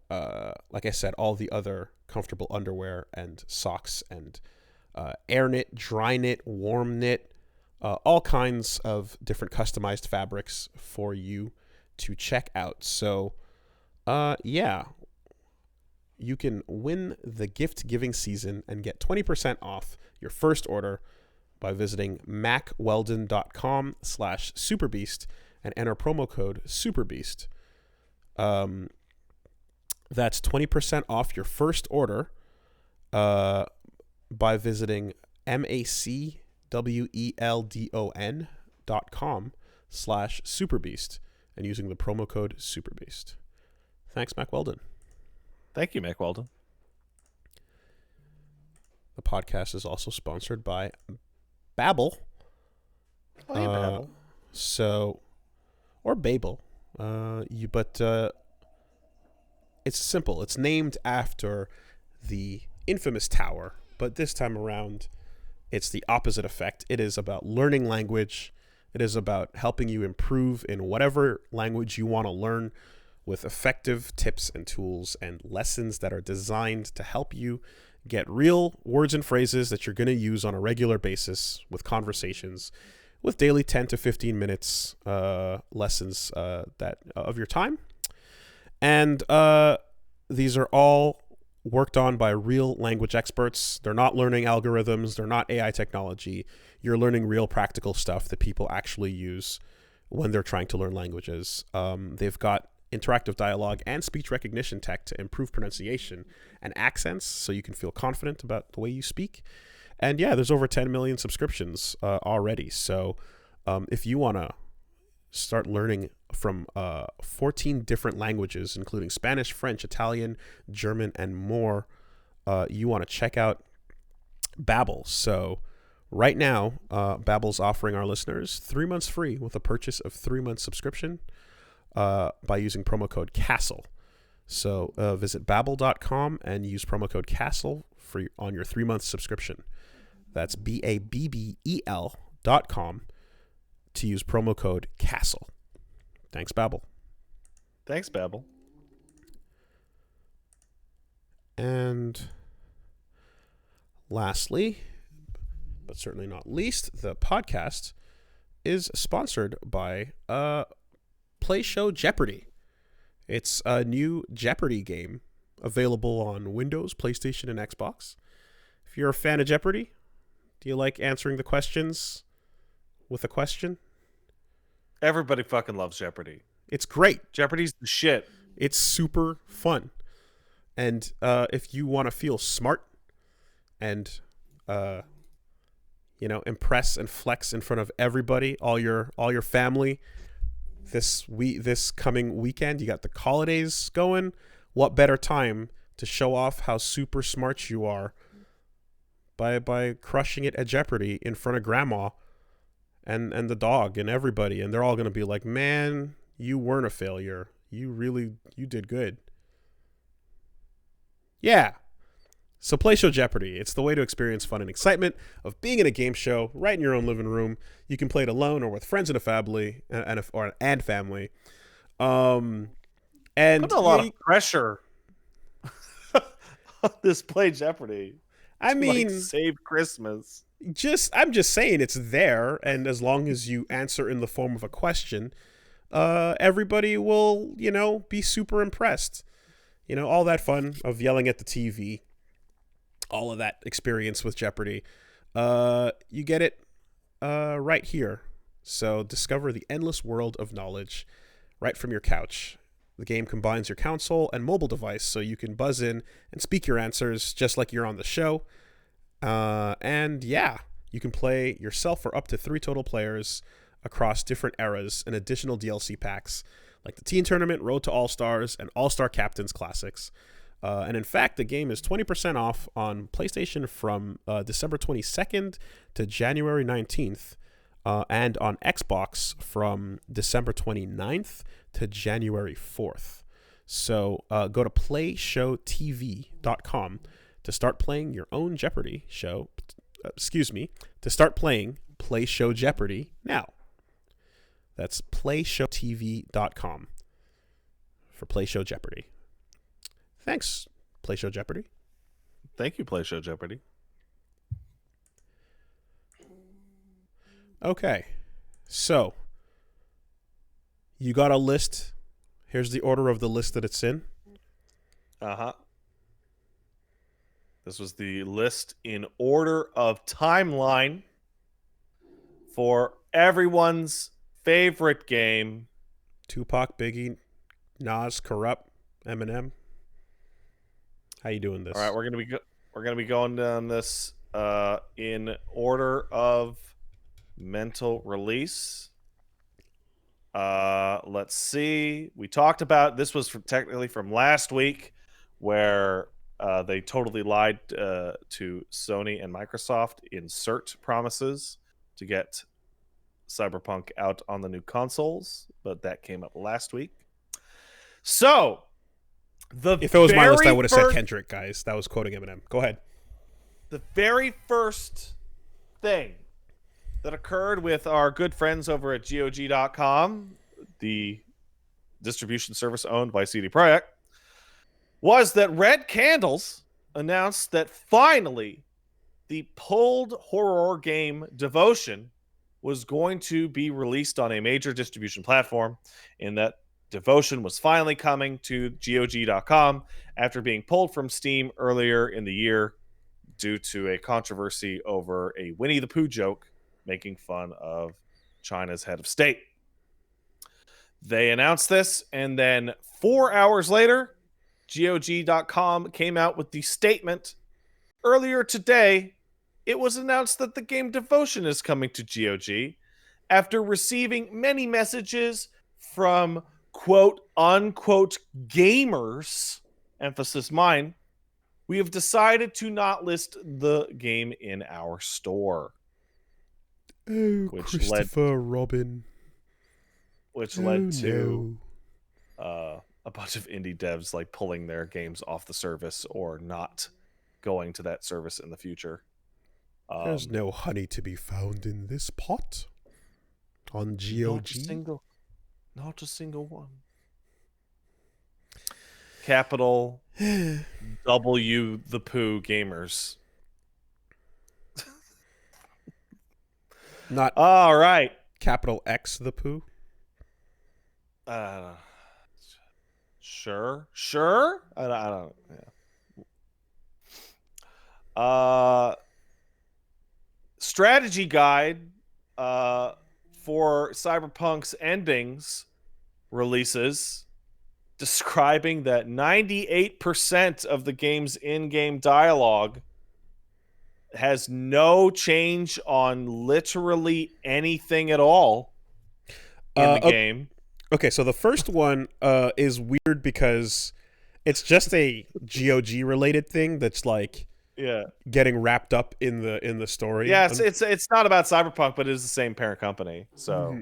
like I said, all the other comfortable underwear and socks and air knit, dry knit, warm knit, all kinds of different customized fabrics for you to check out. So, yeah, you can win the gift giving season and get 20% off your first order by visiting macweldon.com/superbeast and enter promo code superbeast. That's 20% off your first order by visiting macweldon.com/superbeast and using the promo code superbeast. Thanks, Mac Weldon. Thank you, Mac Weldon. The podcast is also sponsored by Babbel. Oh, hey, Babbel. Or Babel. But it's simple. It's named after the infamous tower, but this time around, it's the opposite effect. It is about learning language. It is about helping you improve in whatever language you want to learn with effective tips and tools and lessons that are designed to help you get real words and phrases that you're going to use on a regular basis with conversations, with daily 10 to 15 minutes lessons that of your time. And these are all worked on by real language experts. They're not learning algorithms. They're not AI technology. You're learning real practical stuff that people actually use when they're trying to learn languages. They've got interactive dialogue and speech recognition tech to improve pronunciation and accents so you can feel confident about the way you speak. And yeah, there's over 10 million subscriptions already. So if you want to start learning from 14 different languages, including Spanish, French, Italian, German, and more, you want to check out Babbel. So right now, Babbel's offering our listeners 3 months free with a purchase of 3 months subscription by using promo code CASTLE. So visit babbel.com and use promo code CASTLE on your 3 month subscription. That's BABBEL.com to use promo code CASTLE. Thanks, Babbel. Thanks, Babbel. And lastly, but certainly not least, the podcast is sponsored by Play Show Jeopardy. It's a new Jeopardy game available on Windows, PlayStation, and Xbox. If you're a fan of Jeopardy, do you like answering the questions with a question? Everybody fucking loves Jeopardy. It's great. Jeopardy's the shit. It's super fun. And if you want to feel smart and impress and flex in front of everybody, all your family, this coming weekend, you got the holidays going. What better time to show off how super smart you are by crushing it at Jeopardy in front of grandma and the dog and everybody, and they're all going to be like, man, you weren't a failure. You did good. Yeah. So Play Show Jeopardy. It's the way to experience fun and excitement of being in a game show right in your own living room. You can play it alone or with friends and a family and family. And put a lot of pressure on this Play Jeopardy. I mean, save Christmas. I'm just saying it's there, and as long as you answer in the form of a question, everybody will, be super impressed. All that fun of yelling at the TV, all of that experience with Jeopardy. You get it right here. So discover the endless world of knowledge right from your couch. The game combines your console and mobile device so you can buzz in and speak your answers just like you're on the show. And yeah, you can play yourself for up to 3 total players across different eras and additional DLC packs like the Teen Tournament, Road to All-Stars, and All-Star Captains Classics. And in fact, the game is 20% off on PlayStation from December 22nd to January 19th, and on Xbox from December 29th to January 4th. So go to playshowtv.com to start playing your own Jeopardy show. To start playing Play Show Jeopardy now. That's playshowtv.com for Play Show Jeopardy. Thanks, Play Show Jeopardy. Thank you, Play Show Jeopardy. Okay, so you got a list. Here's the order of the list that it's in. Uh-huh. This was the list in order of timeline for everyone's favorite game. Tupac, Biggie, Nas, Corrupt, Eminem. How you doing this? All right, we're gonna be going down this in order of mental release. Let's see. We talked about this was technically from last week, where they totally lied to Sony and Microsoft in cert promises to get Cyberpunk out on the new consoles, but that came up last week. So, if it was my list, I would have said Kendrick, guys. That was quoting Eminem. Go ahead. The very first thing that occurred with our good friends over at GOG.com, the distribution service owned by CD Projekt, was that Red Candles announced that finally the pulled horror game Devotion was going to be released on a major distribution platform, and that Devotion was finally coming to GOG.com after being pulled from Steam earlier in the year due to a controversy over a Winnie the Pooh joke making fun of China's head of state. They announced this, and then 4 hours later, GOG.com came out with the statement. Earlier today, it was announced that the game Devotion is coming to GOG after receiving many messages from quote unquote gamers, emphasis mine. We have decided to not list the game in our store. Oh, Christopher Robin. Which led to a bunch of indie devs like pulling their games off the service or not going to that service in the future. There's no honey to be found in this pot on GOG. Not a single one. Capital W the Pooh gamers. Not all right. Capital X the Pooh. Sure. I don't. Yeah. Strategy guide for Cyberpunk's endings releases, describing that 98% of the game's in-game dialogue has no change on literally anything at all in the game. Okay, so the first one is weird because it's just a GOG related thing that's like getting wrapped up in the story. Yeah, it's not about Cyberpunk, but it is the same parent company. So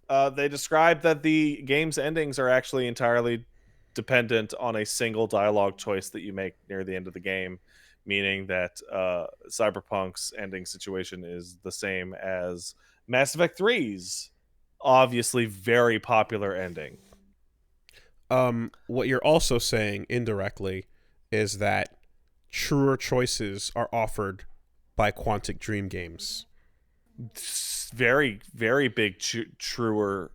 they described that the game's endings are actually entirely dependent on a single dialogue choice that you make near the end of the game, meaning that Cyberpunk's ending situation is the same as Mass Effect 3's obviously very popular ending. What you're also saying indirectly is that truer choices are offered by Quantic Dream Games. Very, very big truer,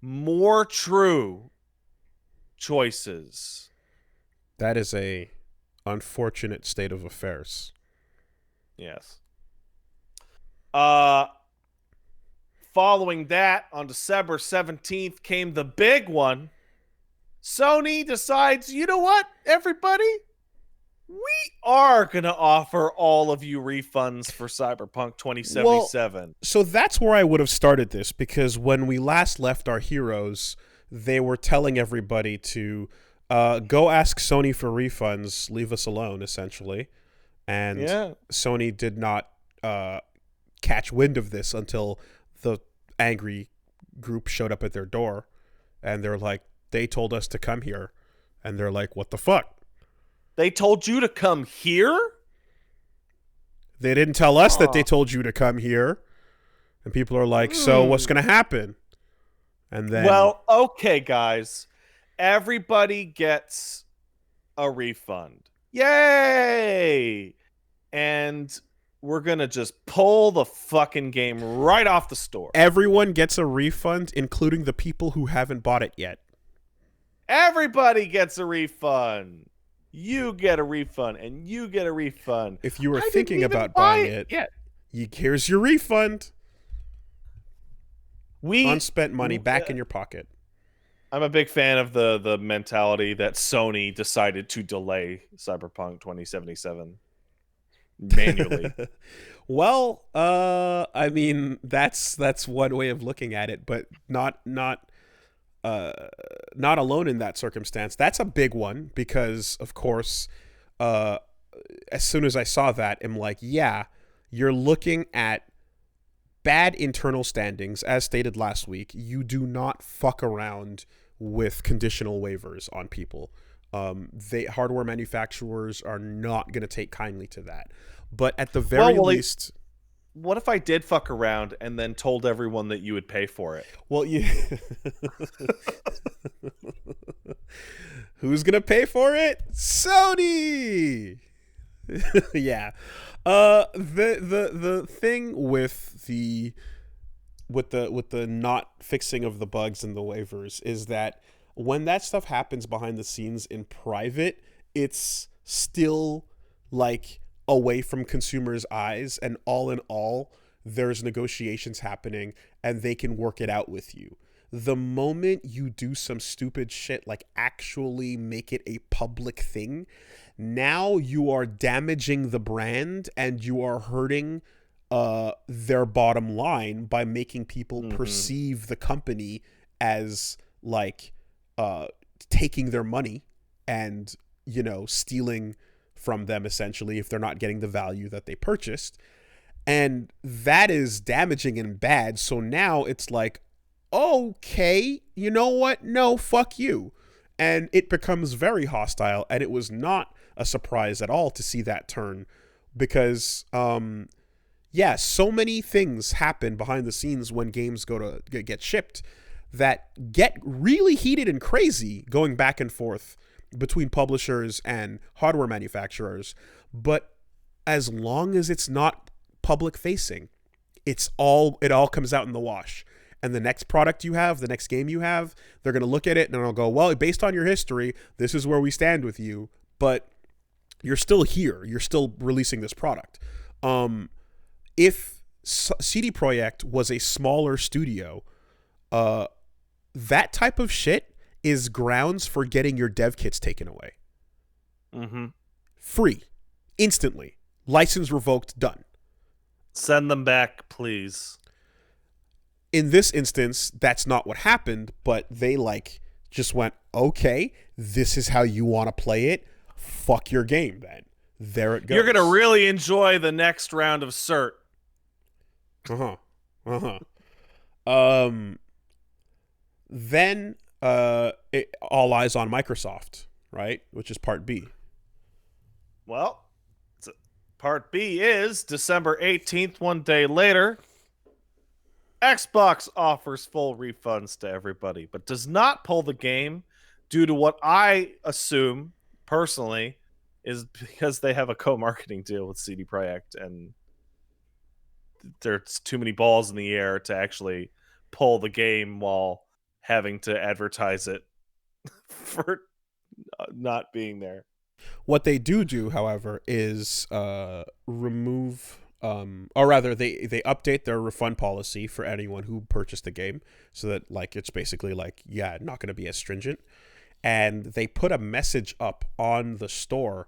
more true choices. That is a unfortunate state of affairs. Yes. Following that, on December 17th came the big one. Sony decides, you know what, everybody? We are going to offer all of you refunds for Cyberpunk 2077. Well, so that's where I would have started this, because when we last left our heroes, they were telling everybody to go ask Sony for refunds, leave us alone, essentially. And Sony did not catch wind of this until the angry group showed up at their door. And they're like, they told us to come here. And they're like, what the fuck? They told you to come here? They didn't tell us that they told you to come here. And people are like, so what's going to happen? And then... Well, okay, guys. Everybody gets a refund. Yay! And we're going to just pull the fucking game right off the store. Everyone gets a refund, including the people who haven't bought it yet. Everybody gets a refund. You get a refund, and you get a refund. If you were thinking about buying it, here's your refund. Unspent money back in your pocket. I'm a big fan of the mentality that Sony decided to delay Cyberpunk 2077 manually. Well, I mean, that's one way of looking at it, but not alone in that circumstance. That's a big one because, of course, as soon as I saw that, I'm like, yeah, you're looking at bad internal standings, as stated last week. You do not fuck around with conditional waivers on people. Hardware manufacturers are not going to take kindly to that. But at the very least, what if I did fuck around and then told everyone that you would pay for it? well, you who's gonna pay for it? Sony. Yeah. The thing with the not fixing of the bugs and the waivers is that when that stuff happens behind the scenes in private, it's still like away from consumers' eyes, and all in all, there's negotiations happening and they can work it out with you. The moment you do some stupid shit like actually make it a public thing, now you are damaging the brand and you are hurting their bottom line by making people perceive the company as like taking their money and, you know, stealing from them essentially if they're not getting the value that they purchased. And that is damaging and bad. So now it's like, okay, you know what? No, fuck you. And it becomes very hostile. And it was not a surprise at all to see that turn because, yeah, so many things happen behind the scenes when games go to get shipped that get really heated and crazy going back and forth between publishers and hardware manufacturers. But as long as it's not public facing, it all comes out in the wash. And the next product you have, the next game you have, they're going to look at it and they'll go, well, based on your history, this is where we stand with you. But you're still here. You're still releasing this product. If CD Projekt was a smaller studio, that type of shit is grounds for getting your dev kits taken away. Free. Instantly. License revoked. Done. Send them back, please. In this instance, that's not what happened, but they like just went, okay, this is how you want to play it. Fuck your game, then. There it goes. You're going to really enjoy the next round of CERT. Then all eyes on Microsoft, right? Which is part B. Well, part B is December 18th, one day later. Xbox offers full refunds to everybody, but does not pull the game due to what I assume, personally, is because they have a co-marketing deal with CD Projekt, and there's too many balls in the air to actually pull the game while having to advertise it for not being there. What they do, however, is remove... or rather, they update their refund policy for anyone who purchased the game, so that like it's basically like, yeah, not going to be as stringent. And they put a message up on the store,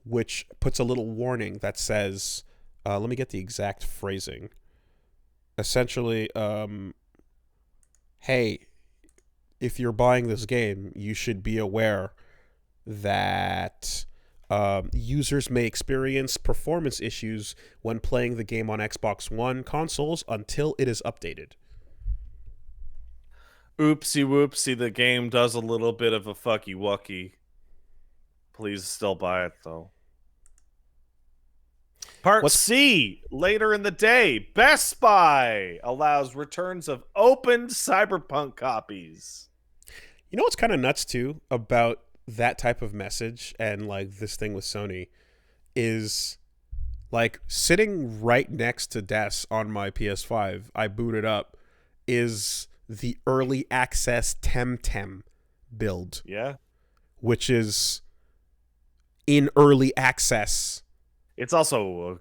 which puts a little warning that says, let me get the exact phrasing. Essentially, hey, if you're buying this game, you should be aware that users may experience performance issues when playing the game on Xbox One consoles until it is updated. Oopsie whoopsie, the game does a little bit of a fucky wucky. Please still buy it, though. Part C, later in the day, Best Buy allows returns of opened Cyberpunk copies. You know what's kind of nuts, too, about that type of message and like this thing with Sony is like sitting right next to Des on my PS5, I boot it up, is the early access Temtem build. Yeah. Which is in early access. It's also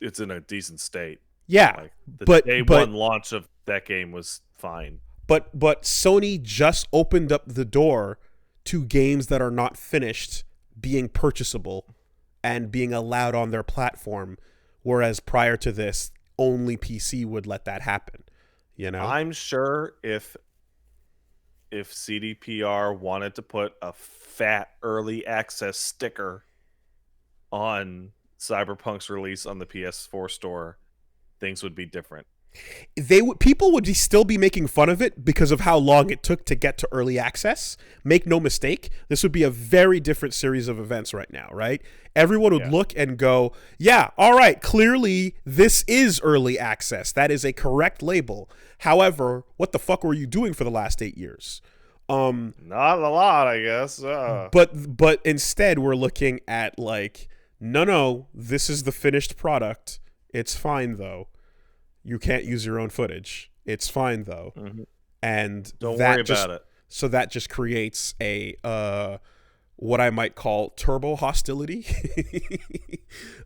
it's in a decent state. Yeah. Like the day one launch of that game was fine. But Sony just opened up the door to games that are not finished being purchasable and being allowed on their platform, whereas prior to this, only PC would let that happen. You know, I'm sure if CDPR wanted to put a fat early access sticker on Cyberpunk's release on the PS4 store, things would be different. People would still be making fun of it because of how long it took to get to early access. Make no mistake, this would be a very different series of events right now, right? Everyone would look and go, yeah, all right, clearly this is early access. That is a correct label. However, what the fuck were you doing for the last 8 years? Not a lot, I guess. But instead we're looking at like, no, this is the finished product. It's fine though. You can't use your own footage. It's fine though. Mm-hmm. And don't worry about it. So that just creates a what I might call turbo hostility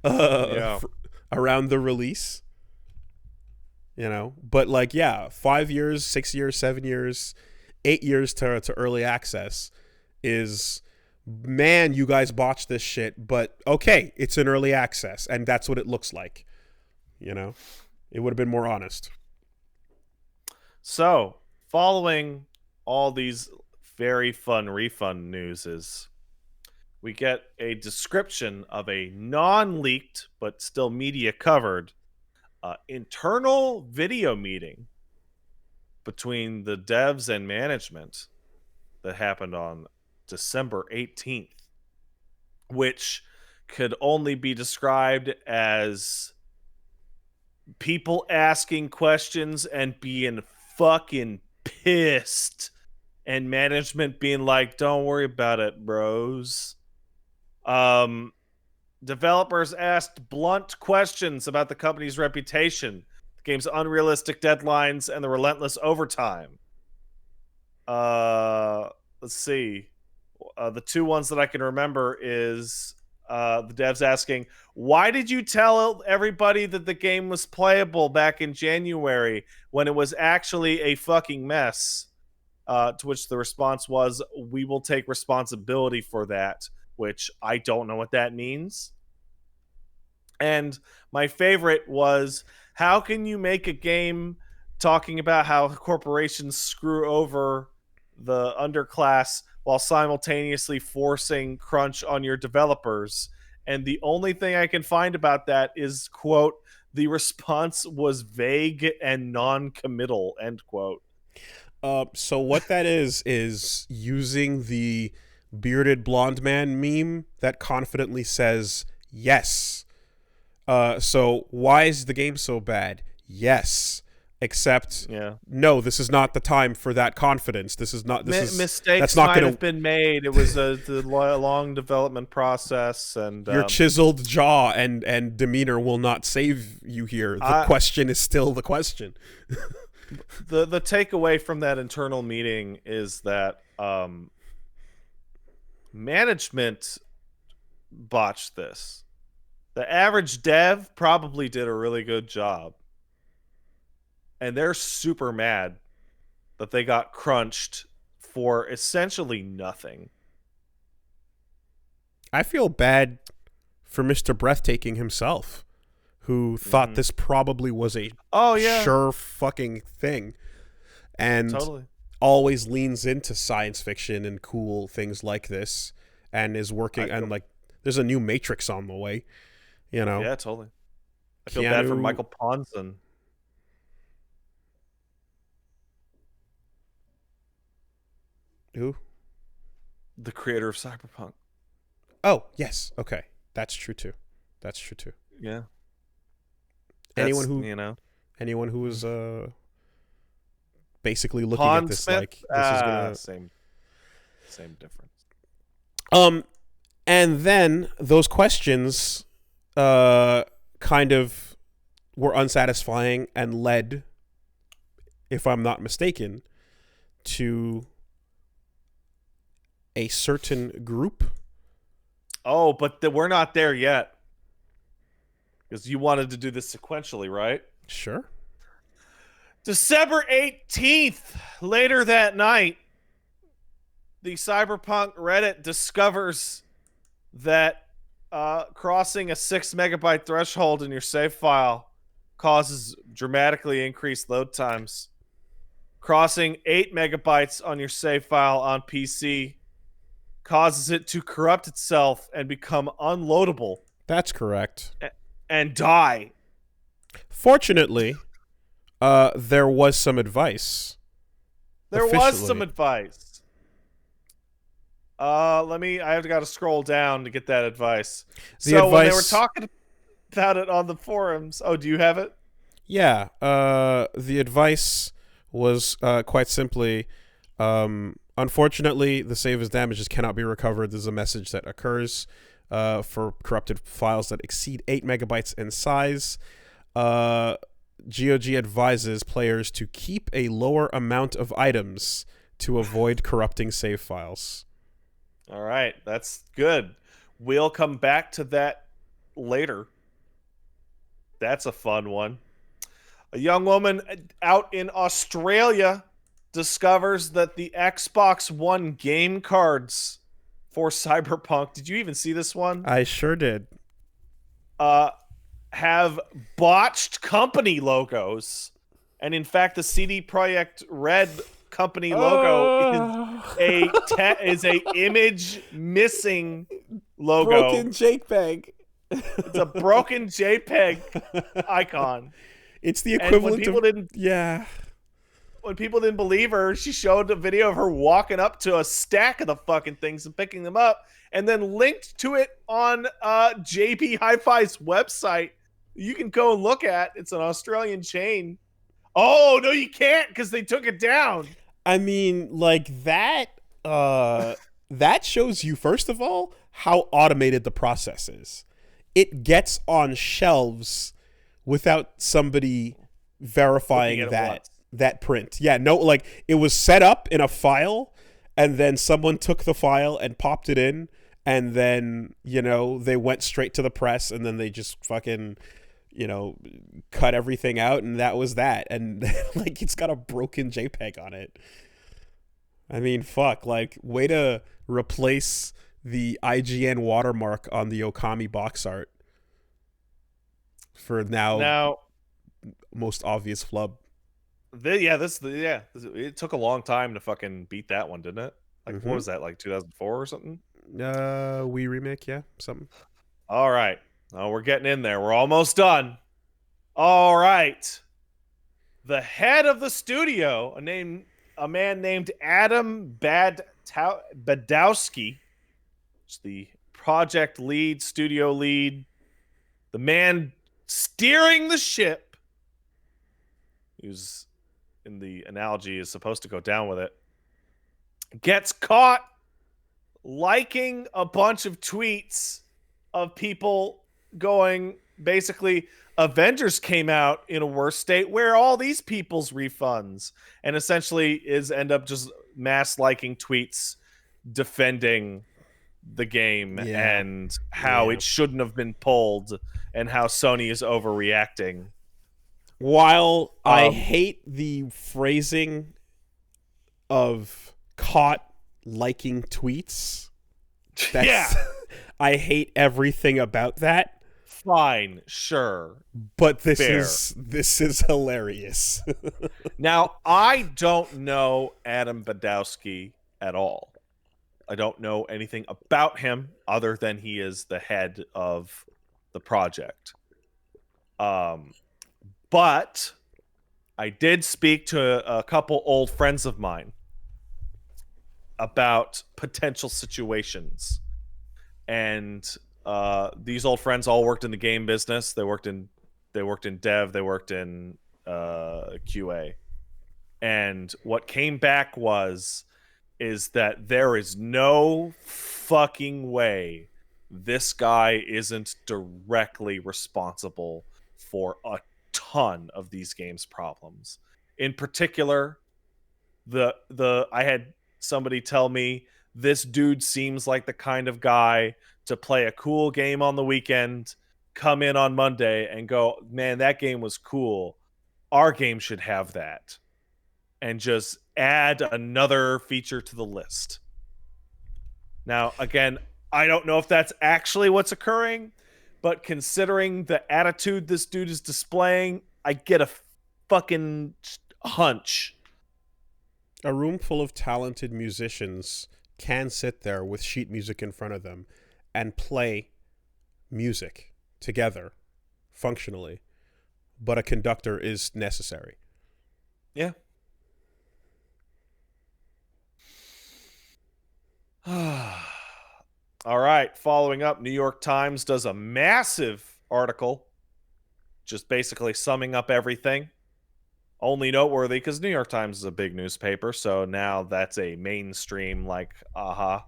around the release. You know, but like 5 years, 6 years, 7 years, 8 years to early access is, man, you guys botched this shit, but okay, it's an early access and that's what it looks like. You know? It would have been more honest. So, following all these very fun refund news, we get a description of a non-leaked but still media covered internal video meeting between the devs and management that happened on December 18th, which could only be described as people asking questions and being fucking pissed, and management being like, don't worry about it, bros. Developers asked blunt questions about the company's reputation, the game's unrealistic deadlines, and the relentless overtime. Let's see. The two ones that I can remember is the devs asking, why did you tell everybody that the game was playable back in January when it was actually a fucking mess? To which the response was, we will take responsibility for that, which I don't know what that means. And my favorite was, how can you make a game talking about how corporations screw over the underclass while simultaneously forcing crunch on your developers? And the only thing I can find about that is, quote, the response was vague and non-committal, end quote. So what that is using the bearded blonde man meme that confidently says, yes. So why is the game so bad? Yes. Except, no, this is not the time for that confidence. This is not. Mistakes might have been made. It was a long development process, and your chiseled jaw and demeanor will not save you here. The question is still the question. The takeaway from that internal meeting is that management botched this. The average dev probably did a really good job. And they're super mad that they got crunched for essentially nothing. I feel bad for Mr. Breathtaking himself, who thought this probably was a sure fucking thing. And always leans into science fiction and cool things like this, and is working, and like, there's a new Matrix on the way, you know? Yeah, totally. I feel bad for Michael Ponson. Who? The creator of Cyberpunk. Oh, yes. Okay. That's true too. Yeah. Anyone who was basically looking at this Smith? like this is gonna same difference. And then those questions kind of were unsatisfying and led, if I'm not mistaken, to a certain group. Oh, but we're not there yet. Because you wanted to do this sequentially, right? Sure. December 18th, later that night, the Cyberpunk Reddit discovers that crossing a 6 megabyte threshold in your save file causes dramatically increased load times. Crossing 8 megabytes on your save file on PC causes it to corrupt itself and become unloadable. That's correct. And die. Fortunately, There was some advice. There was Officially. some advice. I got to scroll down to get that advice. When they were talking about it on the forums, do you have it? Yeah. The advice was quite simply, unfortunately, the save as damages cannot be recovered. There's a message that occurs for corrupted files that exceed 8 megabytes in size. GOG advises players to keep a lower amount of items to avoid corrupting save files. All right, that's good. We'll come back to that later. That's a fun one. A young woman out in Australia discovers that the Xbox One game cards for Cyberpunk, did you even see this one? I sure did. Have botched company logos. And in fact, the CD Projekt Red company logo is a image missing logo. Broken JPEG. It's a broken JPEG icon. It's the equivalent of... When people didn't believe her, she showed a video of her walking up to a stack of the fucking things and picking them up, and then linked to it on JB Hi-Fi's website. You can go and look at. It's an Australian chain. Oh, no, you can't, because they took it down. I mean, like, that shows you, first of all, how automated the process is. It gets on shelves without somebody verifying that print. Yeah, no, like, it was set up in a file, and then someone took the file and popped it in, and then, they went straight to the press, and then they just fucking... cut everything out, and that was that. And like, it's got a broken JPEG on it. I mean, fuck, like, way to replace the IGN watermark on the Okami box art for now most obvious flub. It took a long time to fucking beat that one, didn't it? Like, what was that, like 2004 or something? Wii remake, yeah, something. All right. Oh, we're getting in there. We're almost done. All right. The head of the studio, a man named Adam Badowski, the project lead, studio lead, the man steering the ship, who's in the analogy is supposed to go down with it, gets caught liking a bunch of tweets of people going, basically, Avengers came out in a worse state. Where are all these people's refunds? And essentially end up just mass liking tweets defending the game and how it shouldn't have been pulled and how Sony is overreacting. While I hate the phrasing of caught liking tweets, I hate everything about that. Fine, sure. But this is hilarious. Now, I don't know Adam Badowski at all. I don't know anything about him other than he is the head of the project. But I did speak to a couple old friends of mine about potential situations. And these old friends all worked in the game business. They worked in dev. They worked in QA. And what came back is that there is no fucking way this guy isn't directly responsible for a ton of these games' problems. In particular, I had somebody tell me this dude seems like the kind of guy to play a cool game on the weekend, come in on Monday and go, man, that game was cool. Our game should have that. And just add another feature to the list. Now, again, I don't know if that's actually what's occurring, but considering the attitude this dude is displaying, I get a fucking hunch. A room full of talented musicians can sit there with sheet music in front of them and play music together functionally, but a conductor is necessary. Yeah. All right. Following up, New York Times does a massive article, just basically summing up everything. Only noteworthy because New York Times is a big newspaper, so now that's a mainstream, like, aha.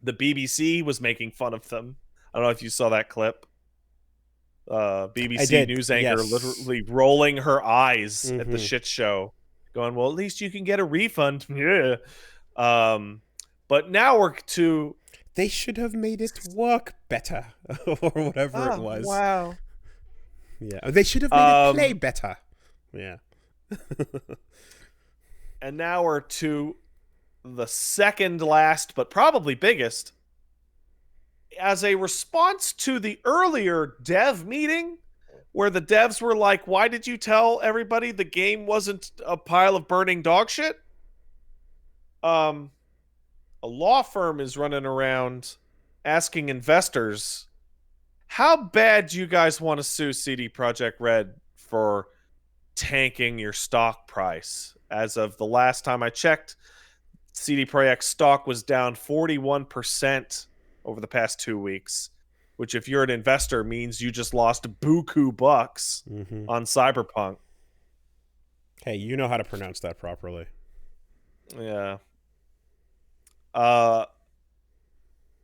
The BBC was making fun of them. I don't know if you saw that clip. I BBC did. news anchor Yes. literally rolling her eyes at the Mm-hmm. shit show, going, "Well, at least you can get a refund." Yeah. Um, but now we're to They should have made it work better, or whatever it was. wow. Yeah, they should have made it play Um, better. Yeah. and now we're to the second last, but probably biggest. As a response to the earlier dev meeting, where the devs were like, "Why did you tell everybody the game wasn't a pile of burning dog shit?" Um, a law firm is running around asking investors, how bad do you guys want to sue CD Projekt Red for tanking your stock price? As of the last time I checked, CD Projekt stock was down 41% over the past 2 weeks, which if you're an investor means you just lost buku bucks Mm-hmm. on Cyberpunk. Hey, you know how to pronounce that properly. Yeah. Uh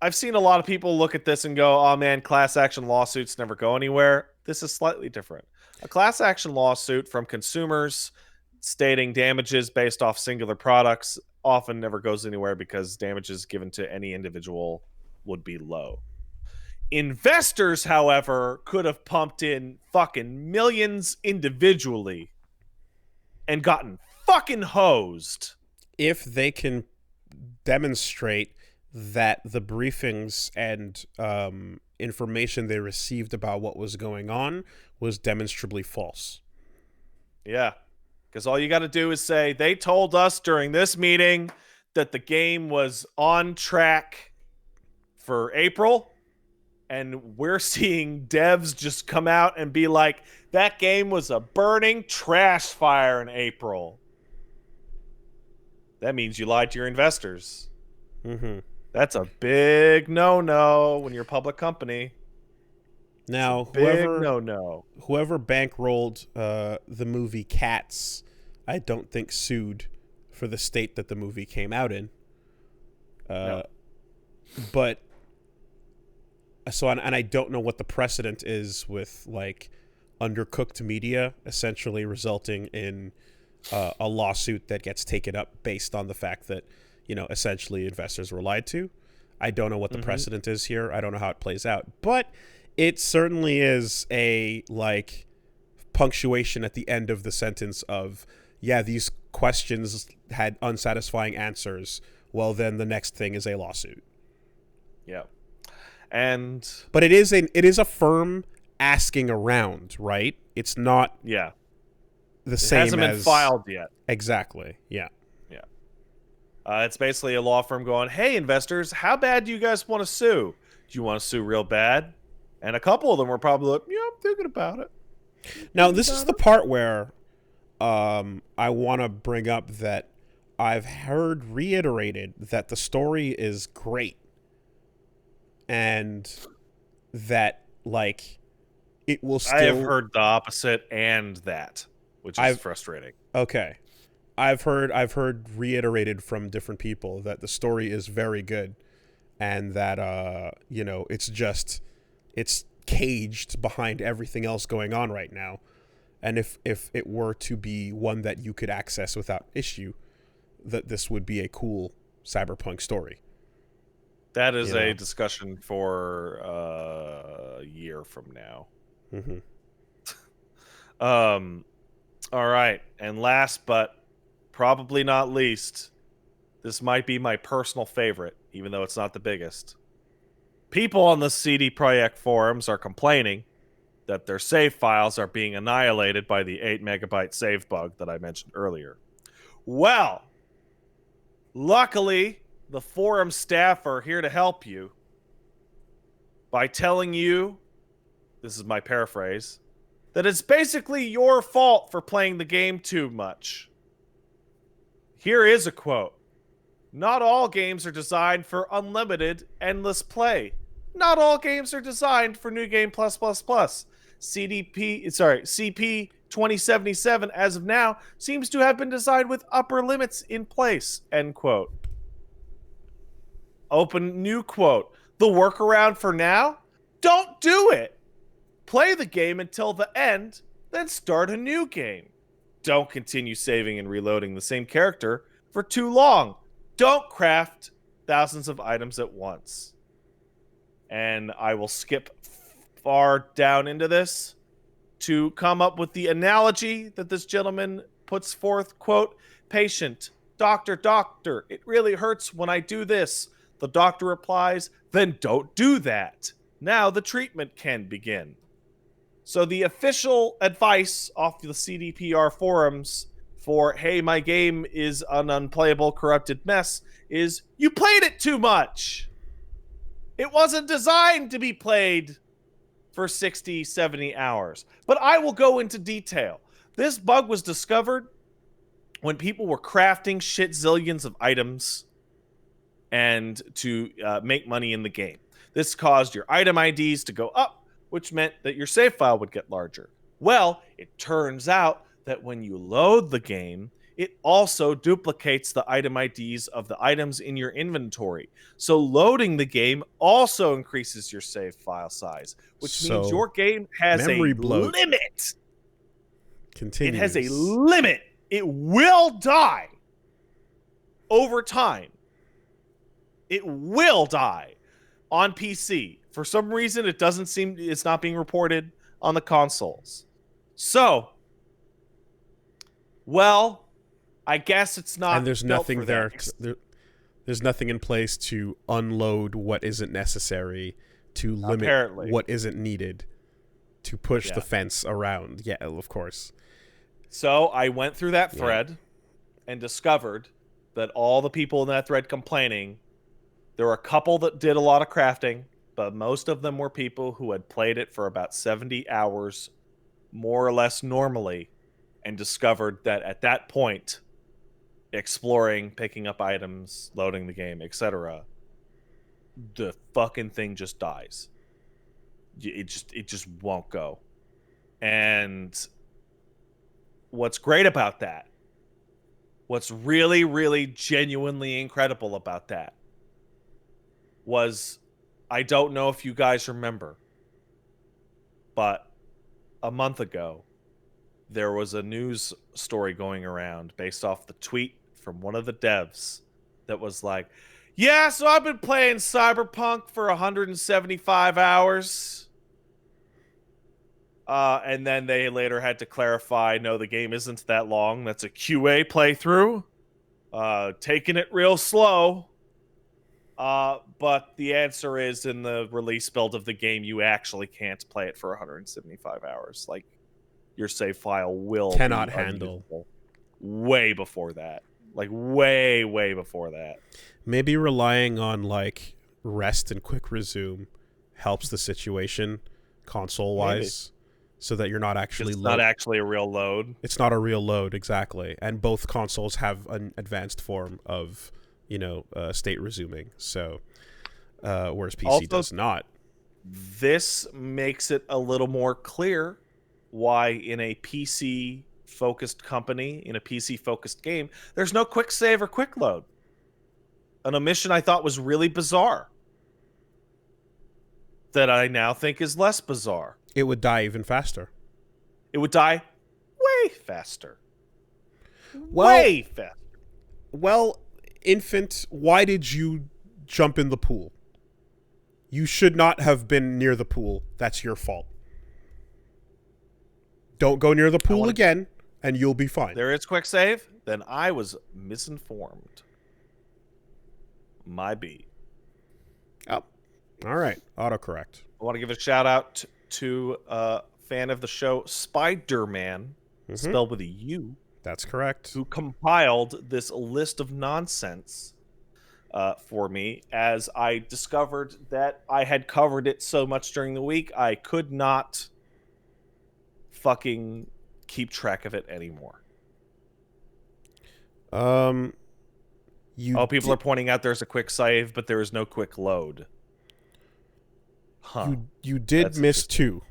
I've seen a lot of people look at this and go, "Oh man, class action lawsuits never go anywhere." This is slightly different. A class action lawsuit from consumers stating damages based off singular products often never goes anywhere because damages given to any individual would be low. Investors, however, could have pumped in fucking millions individually and gotten fucking hosed. If they can demonstrate that the briefings and information they received about what was going on was demonstrably false. Yeah. Because all you got to do is say, they told us during this meeting that the game was on track for April. And we're seeing devs just come out and be like, that game was a burning trash fire in April. That means you lied to your investors. Mm-hmm. That's a big no-no when you're a public company. Now, Big no-no. whoever bankrolled the movie Cats, I don't think sued for the state that the movie came out in. No. But so, and I don't know what the precedent is with like undercooked media essentially resulting in a lawsuit that gets taken up based on the fact that, you know, essentially investors were lied to. I don't know what the precedent is here. I don't know how it plays out, but it certainly is a like punctuation at the end of the sentence of, yeah, these questions had unsatisfying answers. Well, then the next thing is a lawsuit. Yeah. And But it is a firm asking around, right? It's not yeah, the it same hasn't been as filed yet. Exactly. Yeah. Yeah. It's basically a law firm going, "Hey, investors, how bad do you guys want to sue? Do you want to sue real bad?" And a couple of them were probably like, "Yeah, I'm thinking about it." Now, this is the part where I want to bring up that I've heard reiterated that the story is great and that like it will still. I have heard the opposite and that, which is frustrating. Okay. I've heard reiterated from different people that the story is very good and that you know, it's caged behind everything else going on right now. And if it were to be one that you could access without issue, that this would be a cool cyberpunk story. That is a discussion for a year from now. Mm-hmm. All right. And last but probably not least, this might be my personal favorite, even though it's not the biggest. People on the CD Projekt forums are complaining that their save files are being annihilated by the 8 megabyte save bug that I mentioned earlier. Well, luckily, the forum staff are here to help you by telling you, this is my paraphrase, that it's basically your fault for playing the game too much. Here is a quote. Not all games are designed for unlimited, endless play. Not all games are designed for New Game Plus Plus Plus. CP 2077 as of now seems to have been designed with upper limits in place. End quote. Open new quote. The workaround for now? Don't do it. Play the game until the end, then start a new game. Don't continue saving and reloading the same character for too long. Don't craft thousands of items at once. And I will skip far down into this to come up with the analogy that this gentleman puts forth. Quote, patient, doctor, doctor, it really hurts when I do this. The doctor replies, then don't do that. Now the treatment can begin. So the official advice off the CDPR forums for, hey, my game is an unplayable, corrupted mess, is you played it too much. It wasn't designed to be played for 60, 70 hours. But I will go into detail. This bug was discovered when people were crafting shit zillions of items and to make money in the game. This caused your item IDs to go up, which meant that your save file would get larger. Well, it turns out that when you load the game, it also duplicates the item IDs of the items in your inventory. So loading the game also increases your save file size, which means your game has a limit. Continues. It has a limit. It will die over time. It will die on PC. For some reason, it doesn't seem it's not being reported on the consoles. So, well, I guess it's not. And there's nothing there. There's nothing in place to unload what isn't necessary, to limit what isn't needed, to push the fence around. Yeah, of course. So I went through that thread and discovered that all the people in that thread complaining, there were a couple that did a lot of crafting, but most of them were people who had played it for about 70 hours, more or less normally, and discovered that at that point, exploring, picking up items, loading the game, etc., the fucking thing just dies. It just won't go. And what's great about that, what's really, really genuinely incredible about that, was, I don't know if you guys remember, but a month ago, there was a news story going around based off the tweet from one of the devs that was like, yeah, so I've been playing Cyberpunk for 175 hours. And then they later had to clarify, no, the game isn't that long. That's a QA playthrough. Taking it real slow. But the answer is, in the release build of the game, you actually can't play it for 175 hours. Like, your save file cannot handle way before that. Like, way, way before that. Maybe relying on, like, rest and quick resume helps the situation console-wise, so that you're not actually it's not actually a real load. It's not a real load, exactly. And both consoles have an advanced form of, state resuming. So, whereas PC also does not. This makes it a little more clear why in a PC-focused company, in a PC-focused game, there's no quick save or quick load. An omission I thought was really bizarre, that I now think is less bizarre. It would die even faster. It would die way faster. Way faster. Well, Infant, why did you jump in the pool? You should not have been near the pool. That's your fault. Don't go near the pool again, and you'll be fine. There is quick save? Then I was misinformed. My B. Oh, all right. Autocorrect. I want to give a shout out to a fan of the show, Spider-Man, spelled with a U. That's correct. Who compiled this list of nonsense for me, as I discovered that I had covered it so much during the week, I could not fucking keep track of it anymore. People are pointing out there's a quick save, but there is no quick load. Huh. You did miss two.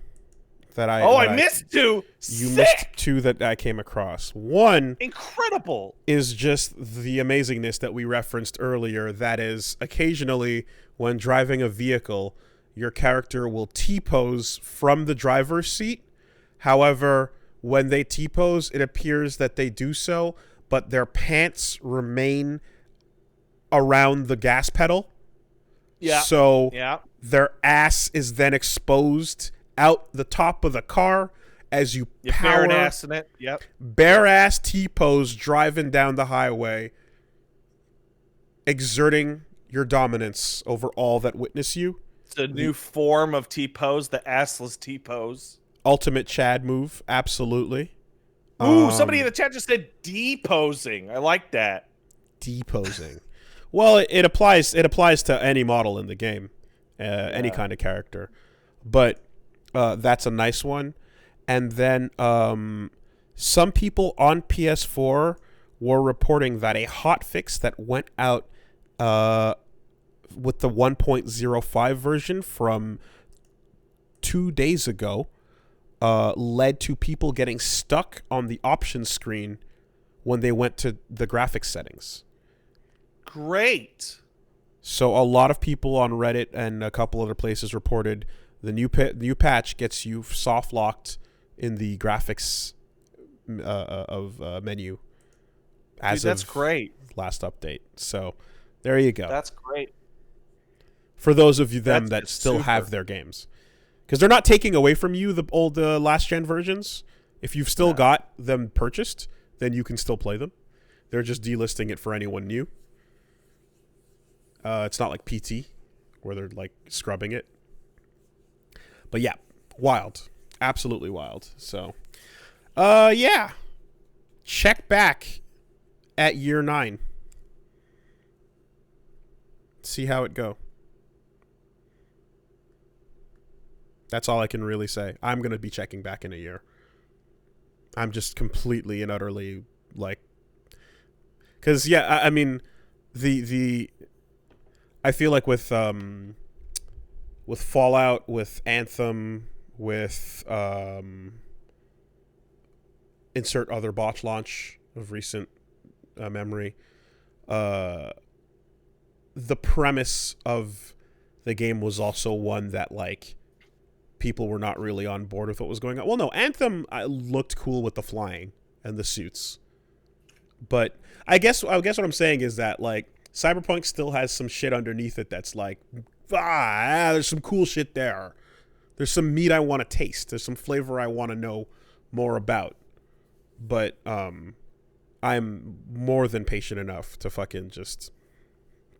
I missed two. You missed two that I came across. One, incredible, is just the amazingness that we referenced earlier. That is, occasionally when driving a vehicle, your character will T-pose from the driver's seat. However, when they T-pose, it appears that they do so, but their pants remain around the gas pedal. Yeah. So their ass is then exposed out the top of the car as you power bare ass in it. Yep. Bare ass T-pose driving down the highway, exerting your dominance over all that witness you. It's a new form of T-pose, the assless T-pose. Ultimate Chad move, absolutely. Ooh, somebody in the chat just said deposing. I like that. Deposing. Well, it applies to any model in the game, any kind of character. But that's a nice one. And then some people on PS4 were reporting that a hotfix that went out with the 1.05 version from 2 days ago led to people getting stuck on the options screen when they went to the graphics settings. Great. So a lot of people on Reddit and a couple other places reported the new patch gets you soft locked in the graphics menu. That's great. Last update. So there you go. That's great. For those of you that still have their games. Because they're not taking away from you the old last gen versions. If you've still got them purchased, then you can still play them. They're just delisting it for anyone new. It's not like PT, where they're like scrubbing it. But yeah, wild. Absolutely wild. So, yeah. Check back at year 9. See how it go. That's all I can really say. I'm going to be checking back in a year. I'm just completely and utterly like... Because, yeah, I mean, I feel like with Fallout, with Anthem, with insert other botch launch of recent memory, the premise of the game was also one that like people were not really on board with what was going on. Well, no, Anthem looked cool with the flying and the suits, but I guess what I'm saying is that like Cyberpunk still has some shit underneath it that's like, there's some cool shit there. There's some meat I want to taste. There's some flavor I want to know more about. But I'm more than patient enough to fucking just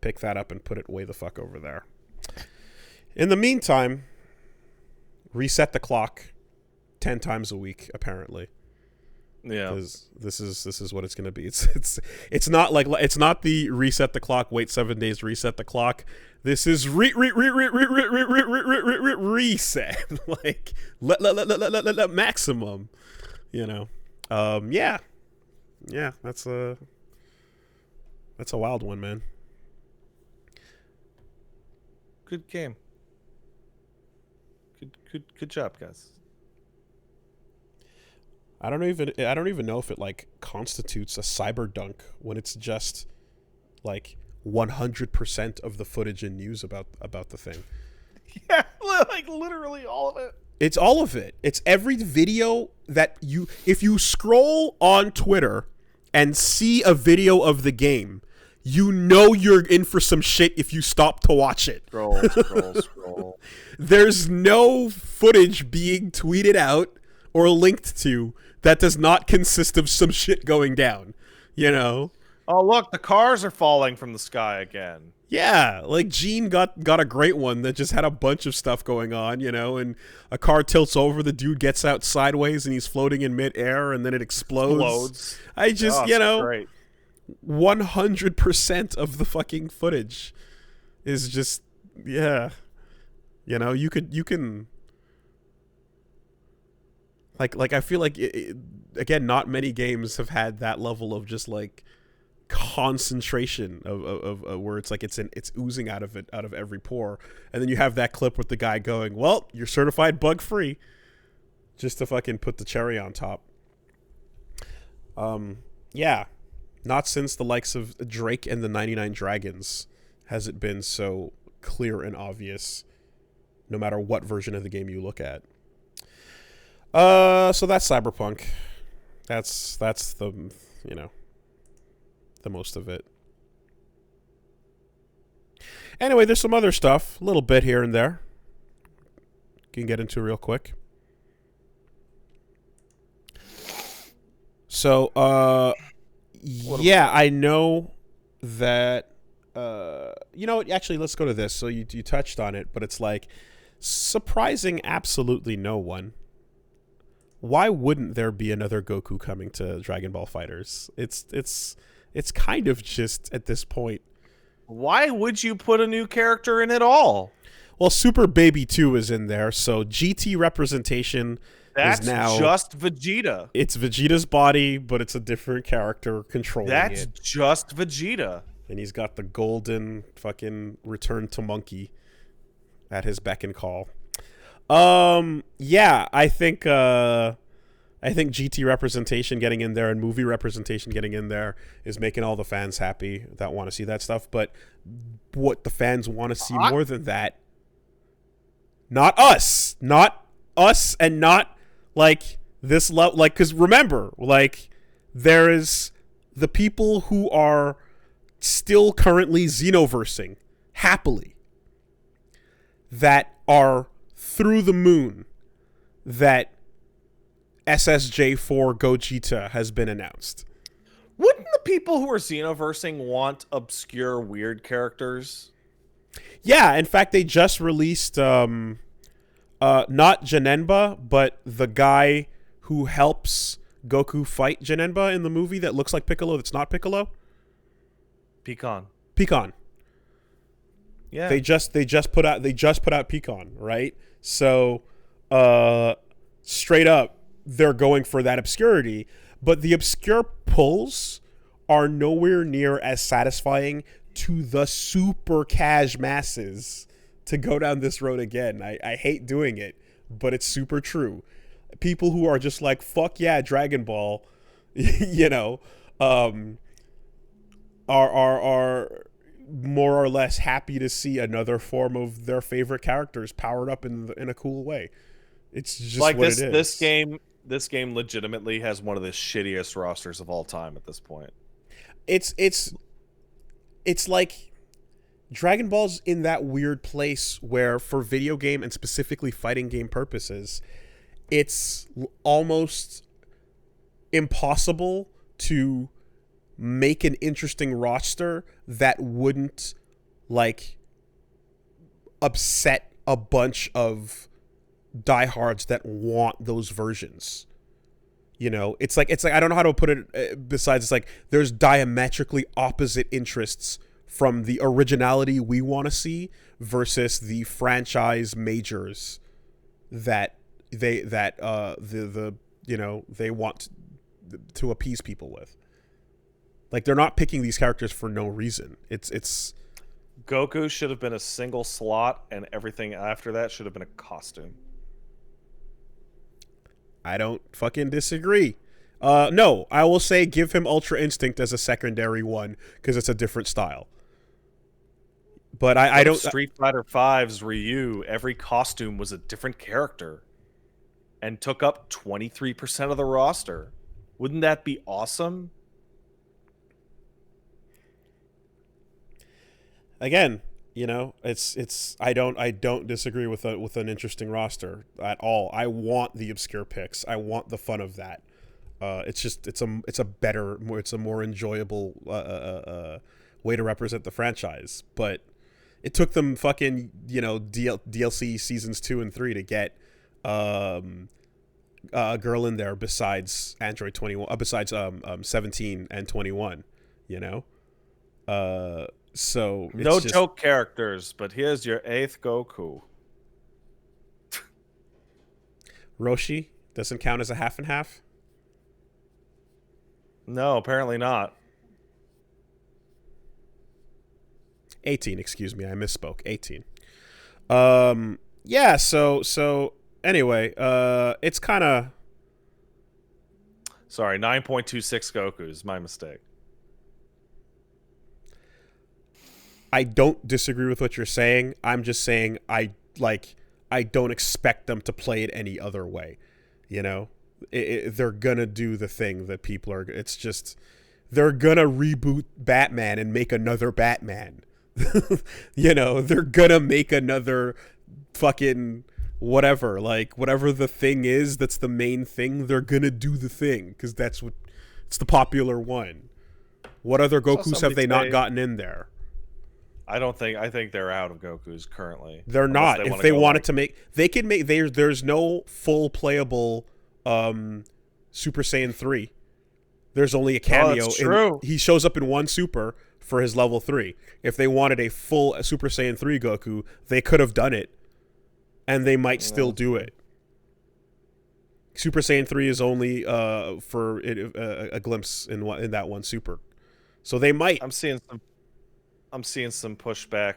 pick that up and put it way the fuck over there. In the meantime, reset the clock 10 times a week, apparently. Yeah, because this is what it's gonna be. It's not like it's not the reset the clock, wait 7 days, reset the clock. This is reset, like let maximum, you know. Yeah, that's a wild one, man. Good game. Good job, guys. I don't even know if it like constitutes a cyber dunk when it's just like 100% of the footage and news about the thing. Yeah, like literally all of it. It's all of it. It's every video that if you scroll on Twitter and see a video of the game, you know you're in for some shit if you stop to watch it. Scroll. There's no footage being tweeted out or linked to that does not consist of some shit going down, you know? Oh, look, the cars are falling from the sky again. Yeah, like Gene got a great one that just had a bunch of stuff going on, you know, and a car tilts over, the dude gets out sideways and he's floating in midair and then it explodes. I just, you know, great. 100% of the fucking footage is just, yeah. You know, you can... Like I feel like again, not many games have had that level of just like concentration of where it's like it's oozing out of every pore, and then you have that clip with the guy going, "Well, you're certified bug free," just to fucking put the cherry on top. Yeah, not since the likes of Drake and the 99 Dragons has it been so clear and obvious, no matter what version of the game you look at. So that's Cyberpunk. That's the, you know, the most of it. Anyway, there's some other stuff, a little bit here and there. Can get into real quick. So, yeah, I know that. You know, actually, let's go to this. So you touched on it, but it's like surprising absolutely no one. Why wouldn't there be another Goku coming to Dragon Ball FighterZ? It's kind of just at this point. Why would you put a new character in at all? Well, Super Baby 2 is in there, so GT representation That's is now just Vegeta. It's Vegeta's body, but it's a different character controlling That's it. just Vegeta. And he's got the golden fucking return to monkey at his beck and call. Yeah, I think GT representation getting in there and movie representation getting in there is making all the fans happy that want to see that stuff. But what the fans want to see more than that, not us, and not like this level. Like, because remember, like there is the people who are still currently Xenoversing happily that are through the moon that SSJ4 Gogeta has been announced. Wouldn't the people who are Xenoversing want obscure weird characters? Yeah, in fact, they just released not Janemba, but the guy who helps Goku fight Janemba in the movie that looks like Piccolo that's not Piccolo. Pecan. Yeah. They just put out Pecan, right? So straight up they're going for that obscurity, but the obscure pulls are nowhere near as satisfying to the super cash masses to go down this road again. I hate doing it, but it's super true. People who are just like, fuck yeah, Dragon Ball, you know, are more or less happy to see another form of their favorite characters powered up in a cool way. It's just like what this. it is. This game legitimately has one of the shittiest rosters of all time at this point. It's like Dragon Ball's in that weird place where, for video game and specifically fighting game purposes, it's almost impossible to make an interesting roster that wouldn't like upset a bunch of diehards that want those versions. You know, it's like I don't know how to put it besides it's like there's diametrically opposite interests from the originality we want to see versus the franchise majors that they you know they want to appease people with. Like, they're not picking these characters for no reason. It's Goku should have been a single slot, and everything after that should have been a costume. I don't fucking disagree. No, I will say give him Ultra Instinct as a secondary one because it's a different style. But I don't. Street Fighter V's Ryu, every costume was a different character, and took up 23% of the roster. Wouldn't that be awesome? Again, you know, it's I don't disagree with an interesting roster at all. I want the obscure picks. I want the fun of that. It's a more enjoyable way to represent the franchise. But it took them fucking, you know, DLC seasons 2 and 3 to get a girl in there besides Android 21, besides 17 and 21, you know. So it's no joke characters, but here's your 8th Goku. Roshi, Doesn't count as a half and half? No, apparently not. 18, excuse me. I misspoke. 18. Yeah, so anyway, it's kind of... Sorry, 9.26 Goku is my mistake. I don't disagree with what you're saying. I'm just saying I don't expect them to play it any other way. You know, they're gonna do the thing that people are. It's just they're gonna reboot Batman and make another Batman. You know, they're gonna make another fucking whatever, like whatever the thing is. That's the main thing. They're gonna do the thing because that's what it's the popular one. What other Gokus have they not gotten in there? I think they're out of Gokus currently. They're not. If they wanted to make, they could make. There's no full playable Super Saiyan 3. There's only a cameo. That's true. He shows up in one Super for his level 3. If they wanted a full Super Saiyan 3 Goku, they could have done it, and they might still do it. Super Saiyan 3 is only for a glimpse in that one Super, so they might. I'm seeing some pushback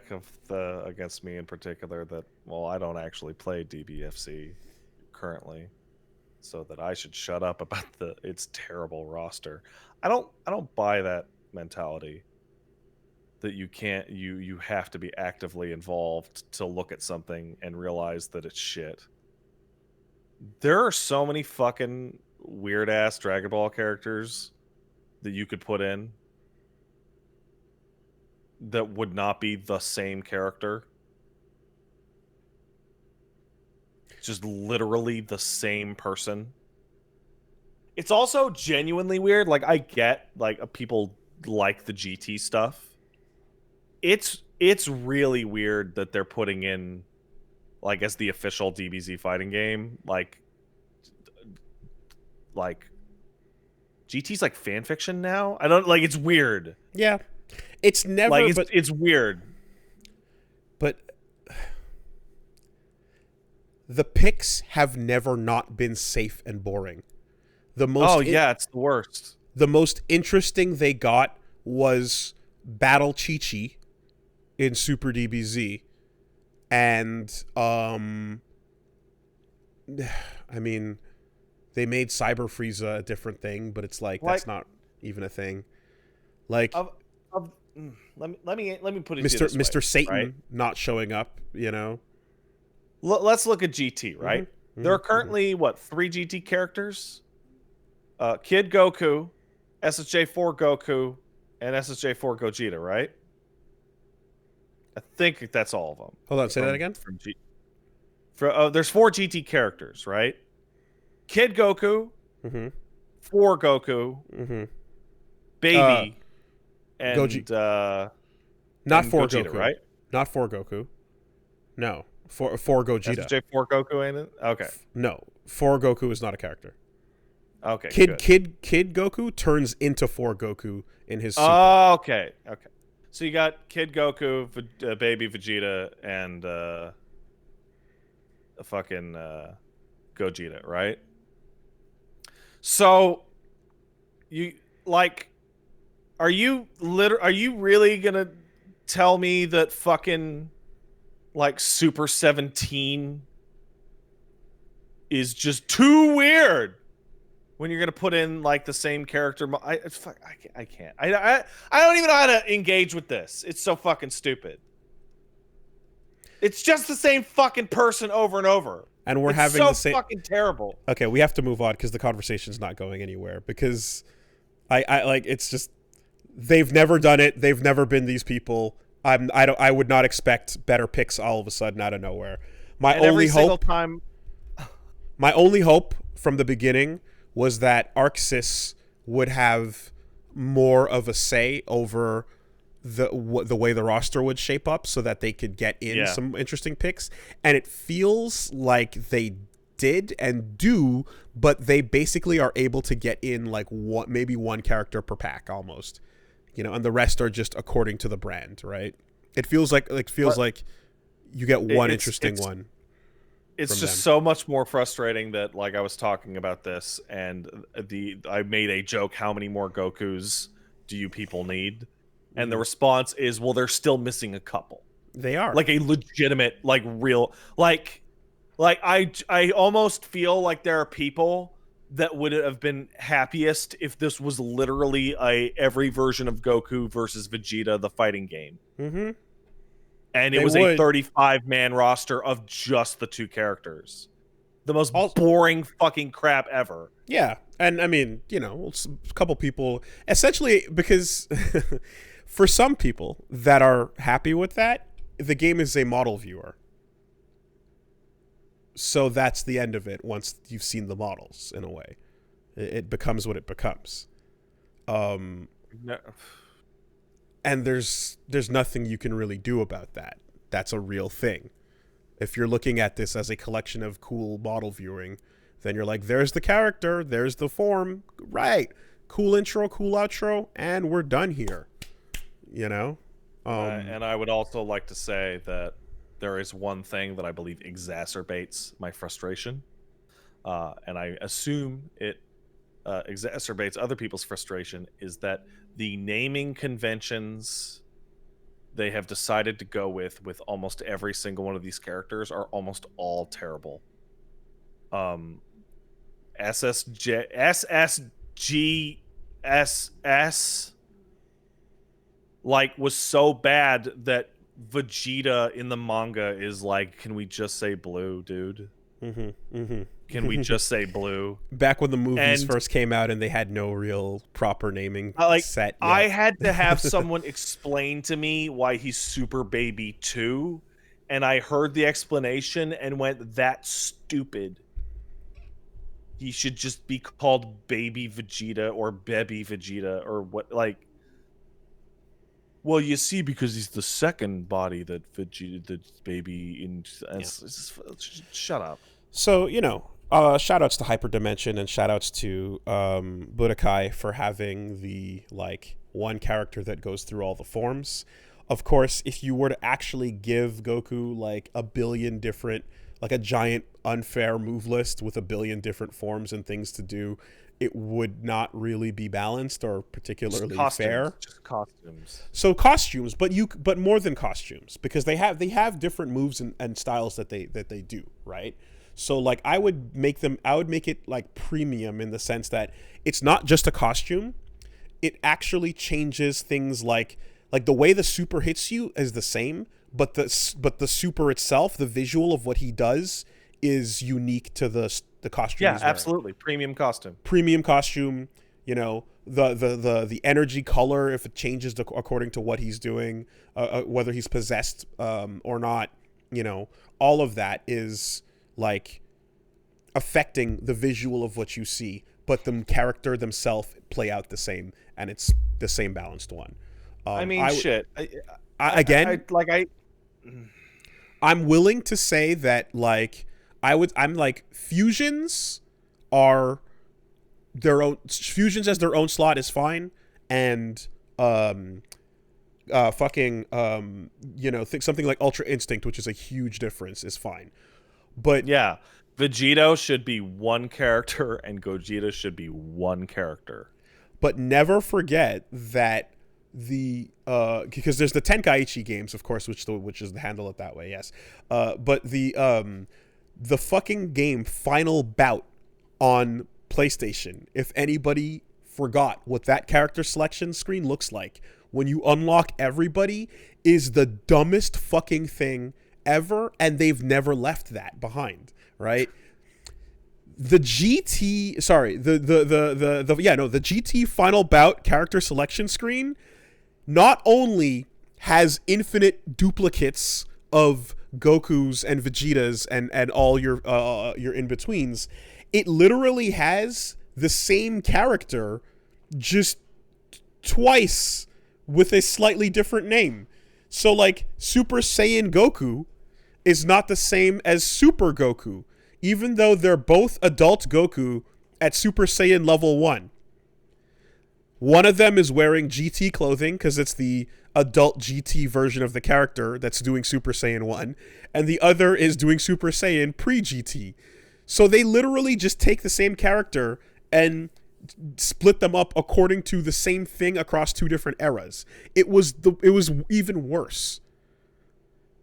against me in particular that, well, I don't actually play DBFC currently, so that I should shut up about its terrible roster. I don't buy that mentality that you have to be actively involved to look at something and realize that it's shit. There are so many fucking weird ass Dragon Ball characters that you could put in that would not be the same character. Just literally the same person. It's also genuinely weird. Like, I get, like, people like the GT stuff. It's really weird that they're putting in, like, as the official DBZ fighting game, like GT's like fan fiction now. I don't like. It's weird. Yeah. It's never like it's weird. But the picks have never not been safe and boring. It's the worst. The most interesting they got was Battle Chi-Chi in Super DBZ. And I mean, they made Cyber Frieza a different thing, but it's like that's not even a thing. Like let me put it Mr. Satan right? Not showing up, you know. Let's look at GT, right? Mm-hmm. There are currently 3 GT characters? Kid Goku, SSJ4 Goku, and SSJ4 Gogeta, right? I think that's all of them. Hold on, say that again. There's 4 GT characters, right? Kid Goku, 4 Goku, Baby, and not 4 Gogeta, Goku, right? Not 4 Goku. No, 4 Gogeta. SJ4 Goku ain't it? Okay. No, 4 Goku is not a character. Okay. Kid Goku turns into 4 Goku in his Super. Oh, okay. So you got Kid Goku, Baby Vegeta, and a fucking Gogeta, right? So you like, are you really gonna tell me that fucking like Super 17 is just too weird when you're gonna put in like the same character? I can't. I don't even know how to engage with this. It's so fucking stupid. It's just the same fucking person over and over. And we're having the same. Fucking terrible. Okay, we have to move on because the conversation's not going anywhere. Because I like, it's just, they've never done it. They've never been these people. I would not expect better picks all of a sudden out of nowhere. My only hope from the beginning was that Arxis would have more of a say over the way the roster would shape up so that they could get in some interesting picks. And it feels like they did and do, but they basically are able to get in like maybe one character per pack almost, you know, and the rest are just according to the brand, right? It feels like you get one interesting one. It's from just them. so much more frustrating that, like, I was talking about this, and I made a joke. How many more Gokus do you people need? And the response is, well, they're still missing a couple. They are. Like a legitimate, like real, like I almost feel like there are people that would have been happiest if this was literally every version of Goku versus Vegeta, the fighting game. Mm-hmm. And it They was would. a 35-man roster of just the two characters. The most Also, boring fucking crap ever. yeah, and I mean, you know, a couple people, essentially, because for some people that are happy with that, the game is a model viewer. So that's the end of it once you've seen the models, in a way. It becomes what it becomes. No. And there's nothing you can really do about that. That's a real thing. If you're looking at this as a collection of cool model viewing, then you're like, there's the character, there's the form, right? Cool intro, cool outro, and we're done here. You know? And I would also like to say that there is one thing that I believe exacerbates my frustration, and I assume it exacerbates other people's frustration, is that the naming conventions they have decided to go with almost every single one of these characters are almost all terrible. SSGSS like was so bad that Vegeta in the manga is like, can we just say blue, dude? Can we just say blue? Back when the movies first came out and they had no real proper naming set yet. I had to have someone explain to me why he's Super Baby 2, and I heard the explanation and went, that's stupid. He should just be called Baby Vegeta or Baby Vegeta or what, like. Well, you see, because he's the second body that Vegeta, the baby in. Shut up. So, you know, shout outs to Hyperdimension and shout outs to Budokai for having the, like, one character that goes through all the forms. Of course, if you were to actually give Goku, like, a billion different, like a giant unfair move list with a billion different forms and things to do, it would not really be balanced or particularly fair. Just costumes. So costumes, but more than costumes, because they have different moves and styles that they do, right? So like I would make it like premium in the sense that it's not just a costume. It actually changes things like the way the super hits you is the same, but the super itself, the visual of what he does is unique to the costume. Yeah, absolutely. Premium costume, you know, the energy color, if it changes according to what he's doing, whether he's possessed or not, you know, all of that is like affecting the visual of what you see, but the character themselves play out the same, and it's the same balanced one. I'm willing to say that, like, I'm like, fusions are their own, fusions as their own slot is fine, and you know, something like Ultra Instinct, which is a huge difference, is fine. But yeah, Vegito should be one character and Gogeta should be one character. But never forget that because there's the Tenkaichi games, of course, which is the handle it that way, yes. But the fucking game Final Bout on PlayStation, if anybody forgot what that character selection screen looks like when you unlock everybody, is the dumbest fucking thing ever, and they've never left that behind, right? The GT Final Bout character selection screen not only has infinite duplicates of Gokus and Vegetas and all your in-betweens, it literally has the same character just twice with a slightly different name. So like Super Saiyan Goku is not the same as Super Goku, even though they're both adult Goku at Super Saiyan level 1. One of them is wearing GT clothing because it's the adult GT version of the character that's doing Super Saiyan 1, and the other is doing Super Saiyan pre-GT. So they literally just take the same character and split them up according to the same thing across two different eras. It was even worse.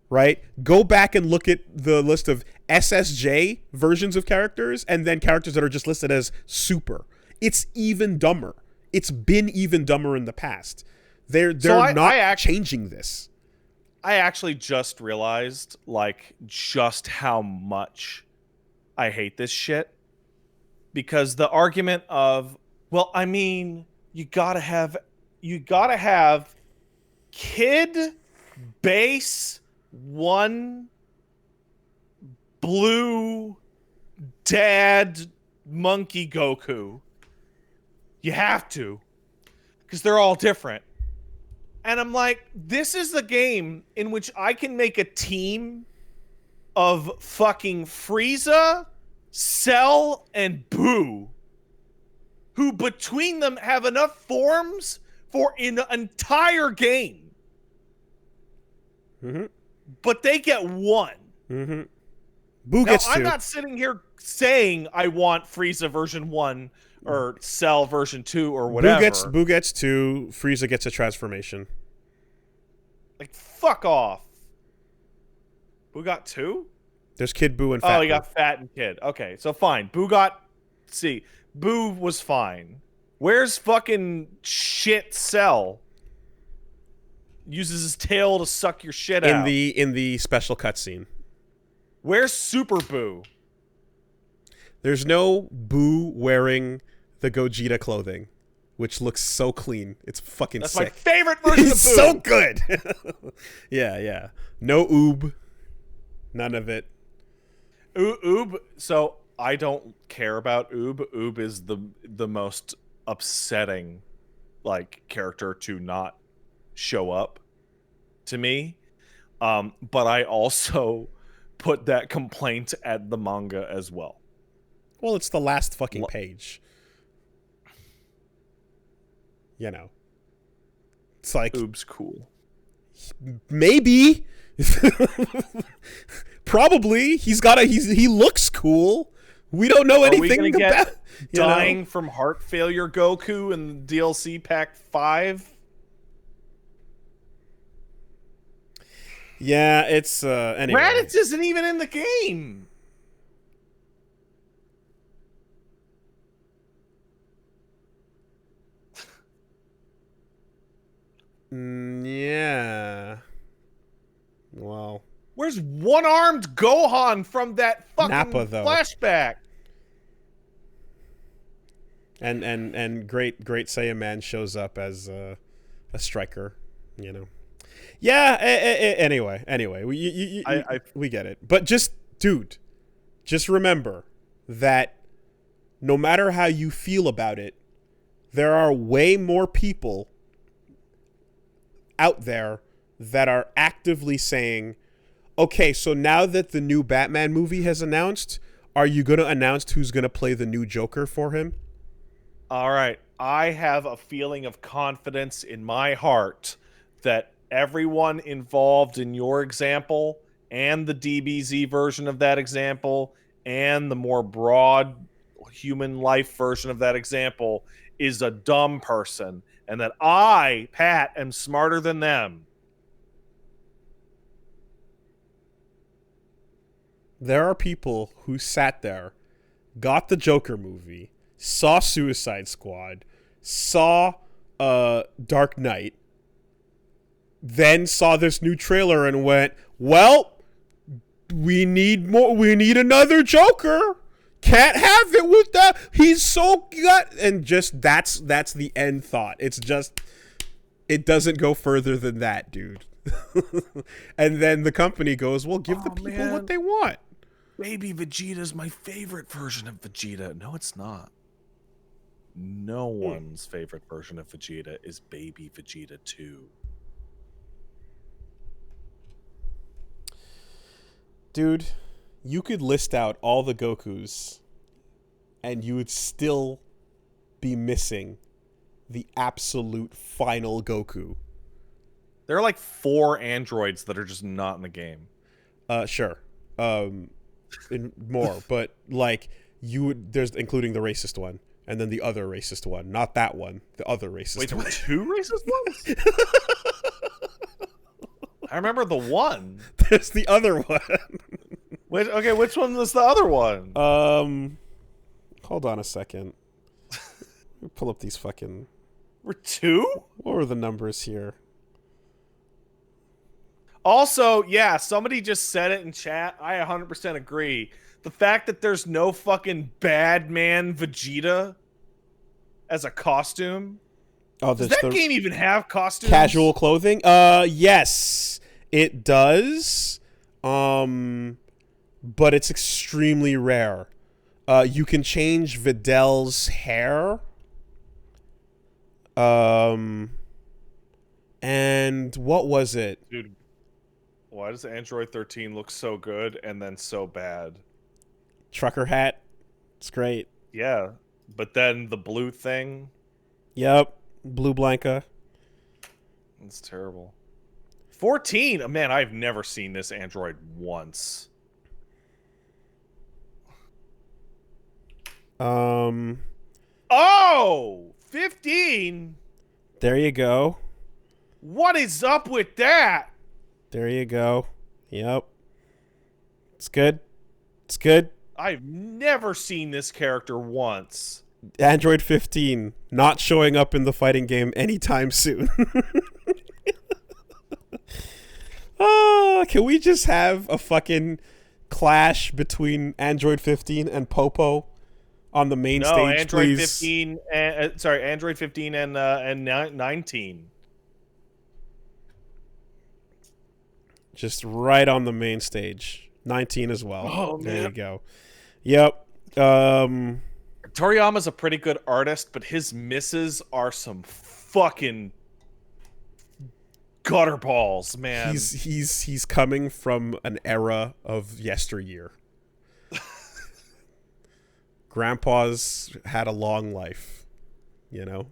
Right? Go back and look at the list of SSJ versions of characters and then characters that are just listed as Super. It's even dumber. It's been even dumber in the past. They're not changing this. I actually just realized, like, just how much I hate this shit. Because the argument of, well, I mean, you gotta have kid base 1 blue dad monkey Goku. You have to. Because they're all different. And I'm like, this is the game in which I can make a team of fucking Frieza, Cell, and Boo, who between them have enough forms for an entire game. Mm-hmm. But they get 1. Mm-hmm. Boo gets 2. I'm not sitting here saying I want Frieza version 1 or Cell version 2 or whatever. Boo gets 2. Frieza gets a transformation. Like, fuck off. Boo got 2? There's Kid Boo and Fat Boo. Oh, he got Fat and Kid. Okay, so fine. Boo was fine. Where's fucking shit Cell? Uses his tail to suck your shit out. In the special cutscene. Where's Super Boo? There's no Boo wearing the Gogeta clothing, which looks so clean. It's fucking That's sick. my favorite version of Boo. It's so good. Yeah. No Oob. None of it. Oob. So I don't care about Oob. Oob is the most upsetting, like, character to not show up to me. But I also put that complaint at the manga as well. Well, it's the last fucking page. You know. It's like, Oob's cool. Maybe. Probably. He looks cool. We don't know anything about dying from heart failure Goku in DLC Pack 5. Yeah, it's anyway. Raditz isn't even in the game. Yeah. Well. Where's one-armed Gohan from that fucking Nappa, though. flashback? And Great Saiyan Man shows up as a striker, you know. Yeah, anyway, we get it. But dude, just remember that no matter how you feel about it, there are way more people out there that are actively saying, okay, so now that the new Batman movie has announced, are you going to announce who's going to play the new Joker for him? All right. I have a feeling of confidence in my heart that everyone involved in your example and the DBZ version of that example and the more broad human life version of that example is a dumb person, and that I, Pat, am smarter than them. There are people who sat there, got the Joker movie, saw Suicide Squad, saw Dark Knight, then saw this new trailer and went, well, we need more. We need another Joker. Can't have it with that. He's so gut. And just that's the end thought. It's just, it doesn't go further than that, dude. And then the company goes, well, give the people what they want. Baby Vegeta's my favorite version of Vegeta. No, it's not. No one's favorite version of Vegeta is Baby Vegeta 2. Dude, you could list out all the Gokus and you would still be missing the absolute final Goku. There are like 4 androids that are just not in the game. Sure. More, but like there's including the racist one, and then the other racist one, not that one, the other racist. Wait, there one. were 2 racist ones? I remember the one. There's the other one. Wait, okay, which one was the other one? Hold on a second. Let me pull up these fucking. Were 2? What were the numbers here? Also, yeah, somebody just said it in chat. I 100% agree. The fact that there's no fucking bad man Vegeta as a costume. Oh, does that game even have costumes? Casual clothing? Yes, it does. But it's extremely rare. You can change Videl's hair. And what was it? Dude, why does Android 13 look so good and then so bad? Trucker hat. It's great. Yeah, but then the blue thing. Yep. Blue Blanca. It's terrible. 14? Man, I've never seen this Android once. Oh! 15? There you go. What is up with that? There you go. Yep. It's good. It's good. I've never seen this character once. Android 15 not showing up in the fighting game anytime soon. Can we just have a fucking clash between Android 15 and Popo on the main stage, Android please? 15. Android 15 and 19. Just right on the main stage. 19 as well. Oh, there man. you go. Yep. Toriyama's a pretty good artist, but his misses are some fucking gutter balls, man. He's coming from an era of yesteryear. Grandpa's had a long life, you know?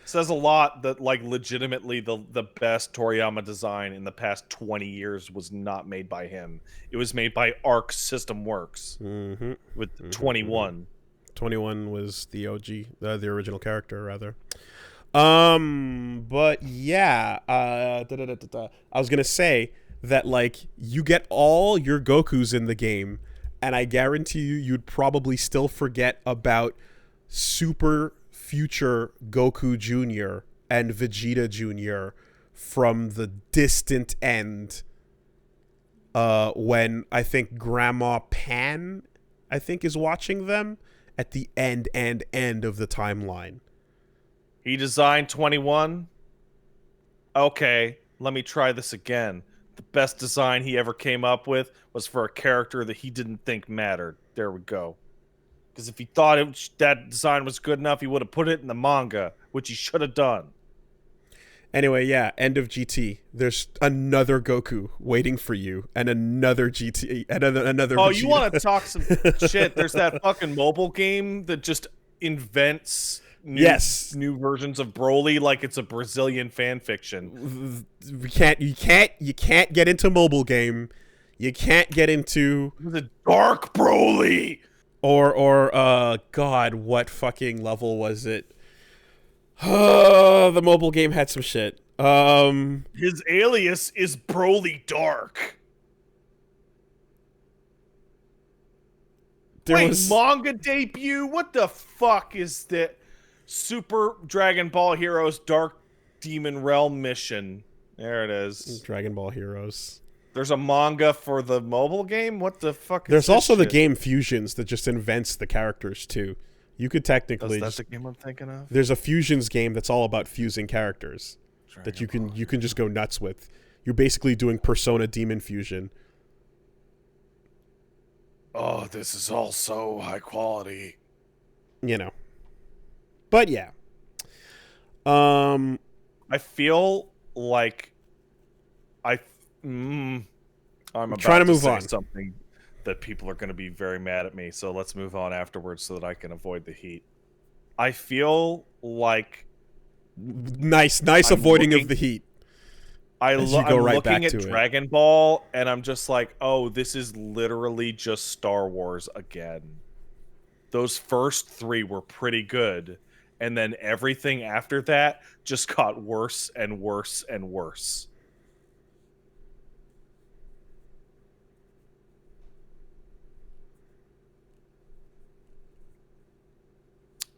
Says a lot that, like, legitimately the best Toriyama design in the past 20 years was not made by him. It was made by Arc System Works with 21. 21 was the OG, the original character, rather. But yeah, I was gonna say that, like, you get all your Gokus in the game, and I guarantee you'd probably still forget about Super Future Goku Jr. and Vegeta Jr. from the distant end, when I think Grandma Pan, is watching them at the end of the timeline. He designed 21? Okay, let me try this again. The best design he ever came up with was for a character that he didn't think mattered. There we go. Because if he thought that design was good enough, he would have put it in the manga, which he should have done. Anyway, yeah, end of GT. There's another Goku waiting for you, and another GT, and another. Oh, Vegeta. You want to talk some shit? There's that fucking mobile game that just invents new versions of Broly like it's a Brazilian fan fiction. You can't get into mobile game. You can't get into the Dark Broly. Or God, what fucking level was it? The mobile game had some shit. His alias is Broly Dark. Manga debut? What the fuck is that? Super Dragon Ball Heroes Dark Demon Realm mission. There it is. Dragon Ball Heroes. There's a manga for the mobile game? What the fuck is There's this also shit? the game Fusions that just invents the characters too. You could technically That's the game I'm thinking of? There's a Fusions game that's all about fusing characters that you can just go nuts with. You're basically doing Persona Demon Fusion. Oh, this is all so high quality. You know. But yeah. I feel like I'm about trying to move say on. Something that people are going to be very mad at me, so let's move on afterwards so that I can avoid the heat. I feel like nice avoiding of the heat. I'm go right looking back at to it. Dragon Ball, and I'm just like, oh, this is literally just Star Wars again. Those first 3 were pretty good, and then everything after that just got worse and worse and worse.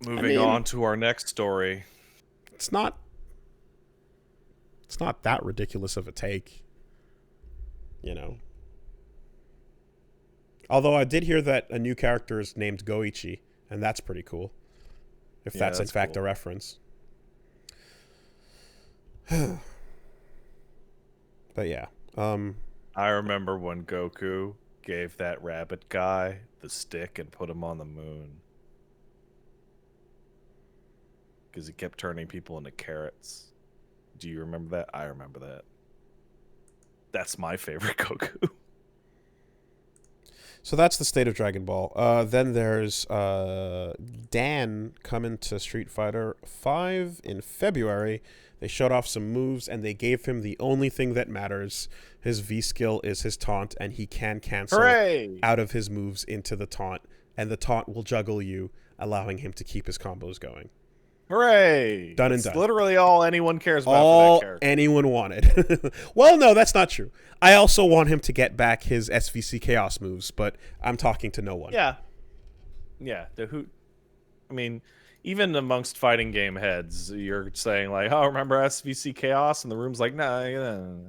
Moving on to our next story. It's not that ridiculous of a take, you know. Although I did hear that a new character is named Goichi, and that's pretty cool. If that's in fact a reference. But yeah. I remember when Goku gave that rabbit guy the stick and put him on the moon. Because he kept turning people into carrots. Do you remember that? I remember that. That's my favorite Goku. So that's the state of Dragon Ball. Then there's Dan coming to Street Fighter V in February. They showed off some moves, and they gave him the only thing that matters. His V skill is his taunt, and he can cancel out of his moves into the taunt, and the taunt will juggle you, allowing him to keep his combos going. Hooray! Done and done. Literally all anyone cares about all for that character. Anyone wanted. Well, no, that's not true. I also want him to get back his SVC Chaos moves, but I'm talking to no one. Yeah. Yeah. I mean, even amongst fighting game heads, you're saying like, oh, remember SVC Chaos? And the room's like, no.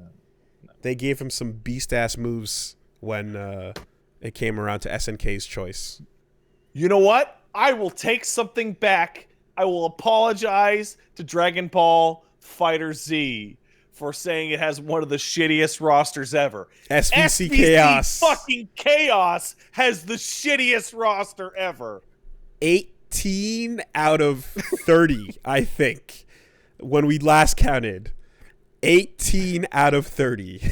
They gave him some beast-ass moves when it came around to SNK's choice. You know what? I will take something back. I will apologize to Dragon Ball FighterZ for saying it has one of the shittiest rosters ever. SVC Chaos. Fucking Chaos has the shittiest roster ever. 18 out of 30, I think, when we last counted. 18 out of 30.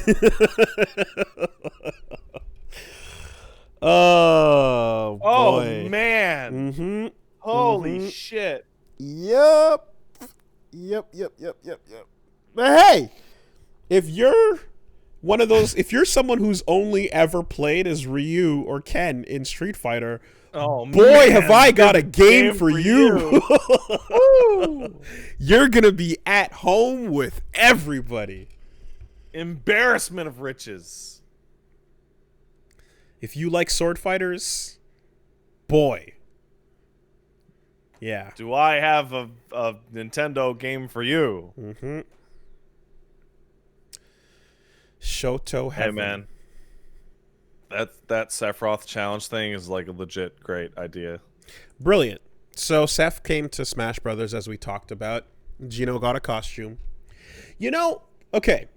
Oh, boy. Oh, man. Mm-hmm. Holy shit. Yep. But hey, if you're one of those, if you're someone who's only ever played as Ryu or Ken in Street Fighter, oh, boy, man, have I got a game for you. Woo. You're going to be at home with everybody. Embarrassment of riches. If you like sword fighters, boy. Yeah. Do I have a Nintendo game for you? Mm-hmm. Shoto Heaven. Hey, man. That Sephiroth challenge thing is like a legit great idea. Brilliant. So Seth came to Smash Brothers, as we talked about. Gino got a costume. You know, okay.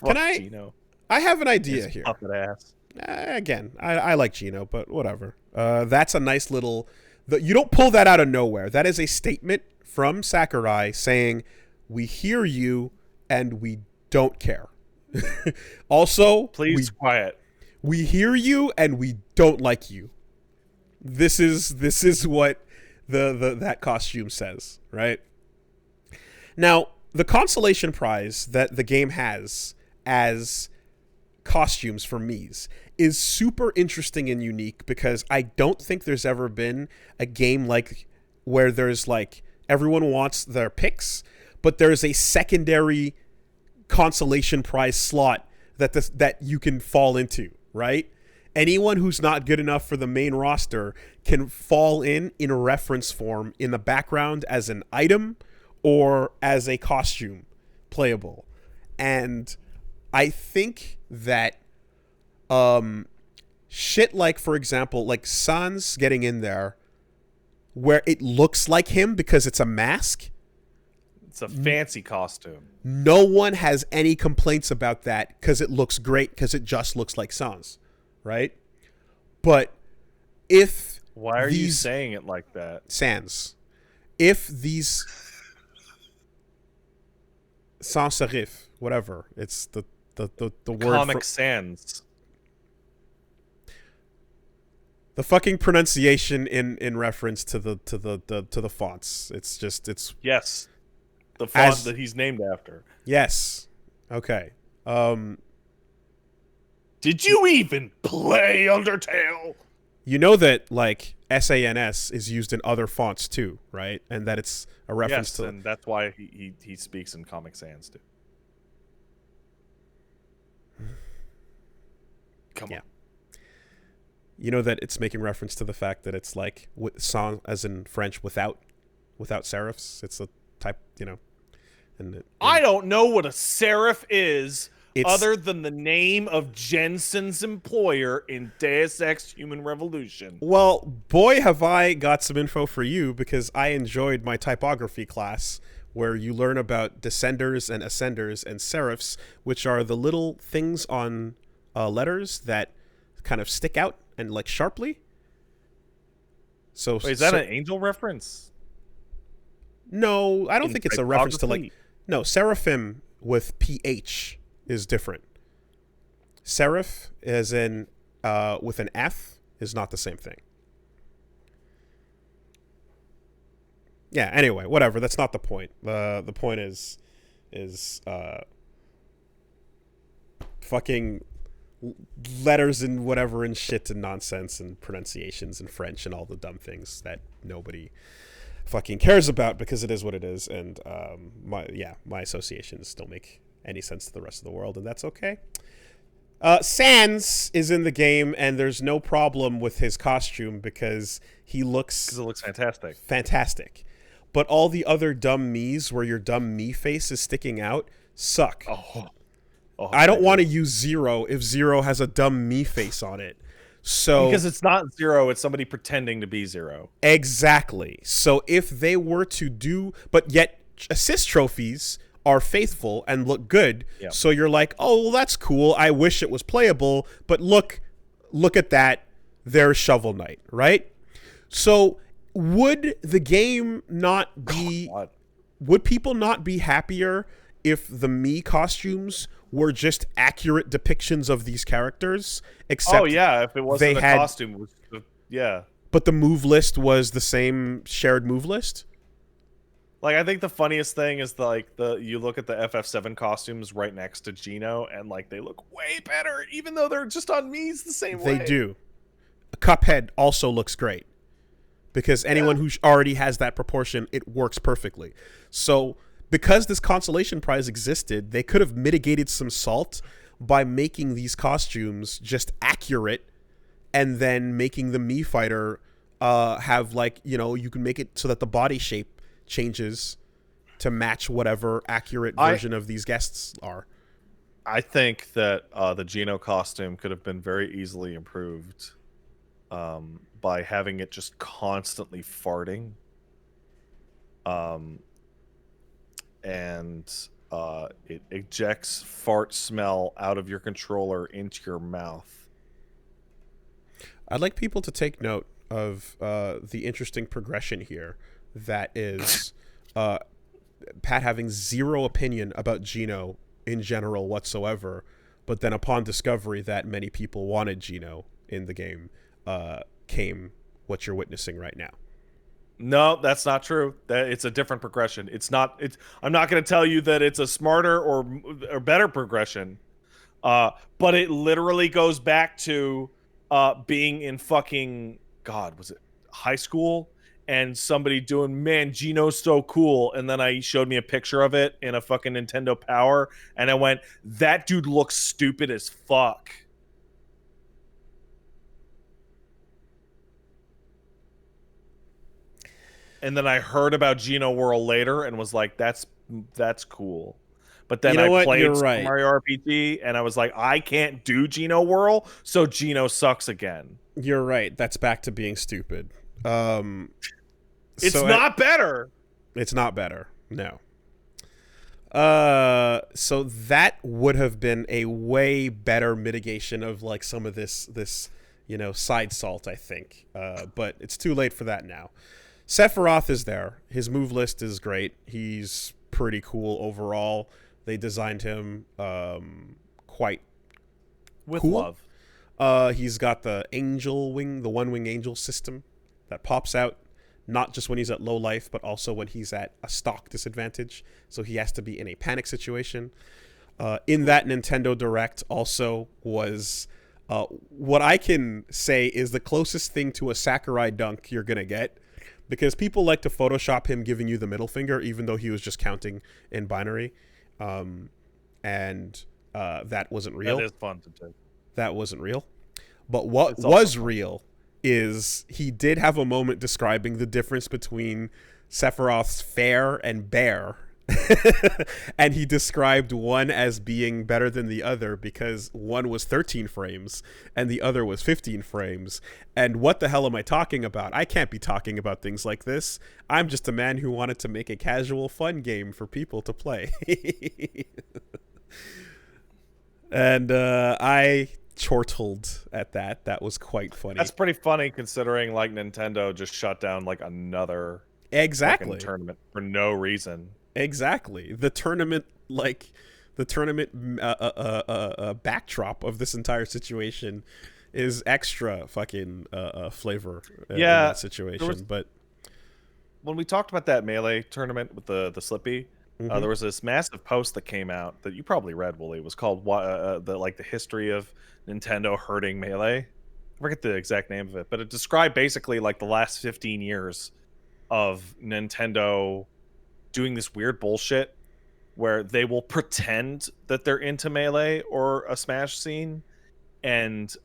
Gino. I have an idea here. Puppet ass. Again, I like Gino, but whatever. That's a nice little... You don't pull that out of nowhere. That is a statement from Sakurai saying, we hear you and we don't care. Also, please quiet. We hear you and we don't like you. This is what that costume says, right? Now, the consolation prize that the game has as costumes for Mii's is super interesting and unique because I don't think there's ever been a game like where there's like everyone wants their picks, but there's a secondary consolation prize slot that you can fall into, right? Anyone who's not good enough for the main roster can fall in reference form in the background as an item or as a costume playable. And I think that shit like, for example, like Sans getting in there where it looks like him because it's a mask. It's a fancy costume. No one has any complaints about that because it looks great because it just looks like Sans, right? But if... Why are you saying it like that? Sans. If these... Sans serif, whatever. It's the word Comic Sans. The fucking pronunciation in reference to the fonts. It's yes, the font that he's named after. Yes. Okay. Did you even play Undertale? You know that like SANS is used in other fonts too, right? And that it's a reference to. And that's why he speaks in Comic Sans too. Come on. You know that it's making reference to the fact that it's like sans, as in French, without serifs. It's a type, you know. And I don't know what a serif is, other than the name of Jensen's employer in Deus Ex Human Revolution. Well, boy, have I got some info for you, because I enjoyed my typography class where you learn about descenders and ascenders and serifs, which are the little things on letters that kind of stick out and like sharply. So wait, is that an angel reference? No, I don't think it's a reference to like. No, seraphim with PH is different. Serif, as in with an F, is not the same thing. Yeah. Anyway, whatever. That's not the point. The point is fucking letters and whatever and shit and nonsense and pronunciations in French and all the dumb things that nobody fucking cares about, because it is what it is. And my associations don't make any sense to the rest of the world, and that's okay. Sans is in the game, and there's no problem with his costume because it looks fantastic. But all the other dumb me's where your dumb me face is sticking out suck. I don't want to use Zero if Zero has a dumb me face on it. So because it's not Zero, it's somebody pretending to be Zero. Exactly. So if they were to do, but yet assist trophies are faithful and look good. Yep. So you're like, oh, well, that's cool. I wish it was playable, but look at that. There's Shovel Knight, right? So would the game not be, would people not be happier if the me costumes were just accurate depictions of these characters? Except if it wasn't a costume. But the move list was the same shared move list? Like, I think the funniest thing is you look at the FF7 costumes right next to Gino, and like they look way better, even though they're just on Mii's the same way. They do. Cuphead also looks great, because anyone who already has that proportion, it works perfectly. So because this consolation prize existed, they could have mitigated some salt by making these costumes just accurate, and then making the Mii fighter have, like, you know, you can make it so that the body shape changes to match whatever accurate version of these guests are. I think that the Geno costume could have been very easily improved by having it just constantly farting. And it ejects fart smell out of your controller into your mouth. I'd like people to take note of the interesting progression here. That is Pat having zero opinion about Geno in general whatsoever, but then upon discovery that many people wanted Geno in the game, came what you're witnessing right now. No, that's not true. It's a different progression. I'm not going to tell you that it's a smarter or better progression, but it literally goes back to being in fucking, God, was it high school? And somebody doing, man, Geno's so cool. And then I showed me a picture of it in a fucking Nintendo Power. And I went, that dude looks stupid as fuck. And then I heard about Geno World later and was like, that's cool. But then I played Super Mario RPG and I was like, I can't do Geno World, so Geno sucks again. You're right. That's back to being stupid. It's not better. It's not better. No. So that would have been a way better mitigation of like some of this, you know, side salt, I think. But it's too late for that now. Sephiroth is there. His move list is great. He's pretty cool overall. They designed him quite with cool. love. He's got the angel wing, the one-wing angel system that pops out. Not just when he's at low life, but also when he's at a stock disadvantage. So he has to be in a panic situation. in that Nintendo Direct also was what I can say is the closest thing to a Sakurai dunk you're gonna get, because people like to Photoshop him giving you the middle finger, even though he was just counting in binary, and that wasn't real. That is fun to do. That wasn't real. But what was real is he did have a moment describing the difference between Sephiroth's fair and bare. And he described one as being better than the other because one was 13 frames and the other was 15 frames. And what the hell am I talking about? I can't be talking about things like this. I'm just a man who wanted to make a casual, fun game for people to play. And I chortled at that. That was quite funny. That's pretty funny considering like Nintendo just shut down like another tournament for no reason. Exactly. The tournament backdrop of this entire situation is extra fucking flavor in that situation. But when we talked about that Melee tournament with the Slippy, there was this massive post that came out that you probably read, Wooly. It was called the history of Nintendo hurting Melee. I forget the exact name of it, but it described basically like the last 15 years of Nintendo doing this weird bullshit where they will pretend that they're into Melee or a Smash scene, and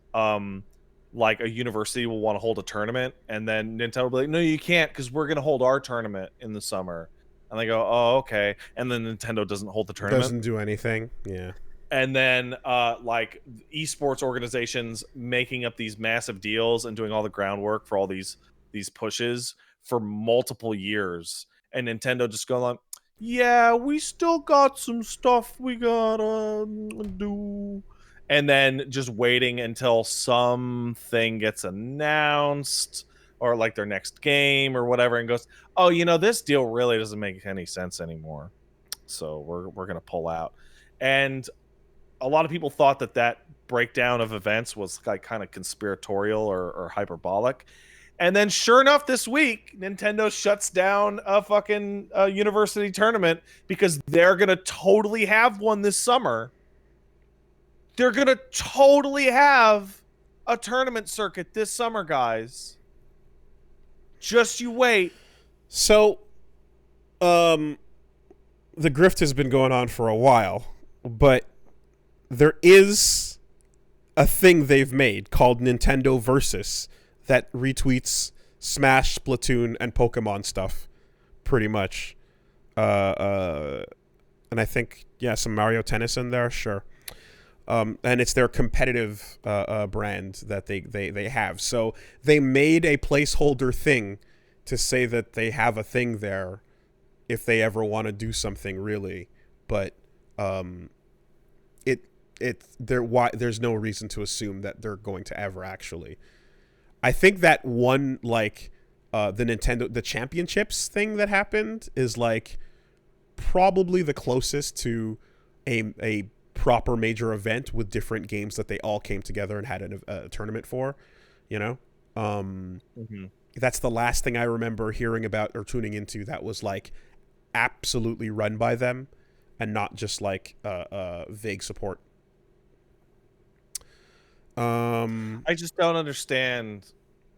like a university will want to hold a tournament, and then Nintendo will be like, no, you can't, because we're going to hold our tournament in the summer. And they go, oh, okay. And then Nintendo doesn't hold the tournament. Doesn't do anything. Yeah. And then like esports organizations making up these massive deals and doing all the groundwork for all these pushes for multiple years. And Nintendo just going like, yeah, we still got some stuff we gotta do. And then just waiting until something gets announced, or like their next game or whatever, and goes, oh, you know, this deal really doesn't make any sense anymore, so we're gonna pull out. And a lot of people thought that breakdown of events was like kind of conspiratorial or hyperbolic. And then sure enough, this week, Nintendo shuts down a fucking university tournament because they're gonna totally have one this summer. They're gonna totally have a tournament circuit this summer, guys. Just you wait. So, the grift has been going on for a while, but there is a thing they've made called Nintendo Versus that retweets Smash, Splatoon, and Pokemon stuff, pretty much. And I think, yeah, some Mario Tennis in there, sure. And it's their competitive brand that they have. So they made a placeholder thing to say that they have a thing there if they ever want to do something really. But there's no reason to assume that they're going to ever actually. I think that one, like, the championships thing that happened is like probably the closest to a proper major event with different games that they all came together and had a tournament for, you know. That's the last thing I remember hearing about or tuning into that was like absolutely run by them and not just like vague support. I just don't understand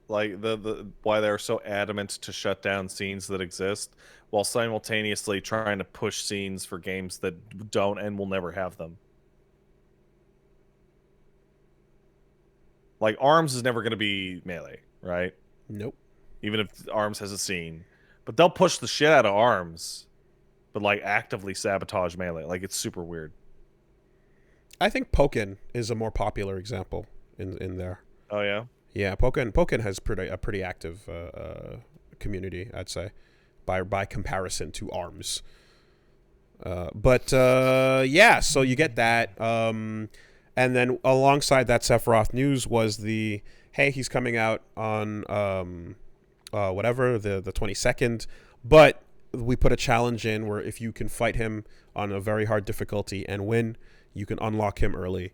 like the why they're so adamant to shut down scenes that exist while simultaneously trying to push scenes for games that don't and will never have them. Like ARMS is never going to be Melee, right? Nope. Even if ARMS has a scene, but they'll push the shit out of ARMS, but like actively sabotage Melee. Like it's super weird. I think Pokken is a more popular example in there. Oh yeah, yeah. Pokken has a pretty active community, I'd say, by comparison to ARMS. But yeah, so you get that, and then alongside that Sephiroth news was the hey, he's coming out on whatever the 22nd, but we put a challenge in where if you can fight him on a very hard difficulty and win, you can unlock him early.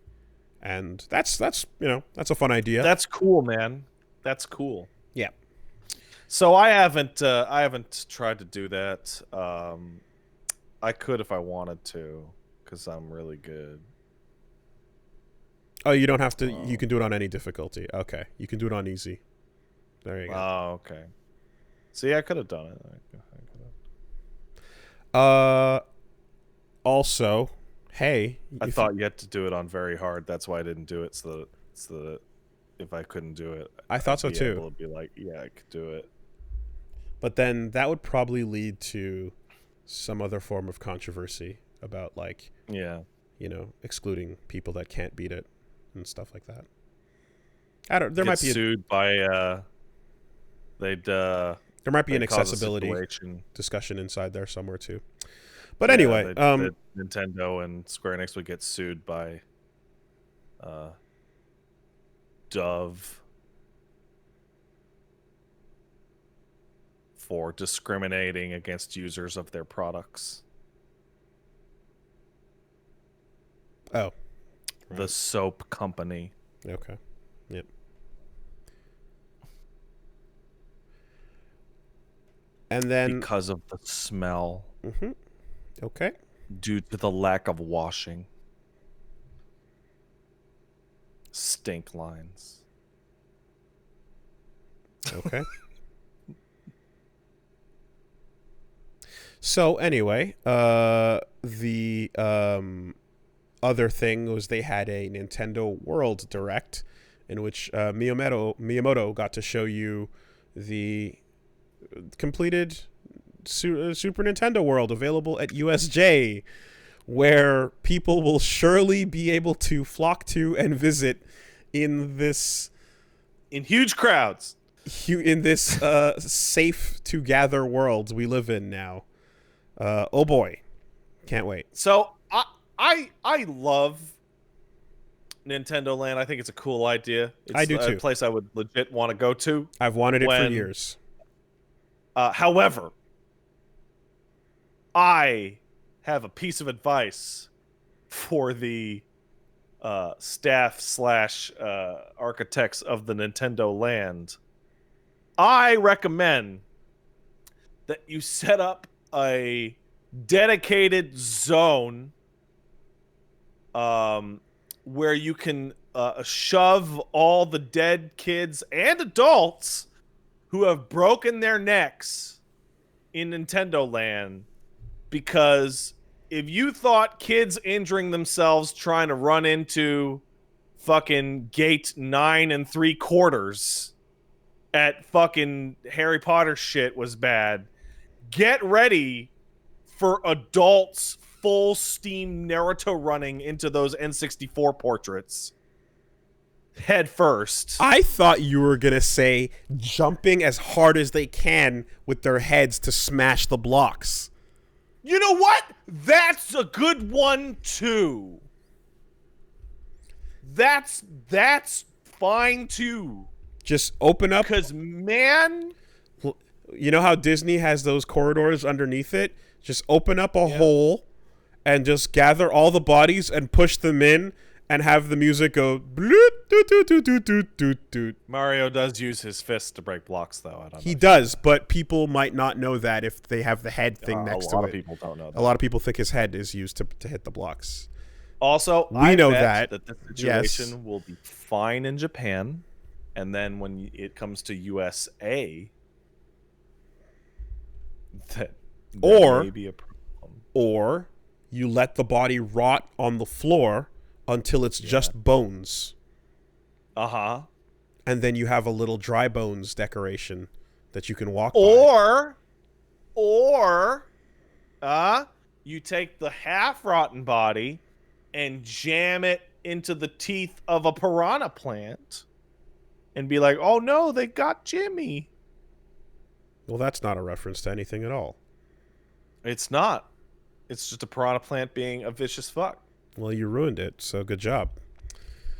And that's you know, that's a fun idea. That's cool, man. That's cool. Yeah. So I haven't tried to do that. I could if I wanted to, because I'm really good. Oh, you don't have to. You can do it on any difficulty. Okay, you can do it on easy. There you go. Oh, okay. See, I could have done it. Also, hey, I thought you had to do it on very hard. That's why I didn't do it. So that if I couldn't do it, I thought so too. Able to be like, yeah, I could do it. But then that would probably lead to some other form of controversy about, like, yeah, you know, excluding people that can't beat it and stuff like that. I don't. There might be sued by. There might be an accessibility discussion inside there somewhere too. But anyway, Nintendo and Square Enix would get sued by Dove for discriminating against users of their products. Oh. Right. The soap company. Okay. Yep. And then because of the smell. Mm-hmm. Okay. Due to the lack of washing. Stink lines. Okay. So anyway, the other thing was they had a Nintendo World Direct in which Miyamoto got to show you the completed Super Nintendo World available at USJ, where people will surely be able to flock to and visit in huge crowds, in this safe to gather world we live in now. Oh boy, can't wait. So I love Nintendo Land. I think it's a cool idea. It's I do too. A place I would legit want to go to. I've wanted it for years. However, I have a piece of advice for the staff / architects of the Nintendo Land. I recommend that you set up a dedicated zone where you can shove all the dead kids and adults who have broken their necks in Nintendo Land, because if you thought kids injuring themselves trying to run into fucking gate 9 3/4 at fucking Harry Potter shit was bad, get ready for adults full steam Naruto running into those N64 portraits head first. I thought you were gonna say jumping as hard as they can with their heads to smash the blocks. You know what? That's a good one too. That's fine too. Just open up, because man, you know how Disney has those corridors underneath it? Just open up a hole and just gather all the bodies and push them in and have the music go bloop, doot, doot, doot, doot, doot, doot, doot. Mario does use his fist to break blocks, though. He does, but people might not know that if they have the head thing next to it. A lot of people don't know that. A lot of people think his head is used to hit the blocks. Also, I know that the situation will be fine in Japan, and then when it comes to USA, that may be a problem. Or you let the body rot on the floor until it's just bones. Uh-huh. And then you have a little dry bones decoration that you can walk by. Or you take the half-rotten body and jam it into the teeth of a piranha plant and be like, oh no, they got Jimmy. Well, that's not a reference to anything at all. It's not. It's just a piranha plant being a vicious fuck. Well, you ruined it, so good job.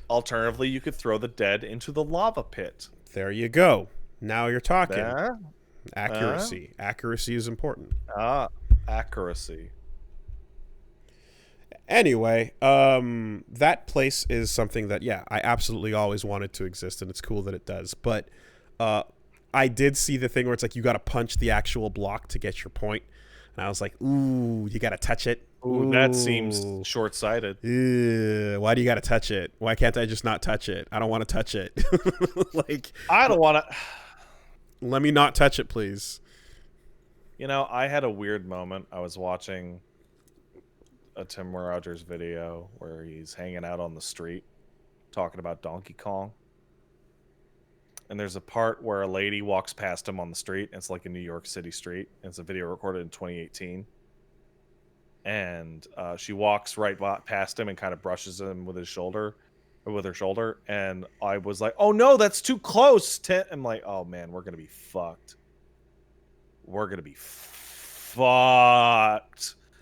Alternatively, you could throw the dead into the lava pit. There you go. Now you're talking. Accuracy. Accuracy is important. Accuracy. Anyway, that place is something that, I absolutely always wanted to exist, and it's cool that it does. But I did see the thing where it's like you got to punch the actual block to get your point. And I was like, ooh, you gotta touch it. Ooh, that seems short-sighted. Why do you gotta touch it? Why can't I just not touch it? I don't want to touch it. Like, I don't want to. let me not touch it, please. You know, I had a weird moment. I was watching a Tim Rogers video where he's hanging out on the street talking about Donkey Kong. And there's a part where a lady walks past him on the street. And it's like a New York City street. And it's a video recorded in 2018. And she walks right past him and kind of brushes him with his shoulder, or with her shoulder. And I was like, "Oh no, that's too close." I'm like, "Oh man, we're gonna be fucked. We're gonna be fucked."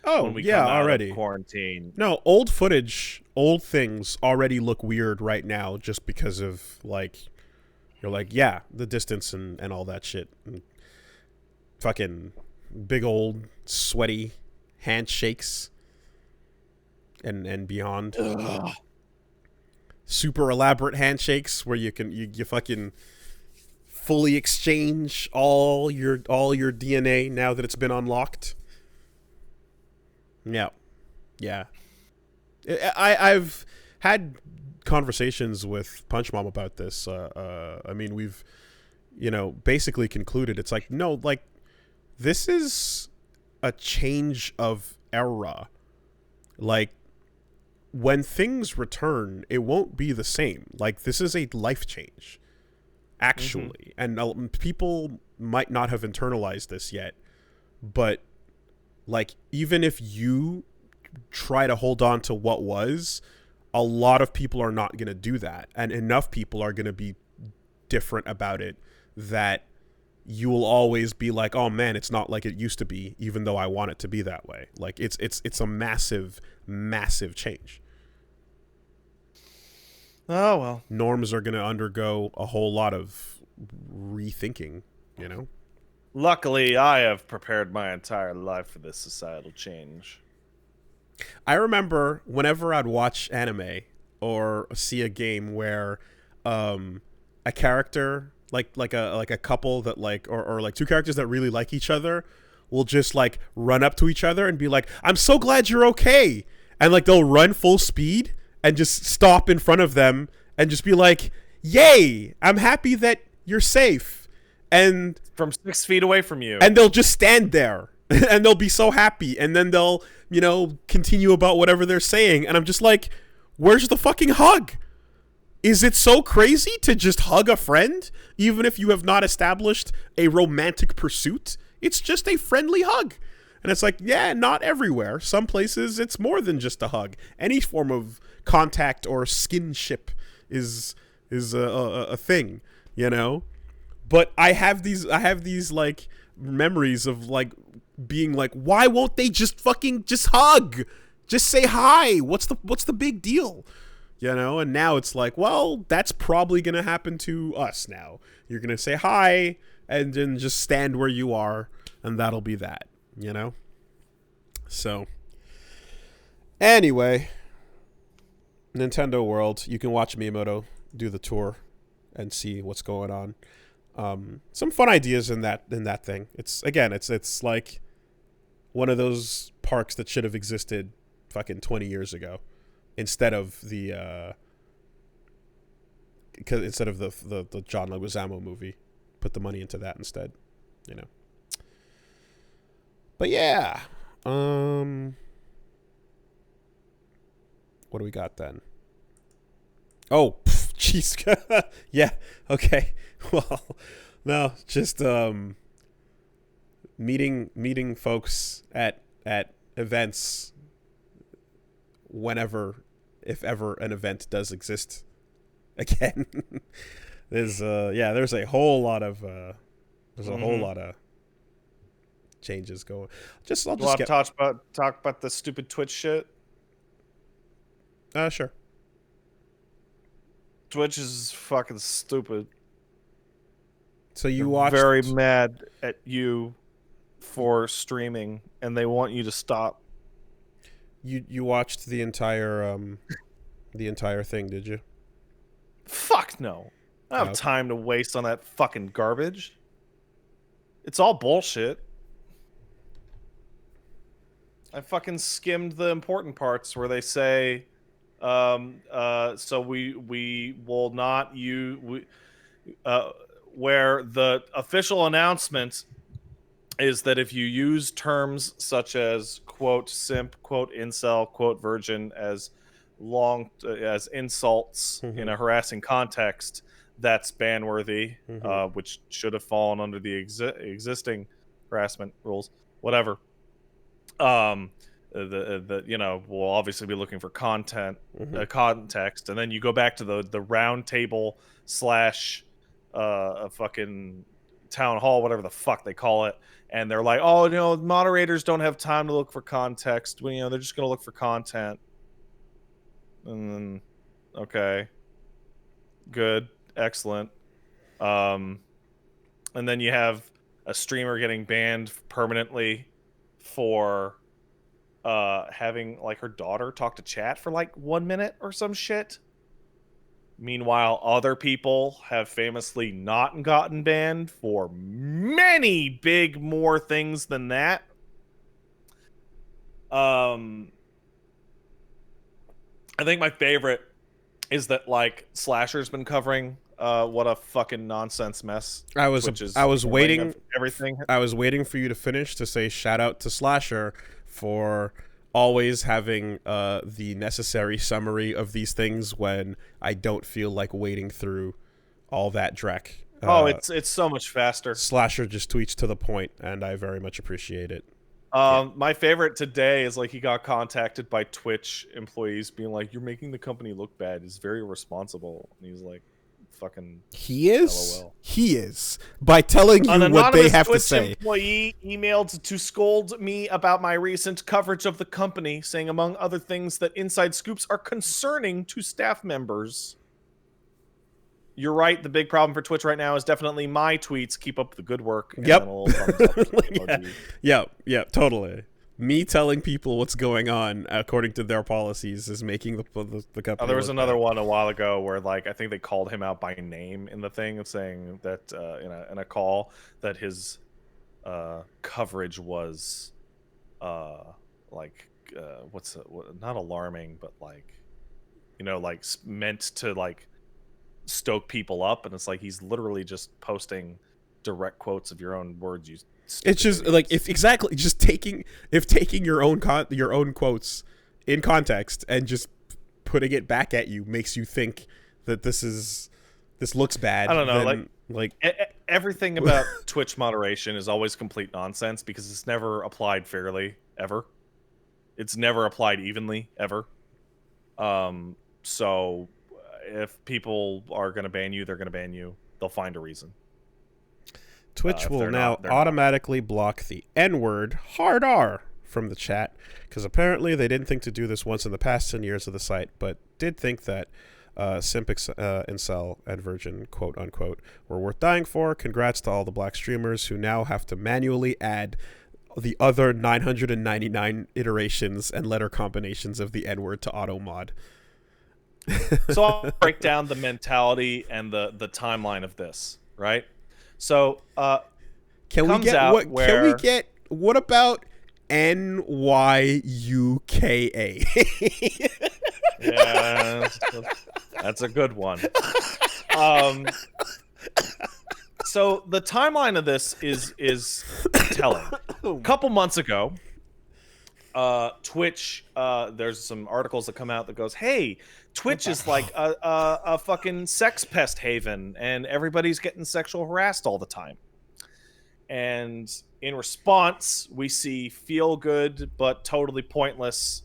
Oh, when we yeah, come out already. of quarantine. No, old footage, old things already look weird right now just because of, like, you're like, yeah, the distance and all that shit. And fucking big old sweaty handshakes and beyond. Ugh. Super elaborate handshakes where you fucking fully exchange all your DNA now that it's been unlocked. Yeah. I've had conversations with Punch Mom about this. I mean, we've, basically concluded it's like, no, like, this is a change of era. Like, when things return, it won't be the same. Like, this is a life change, actually. And people might not have internalized this yet, but, like, even if you try to hold on to what was, a lot of people are not going to do that. And enough people are going to be different about it that you will always be like, oh man, it's not like it used to be, even though I want it to be that way. Like, it's a massive, massive change. Oh, well. Norms are going to undergo a whole lot of rethinking, Luckily, I have prepared my entire life for this societal change. I remember whenever I'd watch anime or see a game where a character, like a couple that or like two characters that really like each other will just like run up to each other and be like, I'm so glad you're okay. And like they'll run full speed and just stop in front of them and just be like, yay, I'm happy that you're safe. And from 6 feet away from you. And they'll just stand there and they'll be so happy. And then they'll, continue about whatever they're saying. And I'm just like, where's the fucking hug? Is it so crazy to just hug a friend, even if you have not established a romantic pursuit? It's just a friendly hug. And it's like, yeah, not everywhere. Some places it's more than just a hug. Any form of contact or skinship is a thing, But I have these like memories of like being like, why won't they just hug? Just say hi. What's the big deal? And now it's like, well, that's probably going to happen to us now. You're going to say hi and then just stand where you are and that'll be that, So, anyway, Nintendo World, you can watch Miyamoto do the tour and see what's going on. Some fun ideas in that thing. It's like one of those parks that should have existed fucking 20 years ago instead of the John Leguizamo movie. Put the money into that instead, But yeah, what do we got then? Oh, jeez. Yeah, okay. Well, no, just meeting folks at events whenever, if ever an event does exist again. There's a whole lot of whole lot of changes going. Talk about the stupid Twitch shit. Sure. Twitch is fucking stupid. So you They're watched... very mad at you for streaming, and they want you to stop. You watched the entire thing, did you? Fuck no. I don't have time to waste on that fucking garbage. It's all bullshit. I fucking skimmed the important parts where they say, so we will not use where the official announcement is that if you use terms such as quote simp, quote incel, quote virgin as as insults in Mhm. a harassing context, that's ban-worthy, Mhm. which should have fallen under the existing harassment rules. Whatever. The you know, we'll obviously be looking for Mhm. context, and then you go back to the round table slash a fucking town hall, whatever the fuck they call it, and they're like, oh, you know, moderators don't have time to look for context. Well, you know, they're just gonna look for content, and then okay, good, excellent. Um, and then you have a streamer getting banned permanently for having like her daughter talk to chat for like 1 minute or some shit. Meanwhile, other people have famously not gotten banned for many big more things than that. um I think my favorite is that like Slasher's been covering what a fucking nonsense mess I was Twitch is I was handling of waiting everything. I was waiting for you to finish to say shout out to Slasher for always having the necessary summary of these things when I don't feel like wading through all that dreck. Oh, it's so much faster. Slasher just tweets to the point, and I very much appreciate it. Yeah. My favorite today is like he got contacted by Twitch employees being like, "You're making the company look bad. It's very irresponsible." And he's like, "Fucking He is. LOL." He is by telling An you what they anonymous have to Twitch say. employee emailed to scold me about my recent coverage of the company, saying among other things that inside scoops are concerning to staff members. You're right. The big problem for Twitch right now is definitely my tweets. Keep up the good work. And Yep. then a little thumbs up emoji. Yeah, totally. Me telling people what's going on according to their policies is making the company. There was look another bad. one a while ago where, like, I think they called him out by name in the thing, and saying that in a call that his coverage was not alarming, but like, you know, like meant to like stoke people up, and it's like he's literally just posting direct quotes of your own words. You stupid It's just idiots. like if exactly just taking your own your own quotes in context and just putting it back at you makes you think that this looks bad. I don't know, then, like everything about Twitch moderation is always complete nonsense because it's never applied fairly ever. It's never applied evenly ever. So if people are going to ban you, they're going to ban you. They'll find a reason. Twitch will they're now not, they're automatically block the N-word hard R from the chat because apparently they didn't think to do this once in the past 10 years of the site, but did think that simp, incel, and virgin, quote unquote, were worth dying for. Congrats to all the black streamers who now have to manually add the other 999 iterations and letter combinations of the N-word to auto mod. So I'll break down the mentality and the timeline of this, right? So Can we get what about NYUKA? Yeah, that's a good one. So the timeline of this is telling. A couple months ago, Twitch, there's some articles that come out that goes, hey, Twitch is like a fucking sex pest haven, and everybody's getting sexual harassed all the time. And in response, we see feel good but totally pointless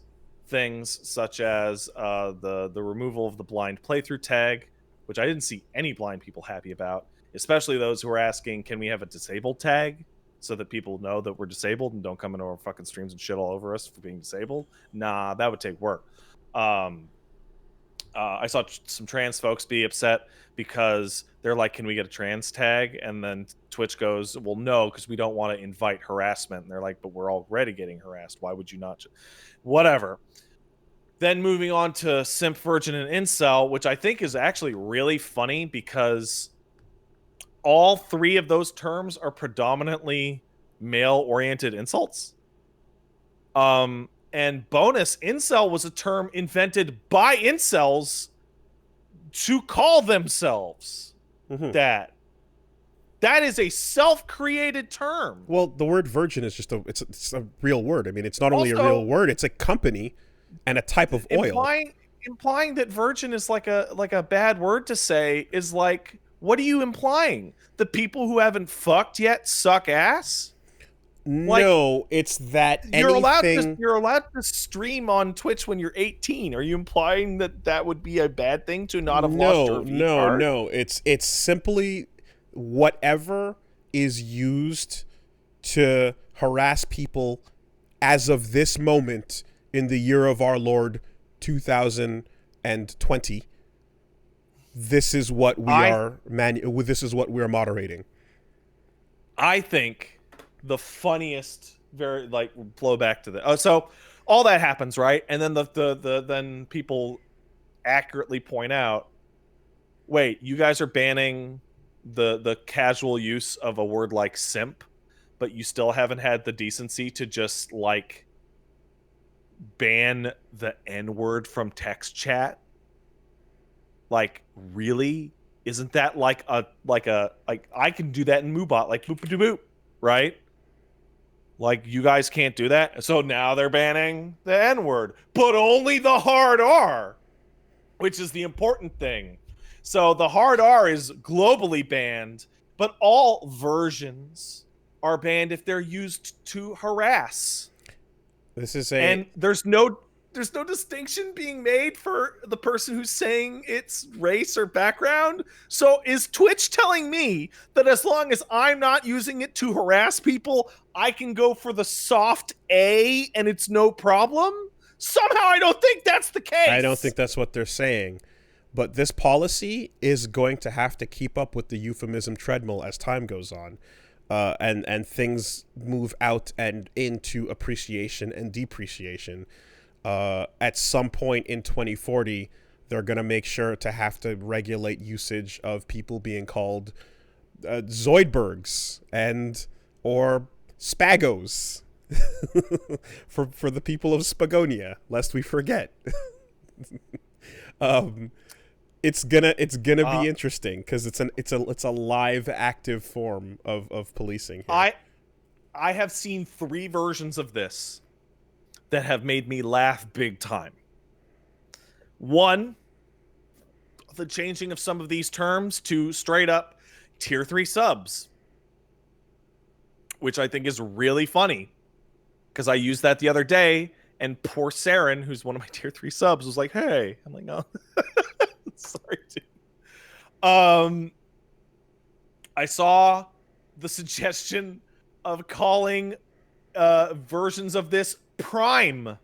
things such as the removal of the blind playthrough tag, which I didn't see any blind people happy about, especially those who are asking, can we have a disabled tag so that people know that we're disabled and don't come into our fucking streams and shit all over us for being disabled? Nah, that would take work. I saw some trans folks be upset because they're like, can we get a trans tag? And then Twitch goes, well, no, because we don't want to invite harassment. And they're like, but we're already getting harassed. Why would you not? Whatever. Then moving on to simp, virgin, and incel, which I think is actually really funny because all three of those terms are predominantly male-oriented insults. And bonus, incel was a term invented by incels to call themselves that. That is a self-created term. Well, the word virgin is just it's a real word. I mean, it's not only a real word, it's a company and a type of oil. Implying that virgin is like a bad word to say is like, what are you implying? The people who haven't fucked yet suck ass? No, it's that you're allowed to stream on Twitch when you're 18. Are you implying that would be a bad thing to not have lost your V card? No. It's simply whatever is used to harass people as of this moment in the year of our Lord 2020. This is what this is what we're moderating. I think the funniest, very blow back to the so all that happens, right? And then then people accurately point out, wait, you guys are banning the casual use of a word like simp, but you still haven't had the decency to just ban the N-word from text chat? Like, really? Isn't that like I can do that in Moobot, like boop boop boop, right? Like, you guys can't do that. So now they're banning the N-word, but only the hard R, which is the important thing. So the hard R is globally banned, but all versions are banned if they're used to harass. And there's no distinction being made for the person who's saying it's race or background. So is Twitch telling me that as long as I'm not using it to harass people, I can go for the soft A and it's no problem? Somehow I don't think that's the case. I don't think that's what they're saying. But this policy is going to have to keep up with the euphemism treadmill as time goes on. And things move out and into appreciation and depreciation. At some point in 2040, they're going to make sure to have to regulate usage of people being called Zoidbergs or Spagos for the people of Spagonia, lest we forget. It's gonna be interesting because it's a live, active form of policing here. I have seen 3 versions of this that have made me laugh big time. One, the changing of some of these terms to straight up tier 3 subs, which I think is really funny because I used that the other day, and poor Saren, who's one of my tier 3 subs, was like, "Hey," I'm like, "No, sorry, dude." I saw the suggestion of calling versions of this Prime.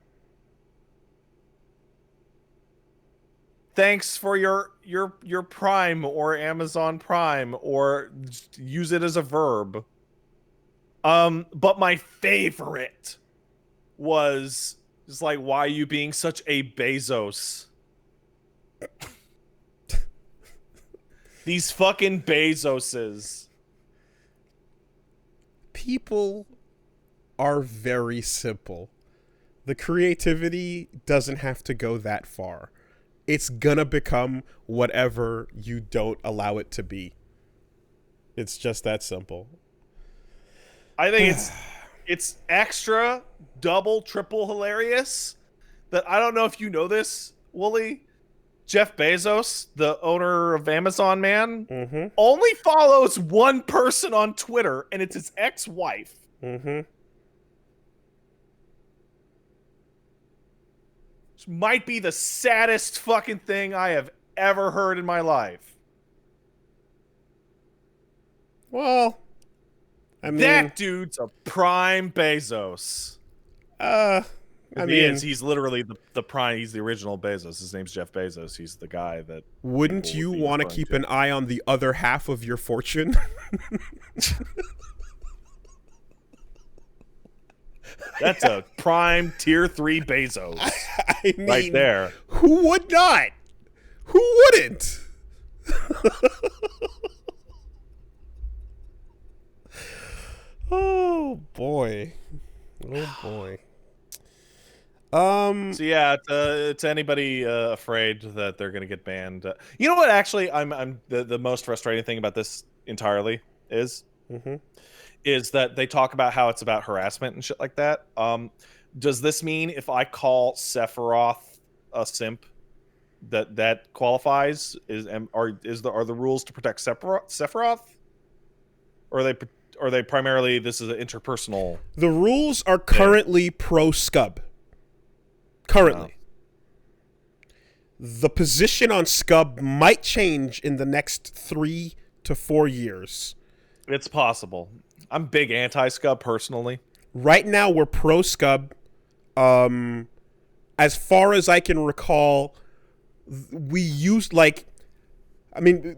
Thanks for your Prime or Amazon Prime, or use it as a verb. But my favorite was just like, why are you being such a Bezos? These fucking Bezoses. People are very simple. The creativity doesn't have to go that far. It's gonna become whatever you don't allow it to be. It's just that simple. I think it's extra, double, triple hilarious that I don't know if you know this, Wooly. Jeff Bezos, the owner of Amazon, man, only follows one person on Twitter, and it's his ex-wife. Which might be the saddest fucking thing I have ever heard in my life. Well, I mean, that dude's a prime Bezos. He's literally the prime. He's the original Bezos. His name's Jeff Bezos. He's the guy that. Wouldn't you want to keep an eye on the other half of your fortune? That's a prime tier 3 Bezos. I mean, right there. Who would not? Who wouldn't? Oh boy. Oh boy. So yeah, to anybody afraid that they're gonna get banned, you know what? Actually, I'm the most frustrating thing about this entirely is Mm-hmm. is that they talk about how it's about harassment and shit like that. Does this mean if I call Sephiroth a simp, that qualifies? Are the rules to protect Sephiroth, or are they primarily this is an interpersonal? The rules are currently pro scub. Currently. The position on scub might change in the next 3 to 4 years. It's possible. I'm big anti-scub personally. Right now, we're pro scub. As far as I can recall, we used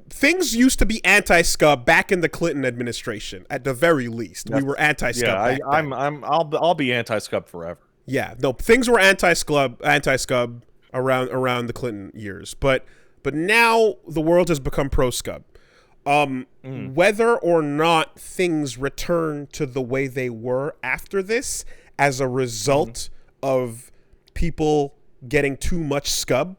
things used to be anti-scub back in the Clinton administration. At the very least, we were anti-scub. Yeah, back then. I'll be anti-scub forever. Yeah, no, things were anti-scub around the Clinton years, but now the world has become pro-scub. Whether or not things return to the way they were after this as a result of people getting too much scub,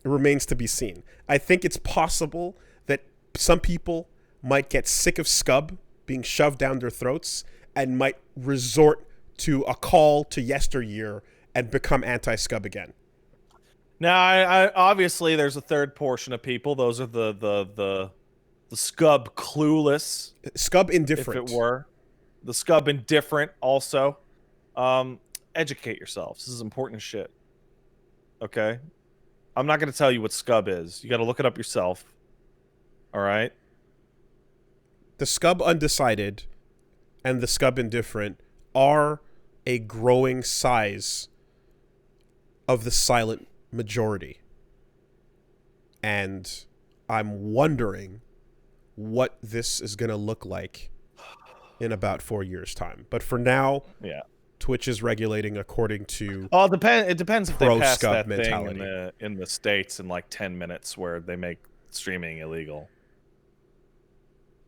it remains to be seen. I think it's possible that some people might get sick of scub being shoved down their throats and might resort to a call to yesteryear and become anti-scub again. Now, I obviously there's a third portion of people. Those are the scub clueless, scub indifferent. If it were the scub indifferent, also, educate yourselves. This is important shit. Okay, I'm not going to tell you what scub is. You got to look it up yourself. All right. The scub undecided and the scub indifferent are a growing size of the silent majority. And I'm wondering what this is going to look like in about 4 years' time. But for now, yeah, Twitch is regulating according to it depends if they pass that mentality. thing in the States in like 10 minutes where they make streaming illegal.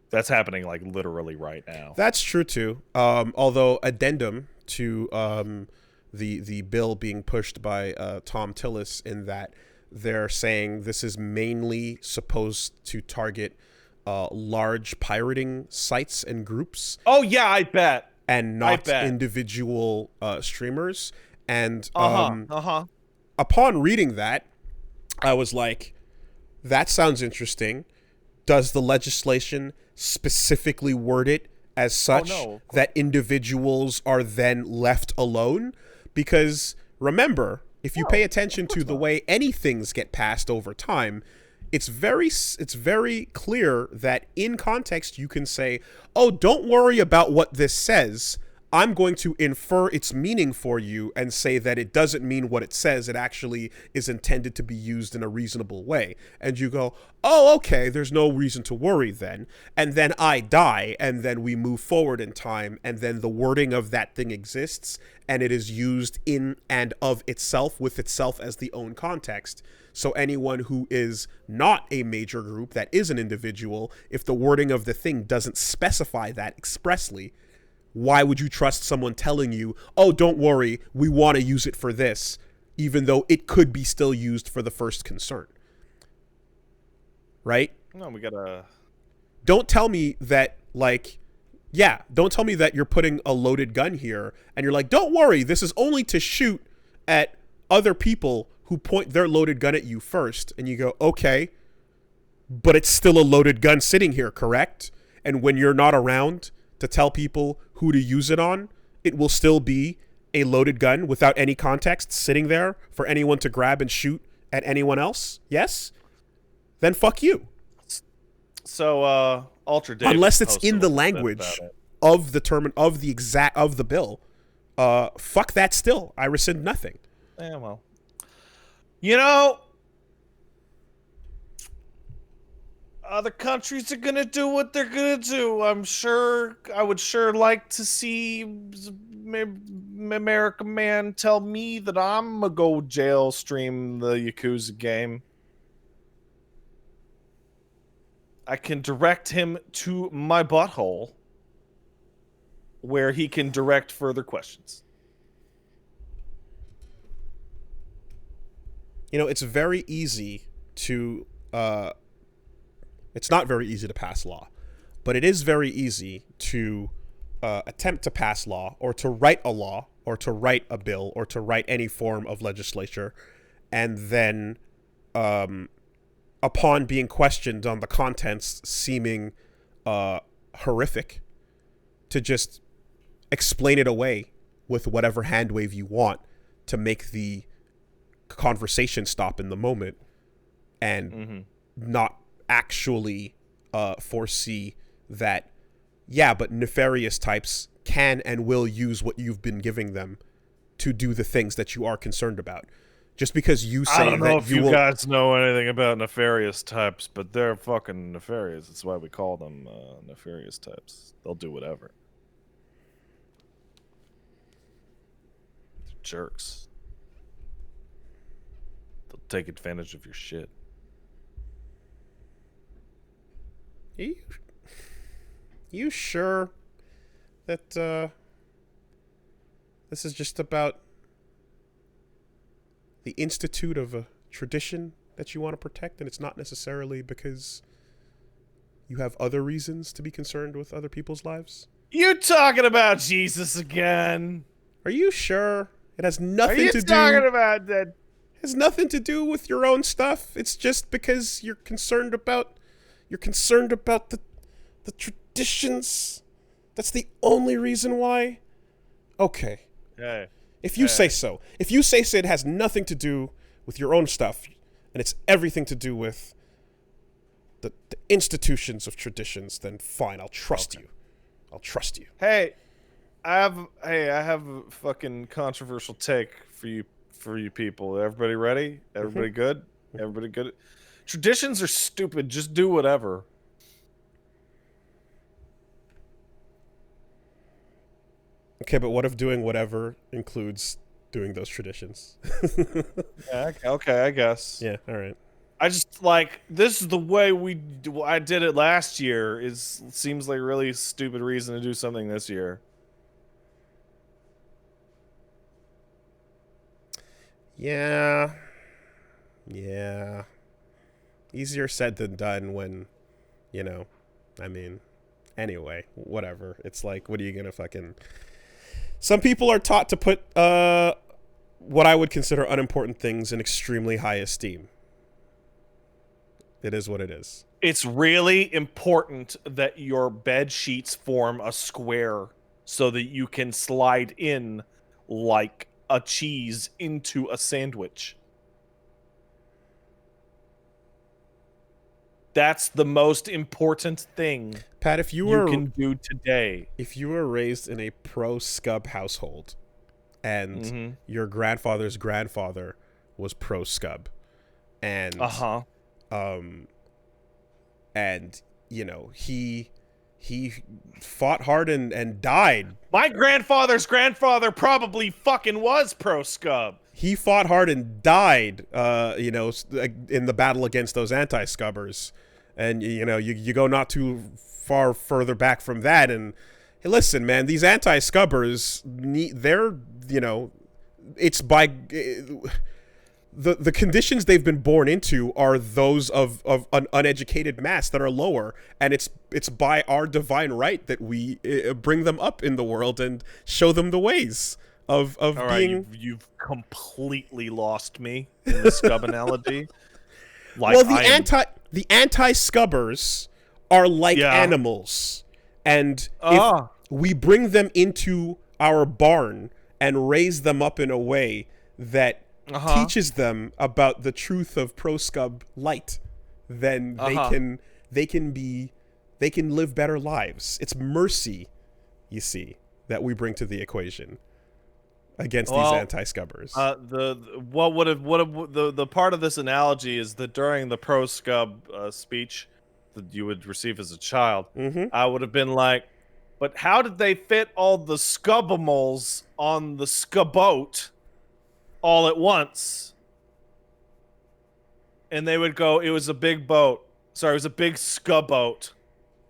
That's happening like literally right now. That's true too. Although addendum to the bill being pushed by Tom Tillis in that they're saying this is mainly supposed to target large pirating sites and groups. Oh yeah, I bet. And not individual streamers. And upon reading that, I was like, that sounds interesting. Does the legislation specifically word it as such that individuals are then left alone? Because remember, if you pay attention to the way any things get passed over time, it's very clear that in context you can say, oh, don't worry about what this says. I'm going to infer its meaning for you and say that it doesn't mean what it says. It actually is intended to be used in a reasonable way. And you go, oh, okay, there's no reason to worry then. And then I die, and then we move forward in time, and then the wording of that thing exists, and it is used in and of itself, with itself as the own context. So anyone who is not a major group, that is an individual, if the wording of the thing doesn't specify that expressly, why would you trust someone telling you, oh, don't worry, we want to use it for this, even though it could be still used for the first concern? Right? No, we gotta... Don't tell me that, don't tell me that you're putting a loaded gun here, and you're like, don't worry, this is only to shoot at other people who point their loaded gun at you first. And you go, okay, but it's still a loaded gun sitting here, correct? And when you're not around to tell people who to use it on, it will still be a loaded gun without any context sitting there for anyone to grab and shoot at anyone else? Yes? Then fuck you. So, Ultra David, unless it's in the language of the term of the bill, fuck that still. I rescind nothing. Yeah, well. You know, other countries are gonna do what they're gonna do. I would sure like to see American man tell me that I'm gonna go jail stream the Yakuza game. I can direct him to my butthole where he can direct further questions. it's very easy to it's not very easy to pass law, but it is very easy to attempt to pass law, or to write a law, or to write a bill, or to write any form of legislature, and then upon being questioned on the contents seeming horrific, to just explain it away with whatever hand wave you want to make the conversation stop in the moment, and not actually foresee that, yeah, but nefarious types can and will use what you've been giving them to do the things that you are concerned about. Just because you say I don't know that if you guys know anything about nefarious types, but they're fucking nefarious. That's why we call them nefarious types. They'll do whatever. They're jerks. They'll take advantage of your shit. You sure that this is just about the institute of a tradition that you want to protect, and it's not necessarily because you have other reasons to be concerned with other people's lives? You talking about Jesus again? Are you sure? It has nothing to do. Are you talking about that? It has nothing to do with your own stuff. It's just because you're concerned about the traditions. That's the only reason why. Okay. Hey. If you say so. If you say so, it has nothing to do with your own stuff, and it's everything to do with the institutions of traditions, then fine, I'll trust you. I'll trust you. Hey, I have a fucking controversial take for you people. Everybody ready? Everybody good? Everybody good? Traditions are stupid. Just do whatever. Okay, but what if doing whatever includes doing those traditions? Yeah, okay, I guess. Yeah, all right. I just, like, this is the way I did it last year. Seems like a really stupid reason to do something this year. Yeah. Easier said than done when, anyway, whatever. It's like, what are you gonna fucking... Some people are taught to put what I would consider unimportant things in extremely high esteem. It is what it is. It's really important that your bed sheets form a square so that you can slide in like a cheese into a sandwich. That's the most important thing, Pat, if you can do today. If you were raised in a pro-scub household and your grandfather's grandfather was pro-scub, and he fought hard and died. My grandfather's grandfather probably fucking was pro-scub. He fought hard and died, in the battle against those anti-scubbers. And, you go not too far further back from that, and hey, listen, man, these anti-scubbers, it's by... The conditions they've been born into are those of an uneducated mass that are lower, and it's by our divine right that we bring them up in the world and show them the ways of all being... Right, you've completely lost me in the scub analogy. Like, well, the anti-scubbers are like animals, and if we bring them into our barn and raise them up in a way that teaches them about the truth of pro-scub light, then they can live better lives. It's mercy, you see, that we bring to the equation against these anti-scubbers. The part of this analogy is that during the pro-scub speech that you would receive as a child, I would have been like, but how did they fit all the scubbimals on the scuboat all at once? And they would go, it was a big boat. Sorry, it was a big scuboat.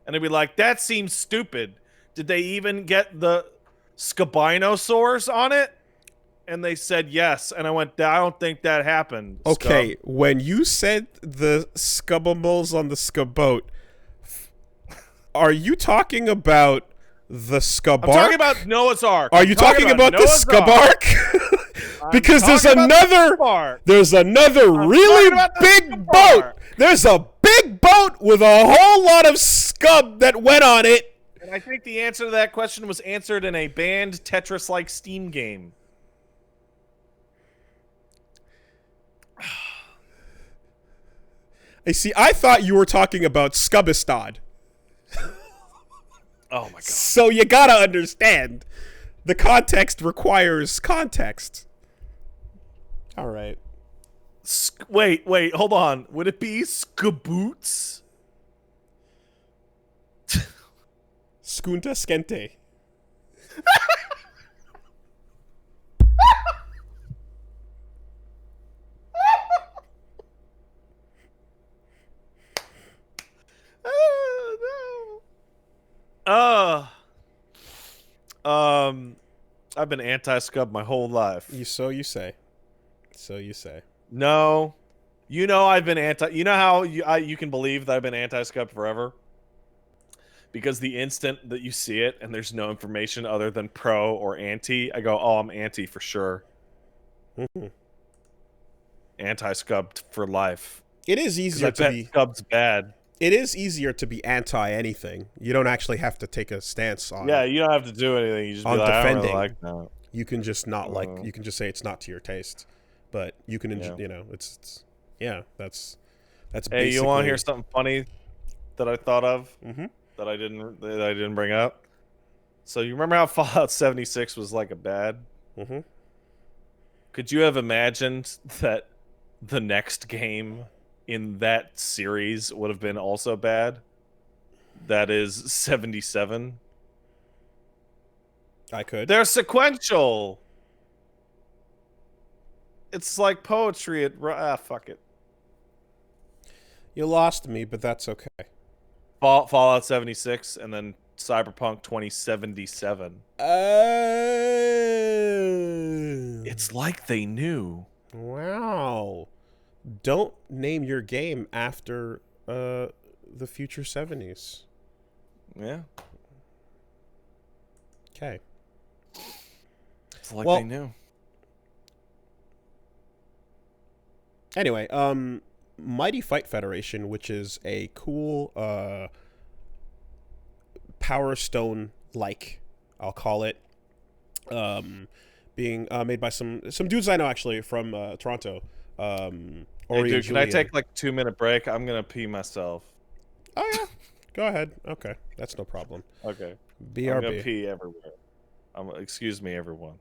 And they'd be like, that seems stupid. Did they even get the scubinosaurs on it? And they said yes, and I went, I don't think that happened. Okay, Scub. when you said the scubbimals on the scuboat, are you talking about the scubark? I'm talking about Noah's Ark. Are you talking about the scubark? Because there's another really big boat. There's a big boat with a whole lot of scub that went on it. And I think the answer to that question was answered in a banned Tetris-like Steam game. I thought you were talking about Scubistad. Oh my god. So you gotta understand. The context requires context. Alright. Wait, hold on. Would it be Skaboots? Skunta Skinte. I've been anti-scub my whole life. So you say. No. You know I've been anti... You know how you can believe that I've been anti-scub forever? Because the instant that you see it and there's no information other than pro or anti, I go, oh, I'm anti for sure. Anti-scub for life. It is easier to be... scub's bad. It is easier to be anti-anything. You don't actually have to take a stance on... Yeah, you don't have to do anything. You just be like, defending. I don't really like that. You can just not like... You can just say it's not to your taste. But you can... You know, it's... Yeah, that's basically... Hey, you want to hear something funny that I thought of? Mm-hmm. That I didn't bring up? So you remember how Fallout 76 was like a bad? Mm-hmm. Could you have imagined that the next game in that series would have been also bad? That is 77. I could. They're sequential. It's like poetry. Fuck it. You lost me, but that's okay. Fallout 76 and then Cyberpunk 2077. It's like they knew. Wow. Don't name your game after the future 70s. Yeah. Okay. It's like they knew. Anyway, Mighty Fight Federation, which is a cool Power Stone-like, I'll call it, being made by some dudes I know actually from Toronto. Hey, dude, can I take like a 2-minute break? I'm gonna pee myself. Oh yeah, go ahead. Okay, that's no problem. Okay. BRB. I'm gonna pee everywhere. Excuse me, everyone.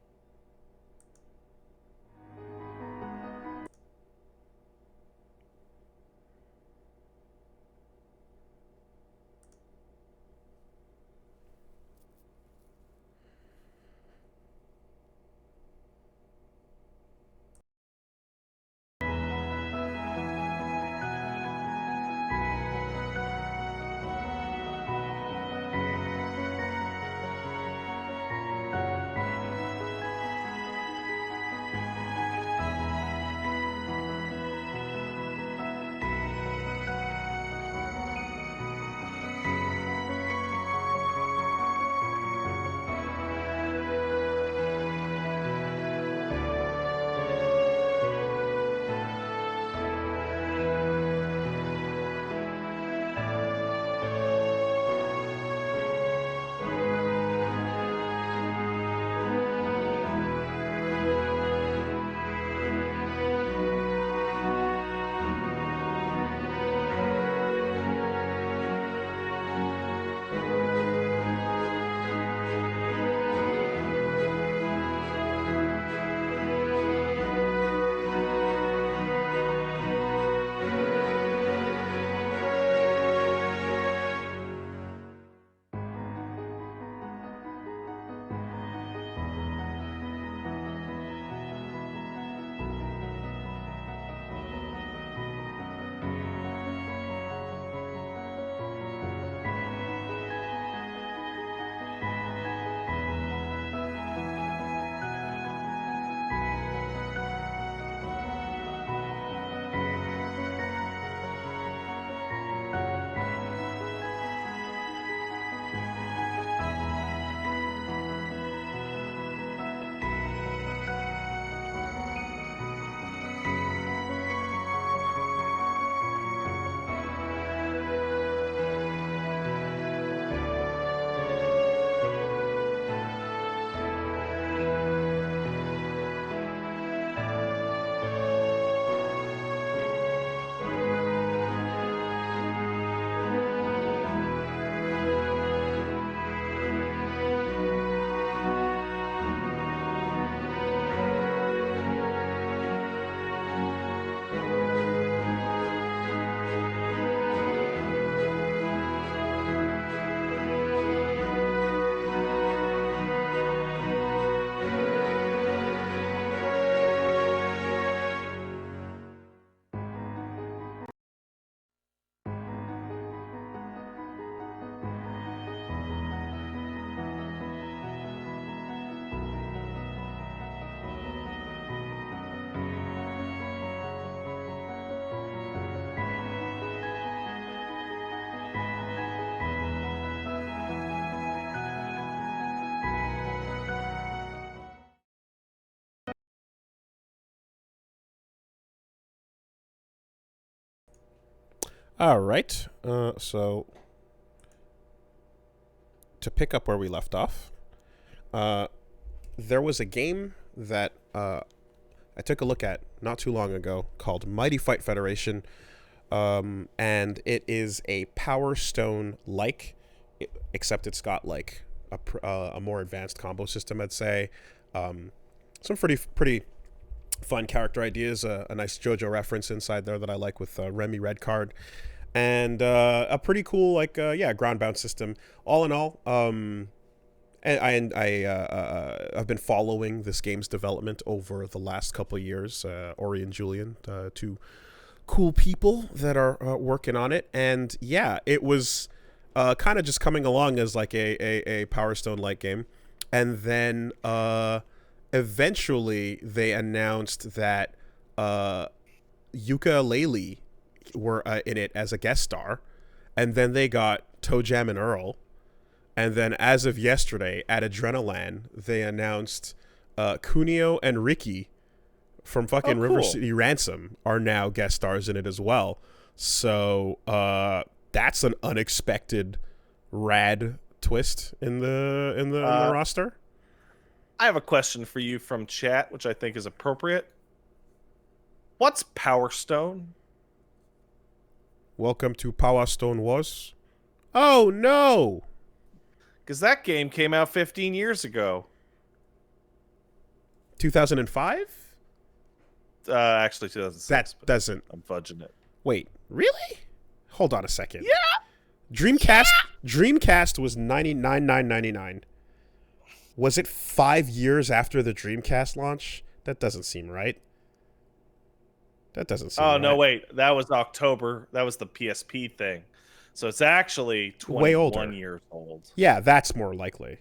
All right. So to pick up where we left off, there was a game that I took a look at not too long ago called Mighty Fight Federation, and it is a Power Stone like, except it's got like a more advanced combo system, I'd say. Some pretty fun character ideas, a nice JoJo reference inside there that I like with Remy Redcard, and a pretty cool ground bound system. All in all, and I've been following this game's development over the last couple of years. Ori and Julian, two cool people that are working on it, and yeah, it was kind of just coming along as like a Power Stone like game, and then eventually they announced that Yooka-Laylee were in it as a guest star, and then they got Toe Jam and Earl, and then as of yesterday at Adrenaline they announced Kunio and Riki from fucking River City Ransom are now guest stars in it as well. So that's an unexpected rad twist in the roster. I have a question for you from chat, which I think is appropriate. What's Power Stone? Welcome to Power Stone Wars. Oh no! Because that game came out 15 years ago. 2005? Actually 2006. That doesn't... I'm fudging it. Wait, really? Hold on a second. Yeah! Dreamcast was $99.99. Was it 5 years after the Dreamcast launch? That doesn't seem right. That doesn't seem right. Oh, no, wait. That was October. That was the PSP thing. So it's actually 21 way older. Years old. Yeah, that's more likely.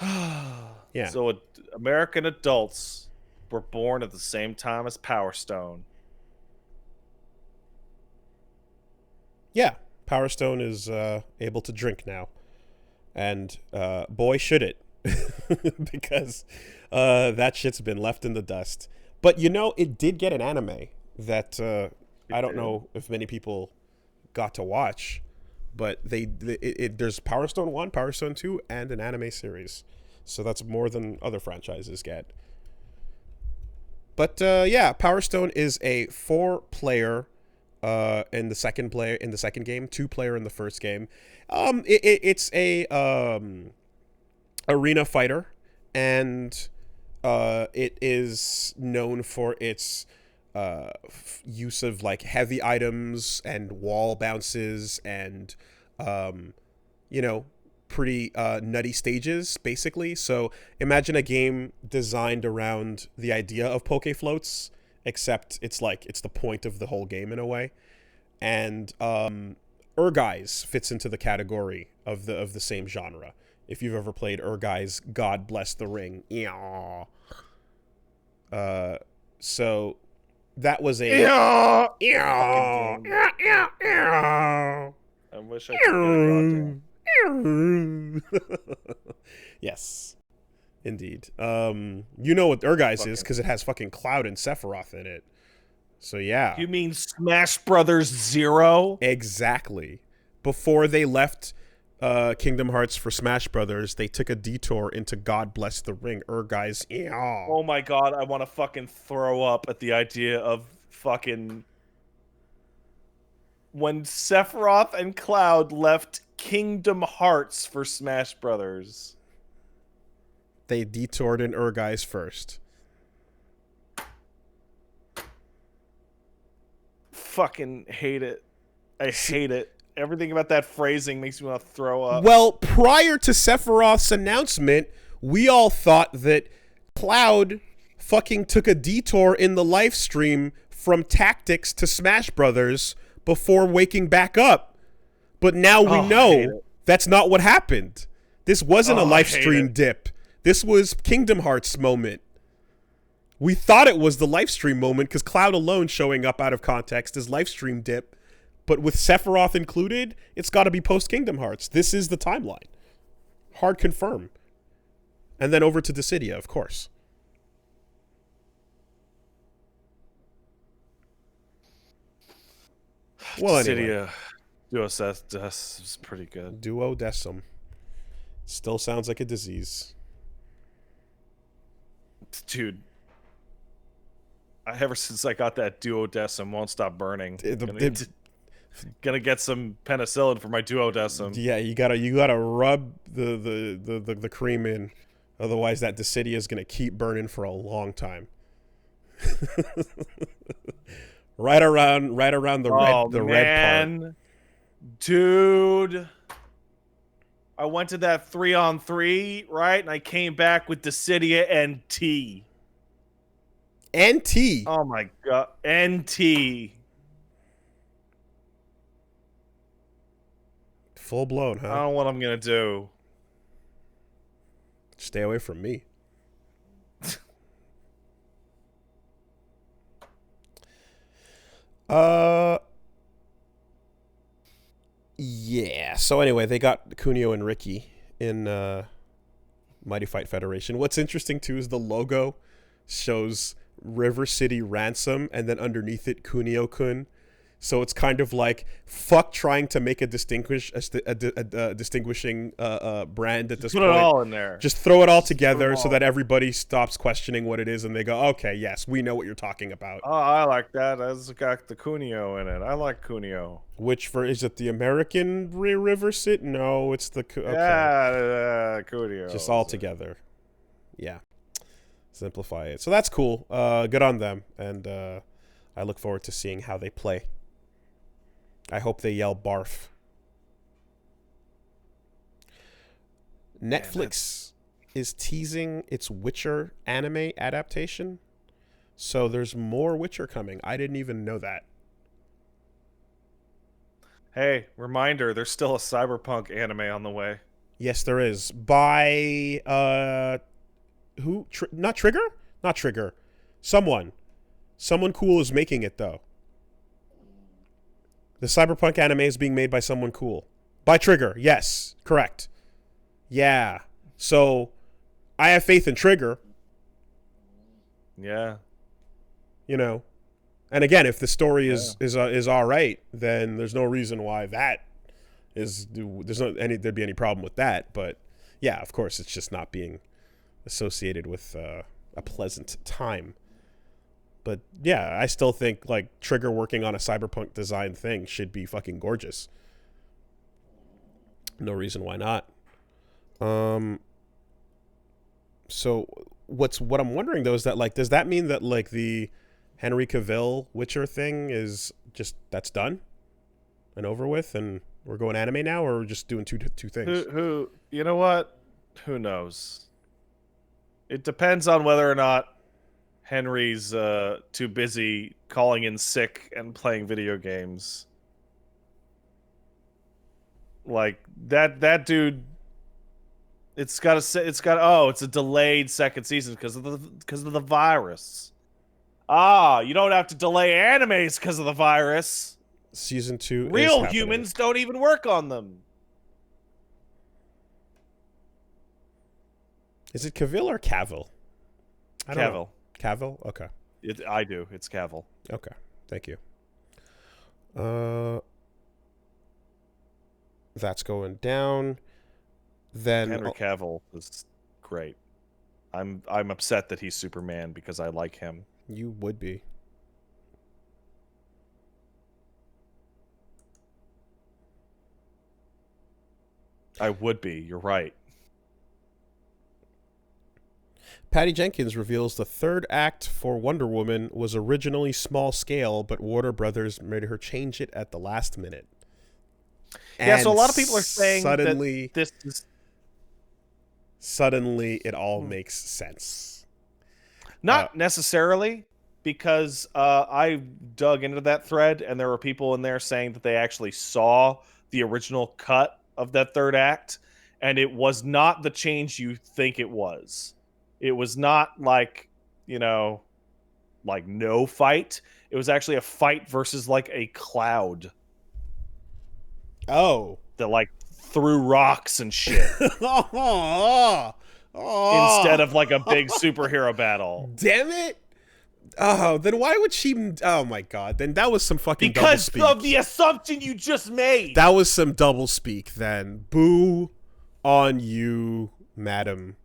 Yeah. So American adults were born at the same time as Power Stone. Yeah, Power Stone is able to drink now. And boy, should it. Because that shit's been left in the dust. But, it did get an anime that I don't know if many people got to watch. But there's Power Stone 1, Power Stone 2, and an anime series. So that's more than other franchises get. But, yeah, Power Stone is a 4-player... in the second game, 2-player in the first game. It's a arena fighter, and it is known for its use of like heavy items and wall bounces and pretty nutty stages, basically. So imagine a game designed around the idea of poke floats, except it's the point of the whole game in a way. And Urguys fits into the category of the same genre. If you've ever played Urguys, God Bless the Ring. Yeah. So that was a I wish I could get a Yes. Indeed. You know what Urguys is because it has fucking Cloud and Sephiroth in it. So yeah. You mean Smash Brothers 0? Exactly. Before they left Kingdom Hearts for Smash Brothers, they took a detour into God Bless the Ring. Urguys. Yeah. Oh my god, I want to fucking throw up at the idea of fucking when Sephiroth and Cloud left Kingdom Hearts for Smash Brothers. They detoured in Urguys first. Fucking hate it. I hate it. Everything about that phrasing makes me want to throw up. Well, prior to Sephiroth's announcement, we all thought that Cloud fucking took a detour in the live stream from Tactics to Smash Brothers before waking back up. But now we know that's not what happened. This wasn't a live stream dip. This was Kingdom Hearts moment. We thought it was the live stream moment because Cloud alone showing up out of context is live stream dip. But with Sephiroth included, it's got to be post Kingdom Hearts. This is the timeline. Hard confirm. And then over to Dissidia, of course. Well, anyway. Dissidia Duodecim is pretty good. Duodecim. Still sounds like a disease. Dude. Ever since I got that duodecim, won't stop burning. Gonna get some penicillin for my duodecim. Yeah, you gotta rub the cream in, otherwise that Dissidia is gonna keep burning for a long time. right around the red part. Dude. I went to that 3-on-3, right? And I came back with Dissidia and T. NT. Oh my god. NT. Full blown, huh? I don't know what I'm gonna do. Stay away from me. Yeah. So anyway, they got Kunio and Riki in Mighty Fight Federation. What's interesting too is the logo shows River City Ransom and then underneath it Kunio-kun. So it's kind of like fuck trying to make a distinguishing brand at this point. Put it all in there. Just throw it all together so that everybody stops questioning what it is and they go, okay, yes, we know what you're talking about. Oh, I like that. It's got the Kunio in it. I like Kunio. Is it the American River City? No, it's the okay. Yeah, Kunio. Just all together. Yeah. Simplify it. So that's cool. Good on them. And I look forward to seeing how they play. I hope they yell barf. Netflix is teasing its Witcher anime adaptation. So there's more Witcher coming. I didn't even know that. Hey, reminder, there's still a Cyberpunk anime on the way. Yes, there is. By who? Not Trigger? Not Trigger. Someone cool is making it though. The Cyberpunk anime is being made by someone cool. By Trigger, yes. Correct. Yeah. So, I have faith in Trigger. Yeah. You know. And again, if the story is all right, then there's no reason why there'd be any problem with that. But yeah, of course, it's just not being associated with a pleasant time. But yeah, I still think like Trigger working on a Cyberpunk design thing should be fucking gorgeous. No reason why not. So what I'm wondering though is that like, does that mean that like the Henry Cavill Witcher thing is just that's done and over with, and we're going anime now, or we're just doing two things? Who? You know what? Who knows? It depends on whether or not Henry's too busy calling in sick and playing video games. Like that dude. It's a delayed second season because of the virus. You don't have to delay animes because of the virus. Season 2 Real humans don't even work on them. Is it Cavill or Cavill? I don't know. Cavill? Okay. I do. It's Cavill. Okay. Thank you. That's going down. Then Henry Cavill is great. I'm upset that he's Superman because I like him. You would be. I would be. You're right. Patty Jenkins reveals the third act for Wonder Woman was originally small scale, but Warner Brothers made her change it at the last minute. Yeah, so a lot of people are saying that this is... Suddenly, it all makes sense. Not necessarily, because I dug into that thread, and there were people in there saying that they actually saw the original cut of that third act, and it was not the change you think it was. It was not like, like no fight. It was actually a fight versus like a cloud. Oh. That like threw rocks and shit. Instead of like a big superhero battle. Damn it. Oh, then why would she? Oh my god, then that was some fucking double Because speak. of the assumption you just made. That was some double speak. Then boo on you, madam.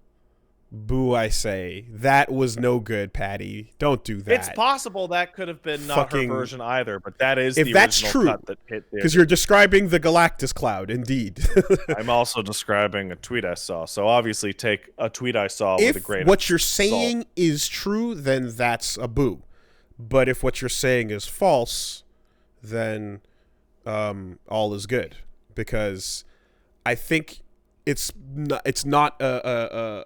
Boo, I say. That was no good, Patty. Don't do that. It's possible that could have been not her version either, but that is if the that's original true, cut that hit there. Because you're describing the Galactus cloud, indeed. I'm also describing a tweet I saw, so obviously take a tweet I saw with a grain of If what you're saying salt. is true, then that's a boo. But if what you're saying is false, then all is good. Because I think it's not an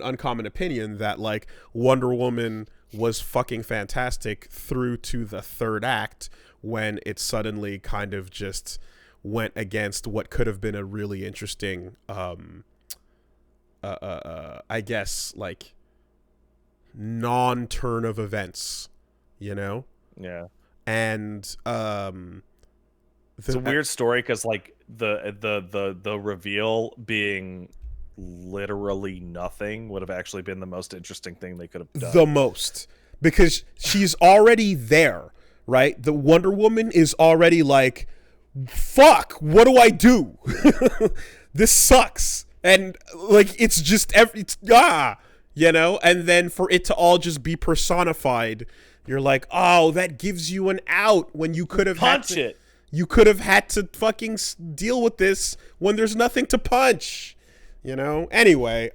uncommon opinion that like Wonder Woman was fucking fantastic through to the third act when it suddenly kind of just went against what could have been a really interesting I guess like non-turn of events, you know? Yeah. And it's a weird story because like the reveal being literally nothing would have actually been the most interesting thing they could have done. The most. Because she's already there, right? The Wonder Woman is already like, fuck, what do I do? This sucks. And like, it's just, you know? And then for it to all just be personified, you're like, oh, that gives you an out when you could have punch it. You could have had to fucking deal with this when there's nothing to punch. You know. Anyway,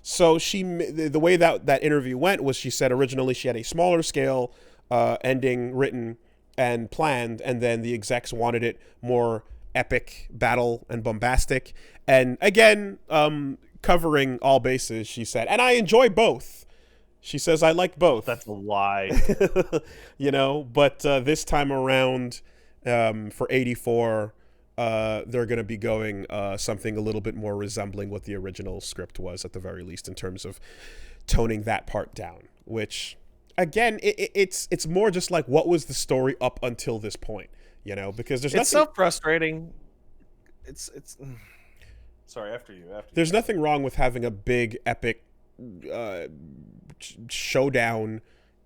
so the way that interview went was she said originally she had a smaller scale ending written and planned, and then the execs wanted it more epic, battle and bombastic. And again, covering all bases, she said, and I enjoy both. She says I like both. That's a lie. You know, but this time around, for 84. They're going to be going something a little bit more resembling what the original script was, at the very least, in terms of toning that part down. Which, again, it's more just like, what was the story up until this point? You know, because there's it's nothing. So frustrating. It's. Sorry, after you. There's nothing wrong with having a big epic showdown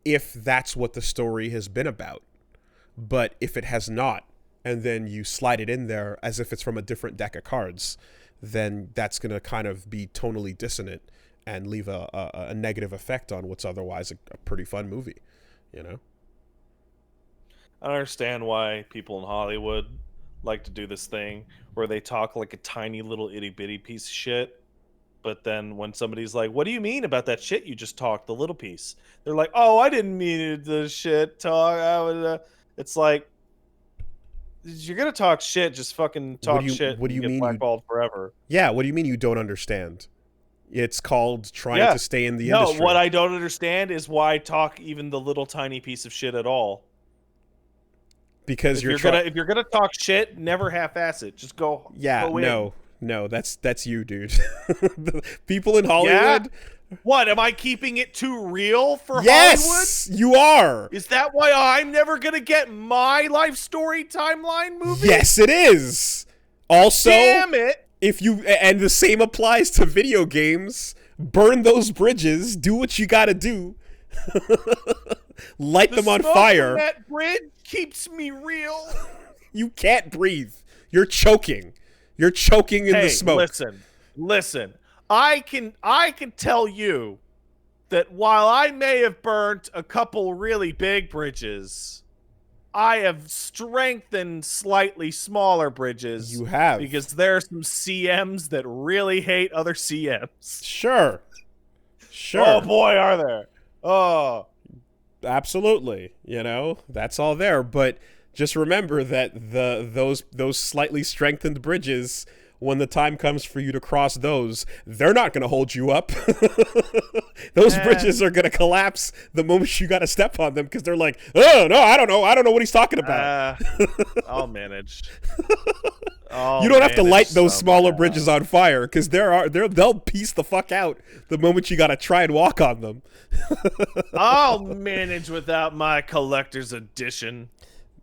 if that's what the story has been about. But if it has not, and then you slide it in there as if it's from a different deck of cards, then that's going to kind of be tonally dissonant and leave a negative effect on what's otherwise a pretty fun movie, you know? I don't understand why people in Hollywood like to do this thing where they talk like a tiny little itty-bitty piece of shit, but then when somebody's like, what do you mean about that shit you just talked, the little piece? They're like, oh, I didn't mean the shit talk. It's like, you're gonna talk shit, just fucking talk shit. What do you get mean? Blackballed forever. Yeah, what do you mean you don't understand? It's called trying to stay in the industry. No, what I don't understand is why talk even the little tiny piece of shit at all. Because if you're gonna talk shit, never half-ass it. Just go. Yeah, go no, that's you, dude. The people in Hollywood. Yeah? What, am I keeping it too real for Hollywood? Yes, you are. Is that why I'm never gonna get my life story timeline movie? Yes, it is. Also, damn it. And the same applies to video games. Burn those bridges. Do what you gotta do. Light them on fire. That bridge keeps me real. You can't breathe. You're choking. You're choking in the smoke. Listen. I can tell you that while I may have burnt a couple really big bridges, I have strengthened slightly smaller bridges. You have. Because there are some CMs that really hate other CMs. Sure. Oh boy, are there. Oh. Absolutely. You know, that's all there. But just remember that those slightly strengthened bridges, when the time comes for you to cross those, they're not going to hold you up. Those bridges are going to collapse the moment you got to step on them, because they're like, oh, no, I don't know what he's talking about. I'll manage. You don't have to light those smaller bridges on fire, because they'll piece the fuck out the moment you got to try and walk on them. I'll manage without my collector's edition.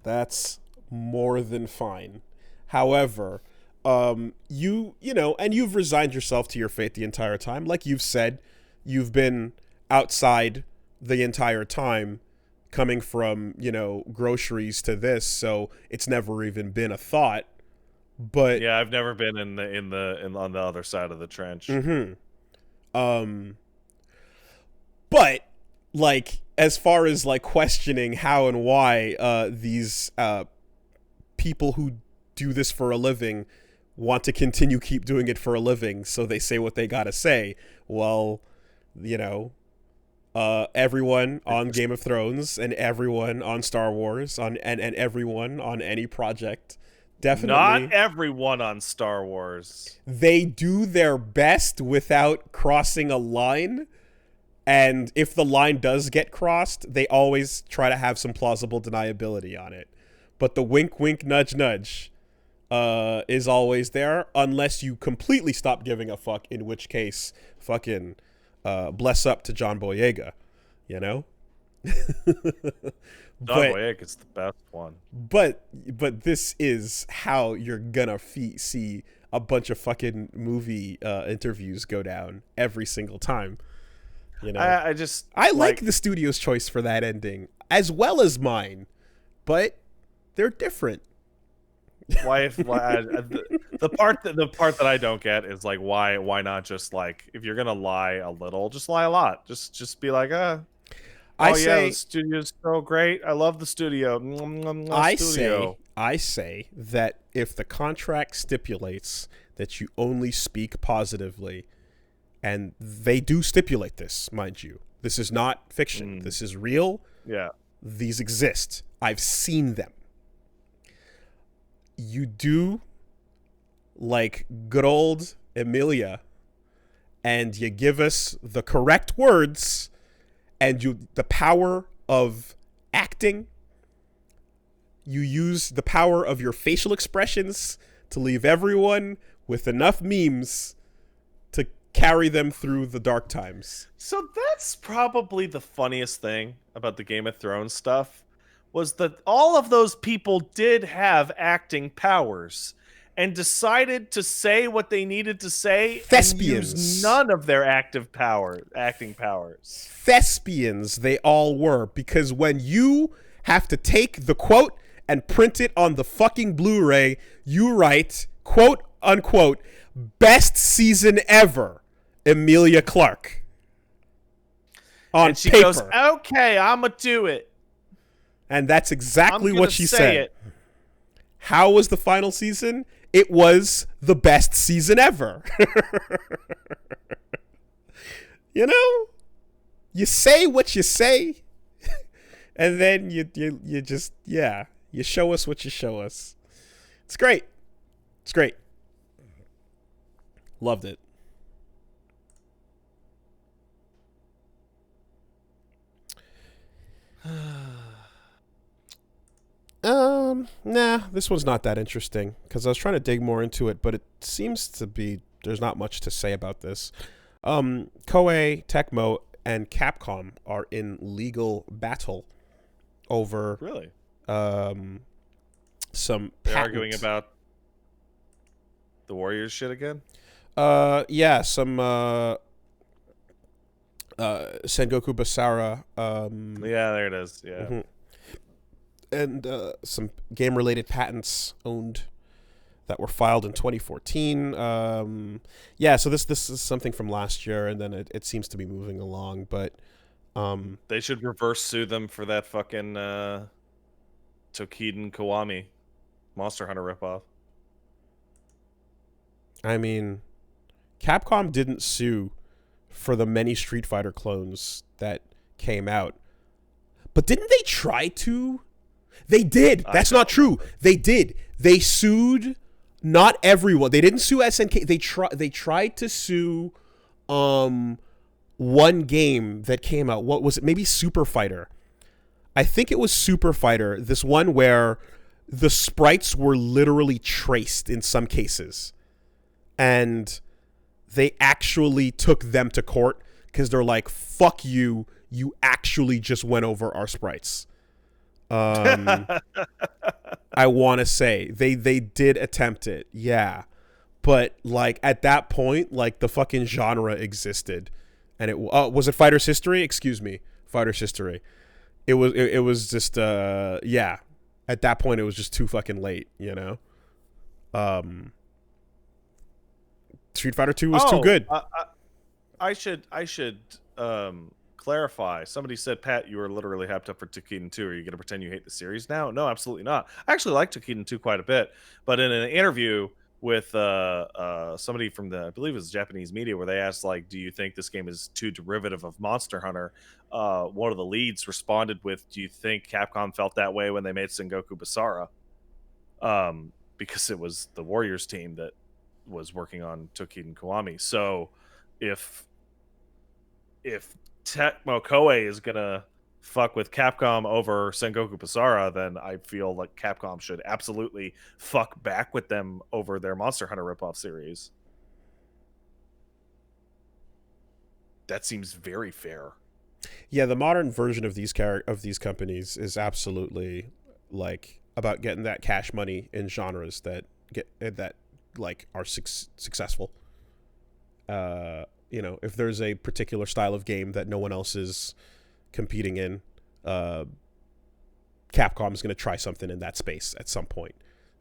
That's more than fine. However, you know, and you've resigned yourself to your fate the entire time. Like you've said, you've been outside the entire time, coming from, groceries to this, so it's never even been a thought. But yeah, I've never been on the other side of the trench. But like, as far as like questioning how and why these people who do this for a living want to keep doing it for a living, so they say what they gotta say. Well, everyone on Game of Thrones and everyone on Star Wars and everyone on any project, definitely not everyone on Star Wars. They do their best without crossing a line. And if the line does get crossed, they always try to have some plausible deniability on it. But the wink, wink, nudge, nudge is always there, unless you completely stop giving a fuck, in which case, fucking bless up to John Boyega, John Boyega is the best one. But this is how you're gonna see a bunch of fucking movie interviews go down every single time. I like the studio's choice for that ending as well as mine, but they're different. The part that I don't get is like, why not just, like, if you're gonna lie a little, just lie a lot. Just be like, the studio's so great. I love the studio. I say that if the contract stipulates that you only speak positively, and they do stipulate this, mind you, this is not fiction. This is real. Yeah. These exist. I've seen them. You do like good old Emilia, and you give us the correct words, and the power of acting. You use the power of your facial expressions to leave everyone with enough memes to carry them through the dark times. So that's probably the funniest thing about the Game of Thrones stuff, was that all of those people did have acting powers and decided to say what they needed to say. Thespians. And use none of their acting powers. Thespians they all were, because when you have to take the quote and print it on the fucking Blu-ray, you write, quote unquote, best season ever, Emilia Clarke. On and she paper. Goes, okay, I'ma do it. And that's exactly what she said. It. How was the final season? It was the best season ever. You say what you say, and then you just, you show us what you show us. It's great. It's great. Loved it. Nah, this one's not that interesting, because I was trying to dig more into it, but it seems to be there's not much to say about this. Koei, Tecmo, and Capcom are in legal battle over some They're arguing about the Warriors shit again? Some Sengoku Basara. Yeah, there it is. Yeah. Mm-hmm. And some game-related patents owned that were filed in 2014. So this is something from last year, and then it seems to be moving along. But they should reverse sue them for that fucking Tokiden Kiwami Monster Hunter ripoff. I mean, Capcom didn't sue for the many Street Fighter clones that came out, but didn't they try to? They did. That's not true. They did. They sued not everyone. They didn't sue SNK. They tried to sue one game that came out. What was it? Maybe Super Fighter. I think it was Super Fighter. This one where the sprites were literally traced in some cases. And they actually took them to court because they're like, fuck you. You actually just went over our sprites. I want to say they did attempt it, yeah, but like at that point, like the fucking genre existed, and it was it Fighter's History? Excuse me, Fighter's history. It was just yeah. At that point, it was just too fucking late, you know. Street Fighter 2 was too good. I should clarify. Somebody said, Pat, you were literally hyped up for Toukiden 2. Are you going to pretend you hate the series now? No, absolutely not. I actually like Toukiden 2 quite a bit. But in an interview with somebody from I believe it was Japanese media, where they asked, like, do you think this game is too derivative of Monster Hunter? One of the leads responded with, do you think Capcom felt that way when they made Sengoku Basara? Because it was the Warriors team that was working on Toukiden Kiwami. So if Tecmo Koei is gonna fuck with Capcom over Sengoku Basara, then I feel like Capcom should absolutely fuck back with them over their Monster Hunter ripoff series. That seems very fair. Yeah, the modern version of these companies is absolutely like about getting that cash money in genres that like are successful. You know, if there's a particular style of game that no one else is competing in, Capcom is going to try something in that space at some point.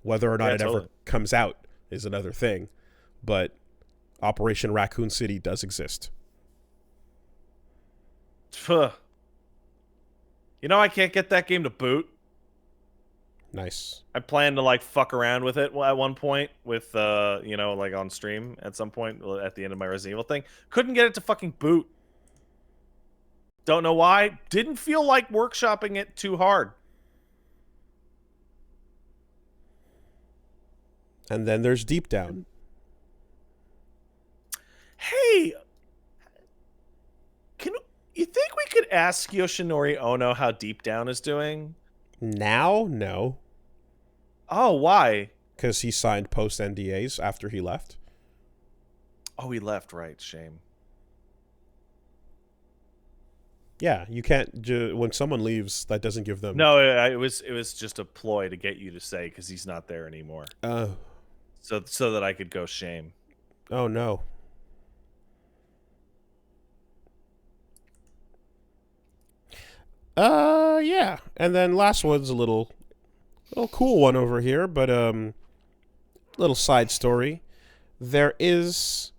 Whether or not it ever comes out is another thing, but Operation Raccoon City does exist. You know, I can't get that game to boot. Nice. I plan to like fuck around with it at one point with you know, like on stream at some point at the end of my Resident Evil thing. Couldn't get it to fucking boot. Don't know why. Didn't feel like workshopping it too hard. And then there's Deep Down. Hey, you think we could ask Yoshinori Ono how Deep Down is doing? Now, no. Oh, why? Because he signed post NDAs after he left. Oh, he left, right? Shame. Yeah, you can't. When someone leaves, that doesn't give them. No, it was just a ploy to get you to say because he's not there anymore. Oh. So that I could go shame. Oh no. Yeah, and then last one's a little cool one over here, but little side story. There is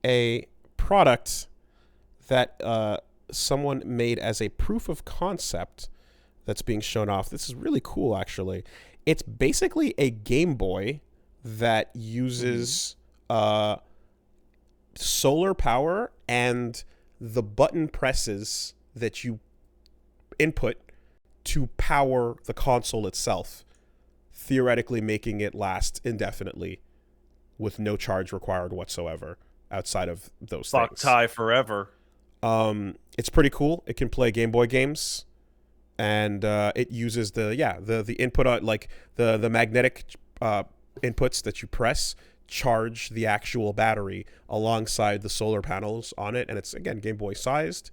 a product that someone made as a proof of concept that's being shown off. This is really cool, actually. It's basically a Game Boy that uses solar power and the button presses that you input to power the console itself, theoretically making it last indefinitely with no charge required whatsoever outside of those things. Fuck tie forever. It's pretty cool. It can play Game Boy games, and it uses the input on, like the magnetic inputs that you press charge the actual battery alongside the solar panels on it, and it's again Game Boy sized.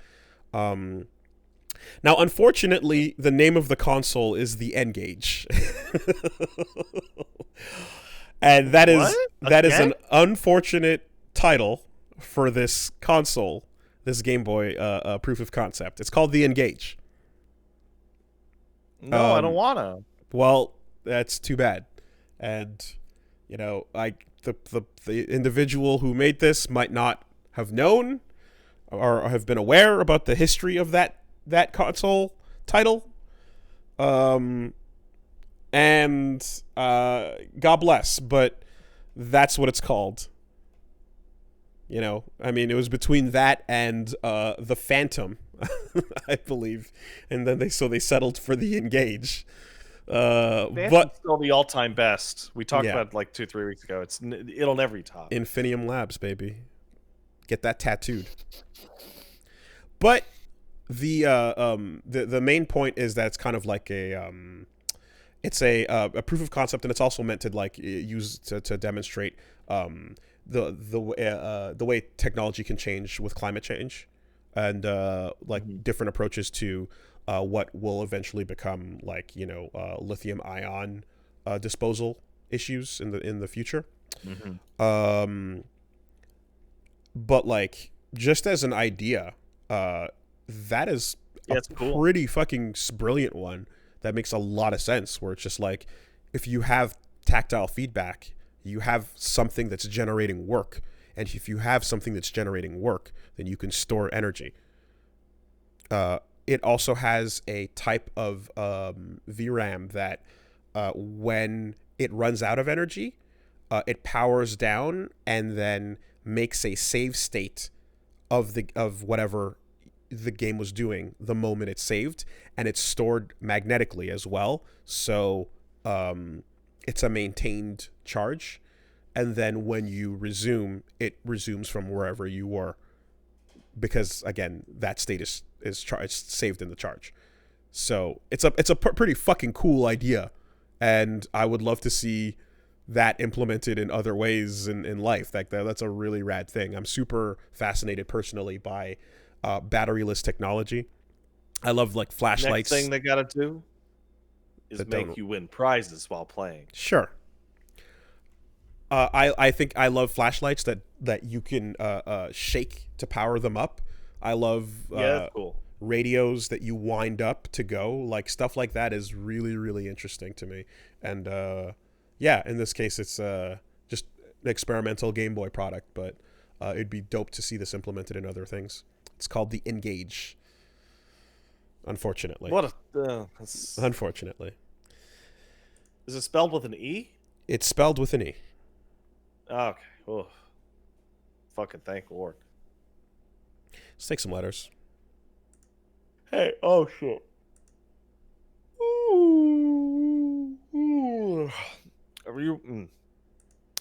Now, unfortunately, the name of the console is the N-Gage. And that is an unfortunate title for this console, this Game Boy proof of concept. It's called the N-Gage. No, I don't wanna. Well, that's too bad. And you know, like the individual who made this might not have known or have been aware about the history of that console title, and God bless, but that's what it's called. You know, I mean, it was between that and the Phantom, I believe, and then they settled for the Engage. But still the all-time best. We talked about it like 2-3 weeks ago. It'll never be top. Infinium Labs, baby, get that tattooed. But the main point is that it's kind of like it's a proof of concept, and it's also meant to like use to demonstrate the way technology can change with climate change, and different approaches to what will eventually become like lithium ion disposal issues in the future. But like just as an idea, that is a cool. pretty fucking brilliant one that makes a lot of sense, where it's just like, if you have tactile feedback, you have something that's generating work. And if you have something that's generating work, then you can store energy. It also has a type of VRAM that when it runs out of energy, it powers down and then makes a save state of whatever the game was doing the moment it's saved, and it's stored magnetically as well. So it's a maintained charge, and then when you resume, it resumes from wherever you were, because again, that state is saved in the charge. So it's a pretty fucking cool idea, and I would love to see that implemented in other ways in life. That's a really rad thing. I'm super fascinated personally by batteryless technology. I love like flashlights. Next thing they gotta do is make you win prizes while playing. Sure. I think I love flashlights that you can shake to power them up. I love that's cool. Radios that you wind up to go. Like, stuff like that is really, really interesting to me. And yeah, in this case, it's just an experimental Game Boy product, but it'd be dope to see this implemented in other things. It's called the Engage. Unfortunately. Unfortunately. Is it spelled with an E? It's spelled with an E. Okay. Oh. Fucking thank Lord. Let's take some letters. Hey, oh shit.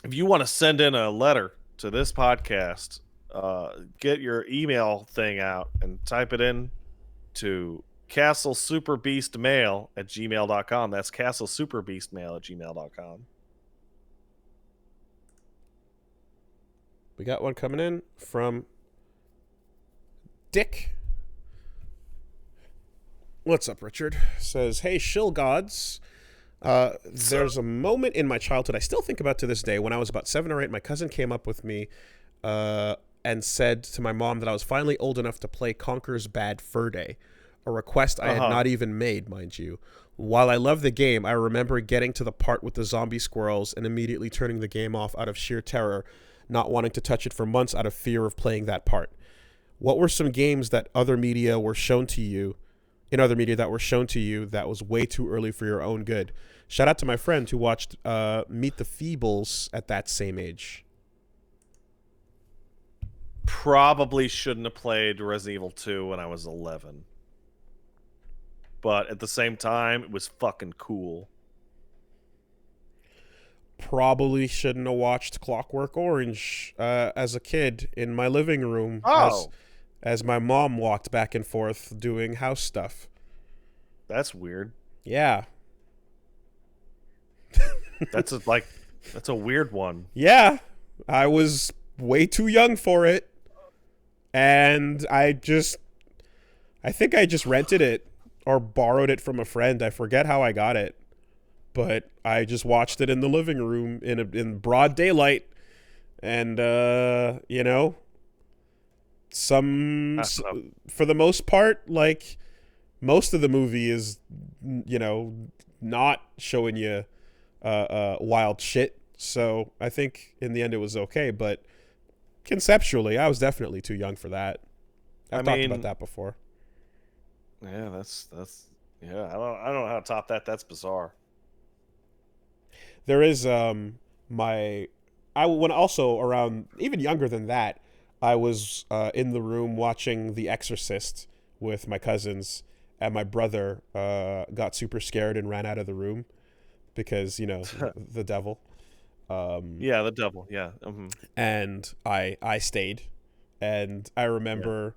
If you want to send in a letter to this podcast, get your email thing out and type it in to castlesuperbeastmail@gmail.com. That's castlesuperbeastmail@gmail.com. We got one coming in from Dick. What's up, Richard? Says, hey, shill gods. There's a moment in my childhood I still think about to this day. When I was about 7 or 8, my cousin came up with me and said to my mom that I was finally old enough to play Conker's Bad Fur Day, a request I had not even made, mind you. While I love the game, I remember getting to the part with the zombie squirrels and immediately turning the game off out of sheer terror, not wanting to touch it for months out of fear of playing that part. What were some games that other media were shown to you, that was way too early for your own good? Shout out to my friend who watched Meet the Feebles at that same age. Probably shouldn't have played Resident Evil 2 when I was 11. But at the same time, it was fucking cool. Probably shouldn't have watched Clockwork Orange as a kid in my living room as my mom walked back and forth doing house stuff. That's weird. Yeah. That's a weird one. Yeah. I was way too young for it. And I think I just rented it or borrowed it from a friend. I forget how I got it. But I just watched it in the living room in broad daylight, and for the most part, like, most of the movie is not showing you wild shit. So I think in the end it was okay, but conceptually, I was definitely too young for that. I've talked about that before. Yeah, that's yeah. I don't know how to top that. That's bizarre. There is when also around even younger than that, I was in the room watching The Exorcist with my cousins, and my brother got super scared and ran out of the room because the devil. Yeah, the devil. Yeah. Mm-hmm. And I stayed, and I remember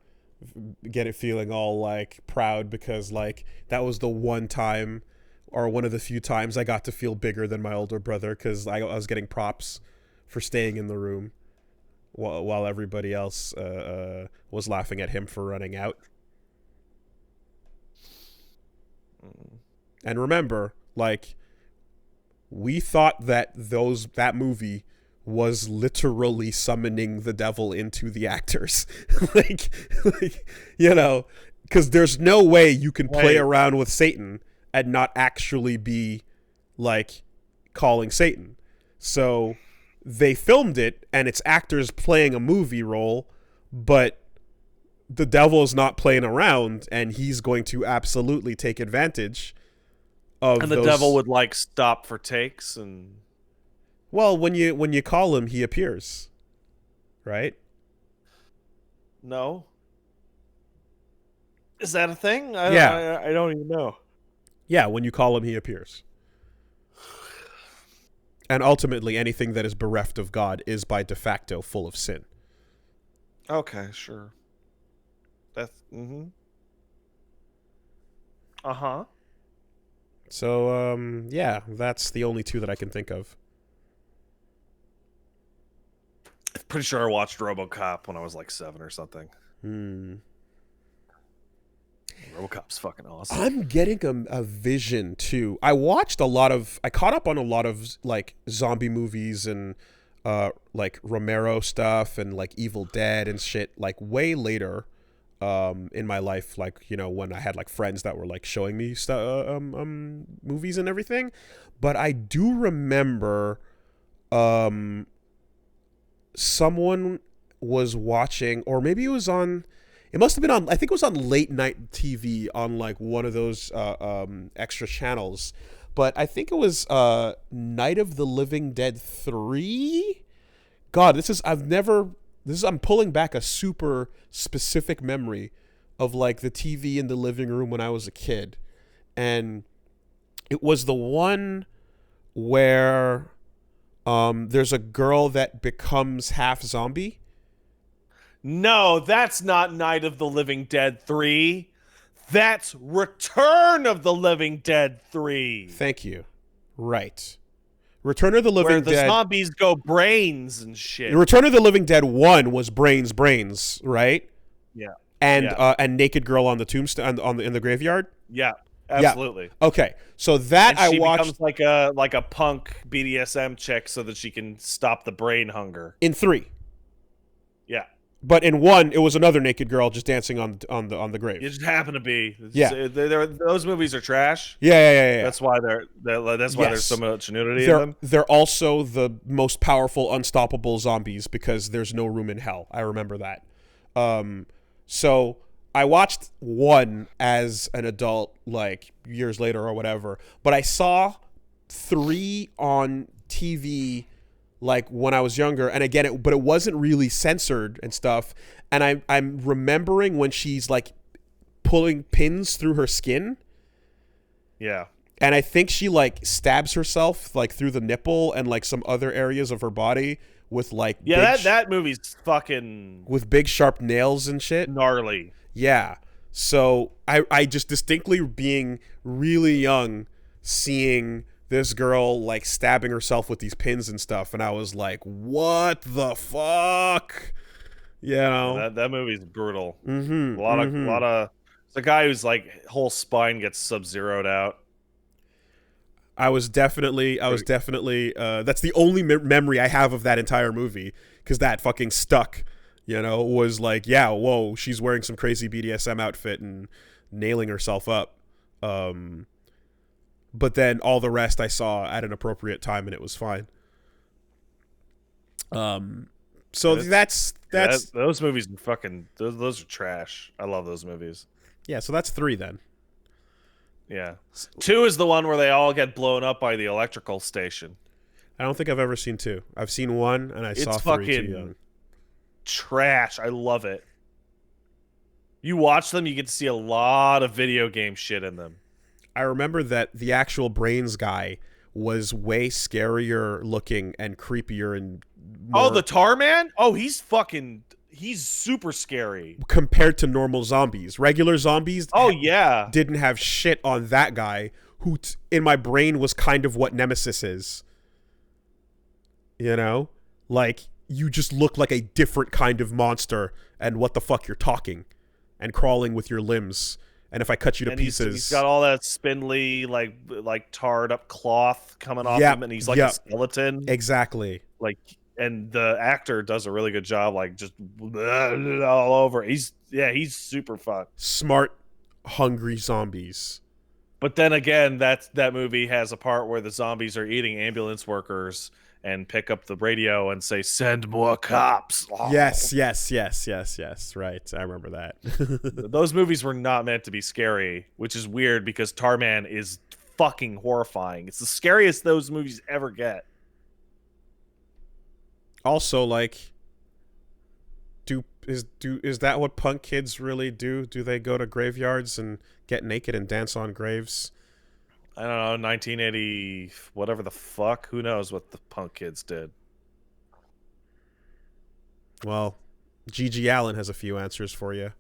feeling all like proud because like that was the one time, or one of the few times, I got to feel bigger than my older brother because I was getting props for staying in the room while everybody else was laughing at him for running out. And remember, like, we thought that that movie was literally summoning the devil into the actors. like because there's no way you can play Wait. around with Satan and not actually be like calling Satan. So they filmed it and it's actors playing a movie role, but the devil is not playing around and he's going to absolutely take advantage of And the devil would like stop for takes and well, when you call him, he appears. Right? no. Is that a thing? Yeah. I don't even know. Yeah, when you call him, he appears. And ultimately, anything that is bereft of God is by de facto full of sin. Okay, sure. That's Uh-huh. So, yeah, that's the only two that I can think of. I'm pretty sure I watched RoboCop when I was like 7 or something. RoboCop's fucking awesome. I'm getting a vision too. I caught up on a lot of like zombie movies and like Romero stuff and like Evil Dead and shit like way later in my life, like, you know, when I had like friends that were like showing me movies and everything. But I do remember someone was watching, or maybe it was on, it must have been on, I think it was on late night TV on like one of those extra channels. But I think it was Night of the Living Dead 3. God, I'm pulling back a super specific memory of like the TV in the living room when I was a kid. And it was the one where there's a girl that becomes half zombie. No, that's not Night of the Living Dead 3. That's Return of the Living Dead 3. Thank you. Right. Return of the Living Dead. Where the zombies go brains and shit. Return of the Living Dead 1 was brains, right? Yeah. And Naked Girl on the tombstone in the graveyard? Yeah. Absolutely. Yeah. Okay. So that and she I watched becomes like a punk BDSM chick so that she can stop the brain hunger. in 3. Yeah. But in 1, it was another naked girl just dancing on the grave. You just happen to be. Yeah. Those movies are trash. Yeah. That's why that's why there's so much nudity in them. They're also the most powerful, unstoppable zombies because there's no room in hell. I remember that. So I watched 1 as an adult, like years later or whatever. But I saw 3 on TV, like when I was younger, and again, but it wasn't really censored and stuff. And I'm remembering when she's like pulling pins through her skin. Yeah. And I think she like stabs herself like through the nipple and like some other areas of her body with like that movie's fucking with big sharp nails and shit. Gnarly. Yeah. So I just distinctly being really young, seeing this girl like stabbing herself with these pins and stuff, and I was like, what the fuck? You know? That movie's brutal. Mm-hmm. A lot of it's a guy whose like whole spine gets sub-zeroed out. I was definitely that's the only memory I have of that entire movie, because that fucking stuck, you know, was like, yeah, whoa, she's wearing some crazy BDSM outfit and nailing herself up. But then all the rest I saw at an appropriate time and it was fine. So that's those movies are fucking those are trash. I love those movies. Yeah, so that's 3 then. Yeah. 2 is the one where they all get blown up by the electrical station. I don't think I've ever seen 2. I've seen 1 and I saw 3 fucking too young. Trash. I love it. You watch them, you get to see a lot of video game shit in them. I remember that the actual brains guy was way scarier looking and creepier and more, the Tar Man? Oh, he's super scary compared to normal zombies. Regular zombies yeah, didn't have shit on that guy who in my brain was kind of what Nemesis is. You know? Like, you just look like a different kind of monster and what the fuck you're talking and crawling with your limbs. And if I cut you to pieces, he's got all that spindly, like tarred up cloth coming off him, and he's like a skeleton. Exactly. Like and the actor does a really good job, like just all over. He's super fun. Smart, hungry zombies. But then again, that movie has a part where the zombies are eating ambulance workers and pick up the radio and say, "Send more cops." Oh. Yes. Right, I remember that. Those movies were not meant to be scary, which is weird because Tarman is fucking horrifying. It's the scariest those movies ever get. Also, like, is that what punk kids really do? Do they go to graveyards and get naked and dance on graves? I don't know, 1980, whatever the fuck. Who knows what the punk kids did? Well, G.G. Allen has a few answers for you.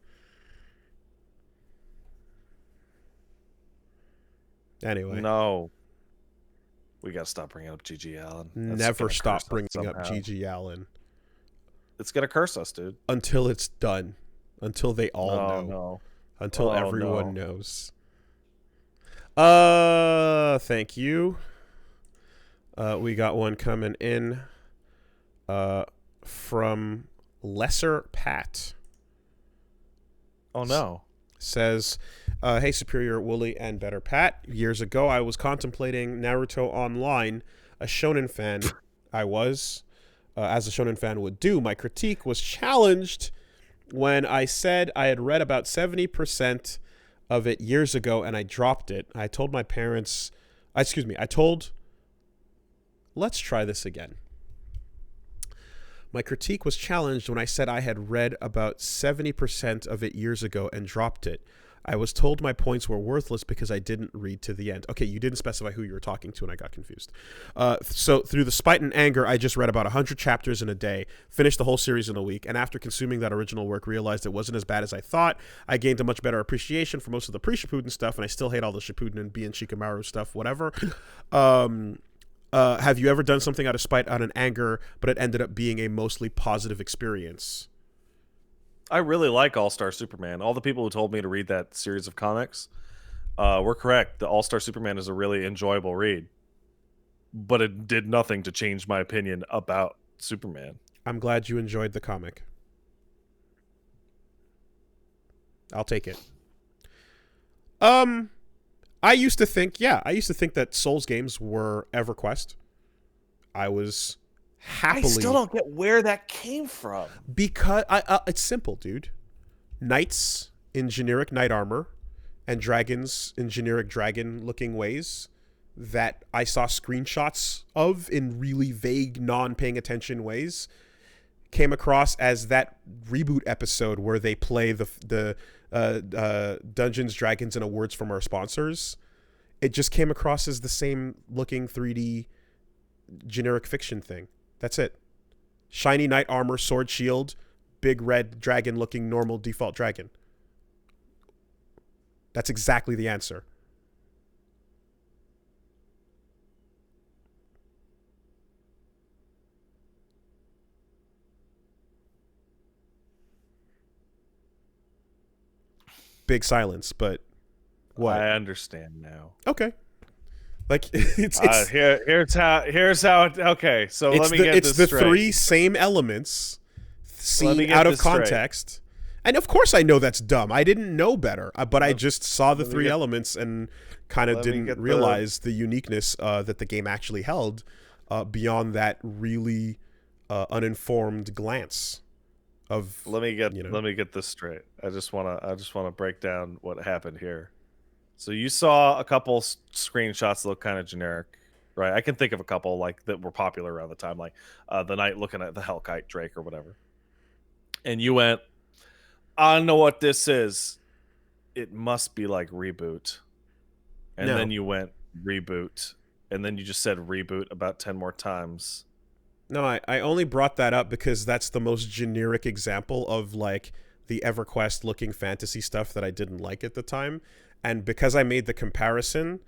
Anyway. No. We gotta stop bringing up G.G. Allen. Never stop bringing up G.G. Allen. It's gonna curse us, dude. Until it's done. Until they all know. No. Until everyone no. knows. Thank you. We got one coming in from Lesser Pat. Oh no. Says, hey Superior, Wooly, and Better Pat. Years ago, I was contemplating Naruto Online. A shonen fan I was, as a shonen fan would do. My critique was challenged when I said I had read about 70% of it years ago and I dropped it. I told my parents, let's try this again. My critique was challenged when I said I had read about 70% of it years ago and dropped it. I was told my points were worthless because I didn't read to the end. Okay, you didn't specify who you were talking to, and I got confused. So through the spite and anger, I just read about 100 chapters in a day, finished the whole series in a week, and after consuming that original work, realized it wasn't as bad as I thought. I gained a much better appreciation for most of the pre-Shippuden stuff, and I still hate all the Shippuden and B and Shikamaru stuff, whatever. Have you ever done something out of spite, out of anger, but it ended up being a mostly positive experience? I really like All-Star Superman. All the people who told me to read that series of comics were correct. The All-Star Superman is a really enjoyable read. But it did nothing to change my opinion about Superman. I'm glad you enjoyed the comic. I'll take it. I used to think that Souls games were EverQuest. I was happily... I still don't get where that came from. Because it's simple, dude. Knights in generic knight armor and dragons in generic dragon-looking ways that I saw screenshots of in really vague, non-paying attention ways came across as that reboot episode where they play the Dungeons, Dragons, and Words from our sponsors. It just came across as the same looking 3D generic fiction thing. That's it. Shiny knight armor, sword, shield, big red dragon looking normal default dragon. That's exactly the answer. Big silence, but what? I understand now. Okay. Like it's here's how okay, so let me get this straight. It's the three same elements seen out of context. Straight. And of course I know that's dumb. I didn't know better, but I just saw the three elements and kind of didn't realize the uniqueness that the game actually held beyond that really uninformed glance of let me get this straight. I just want to break down what happened here. So you saw a couple screenshots that look kind of generic, right? I can think of a couple like that were popular around the time, like the knight looking at the Hellkite Drake or whatever. And you went, I don't know what this is. It must be like reboot. And then you went reboot. And then you just said reboot about 10 more times. No, I only brought that up because that's the most generic example of like the EverQuest looking fantasy stuff that I didn't like at the time. And because I made the comparison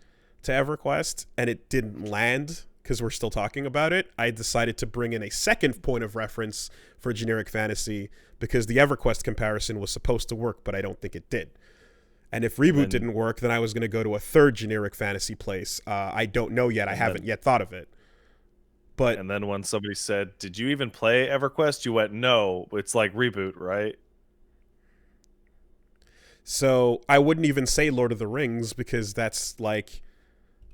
to EverQuest and it didn't land because we're still talking about it, I decided to bring in a second point of reference for generic fantasy because the EverQuest comparison was supposed to work, but I don't think it did. And if reboot didn't work, then I was going to go to a third generic fantasy place. I don't know yet. I haven't yet thought of it. But And then when somebody said, "Did you even play EverQuest?" You went, "No, it's like reboot, right?" so I wouldn't even say Lord of the Rings because that's like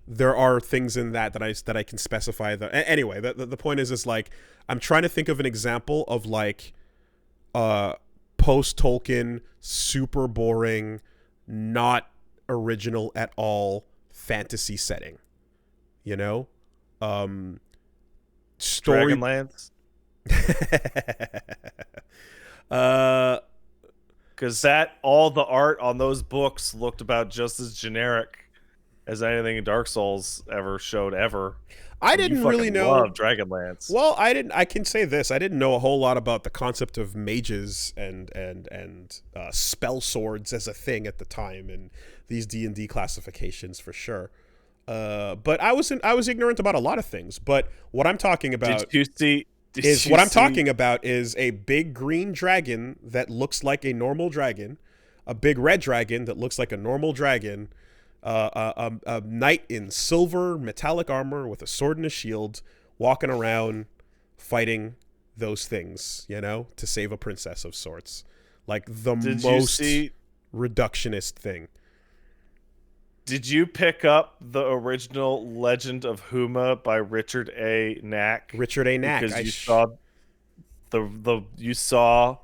there are things in that I can specify. Anyway, the point is like I'm trying to think of an example of like post Tolkien, super boring, not original at all fantasy setting. You know, story. Dragonlance, uh, because that all the art on those books looked about just as generic as anything in Dark Souls ever showed ever. I And you didn't really fucking know. love Dragonlance. Well, I didn't. I can say this: I didn't know a whole lot about the concept of mages and spell swords as a thing at the time, and these D&D classifications for sure. But I was ignorant about a lot of things. But what I'm talking about is a big green dragon that looks like a normal dragon, a big red dragon that looks like a normal dragon, a knight in silver metallic armor with a sword and a shield, walking around fighting those things, you know, to save a princess of sorts. Like the most reductionist thing. Did you pick up the original Legend of Huma by Richard A. Knack? Richard A. Knack. Because you saw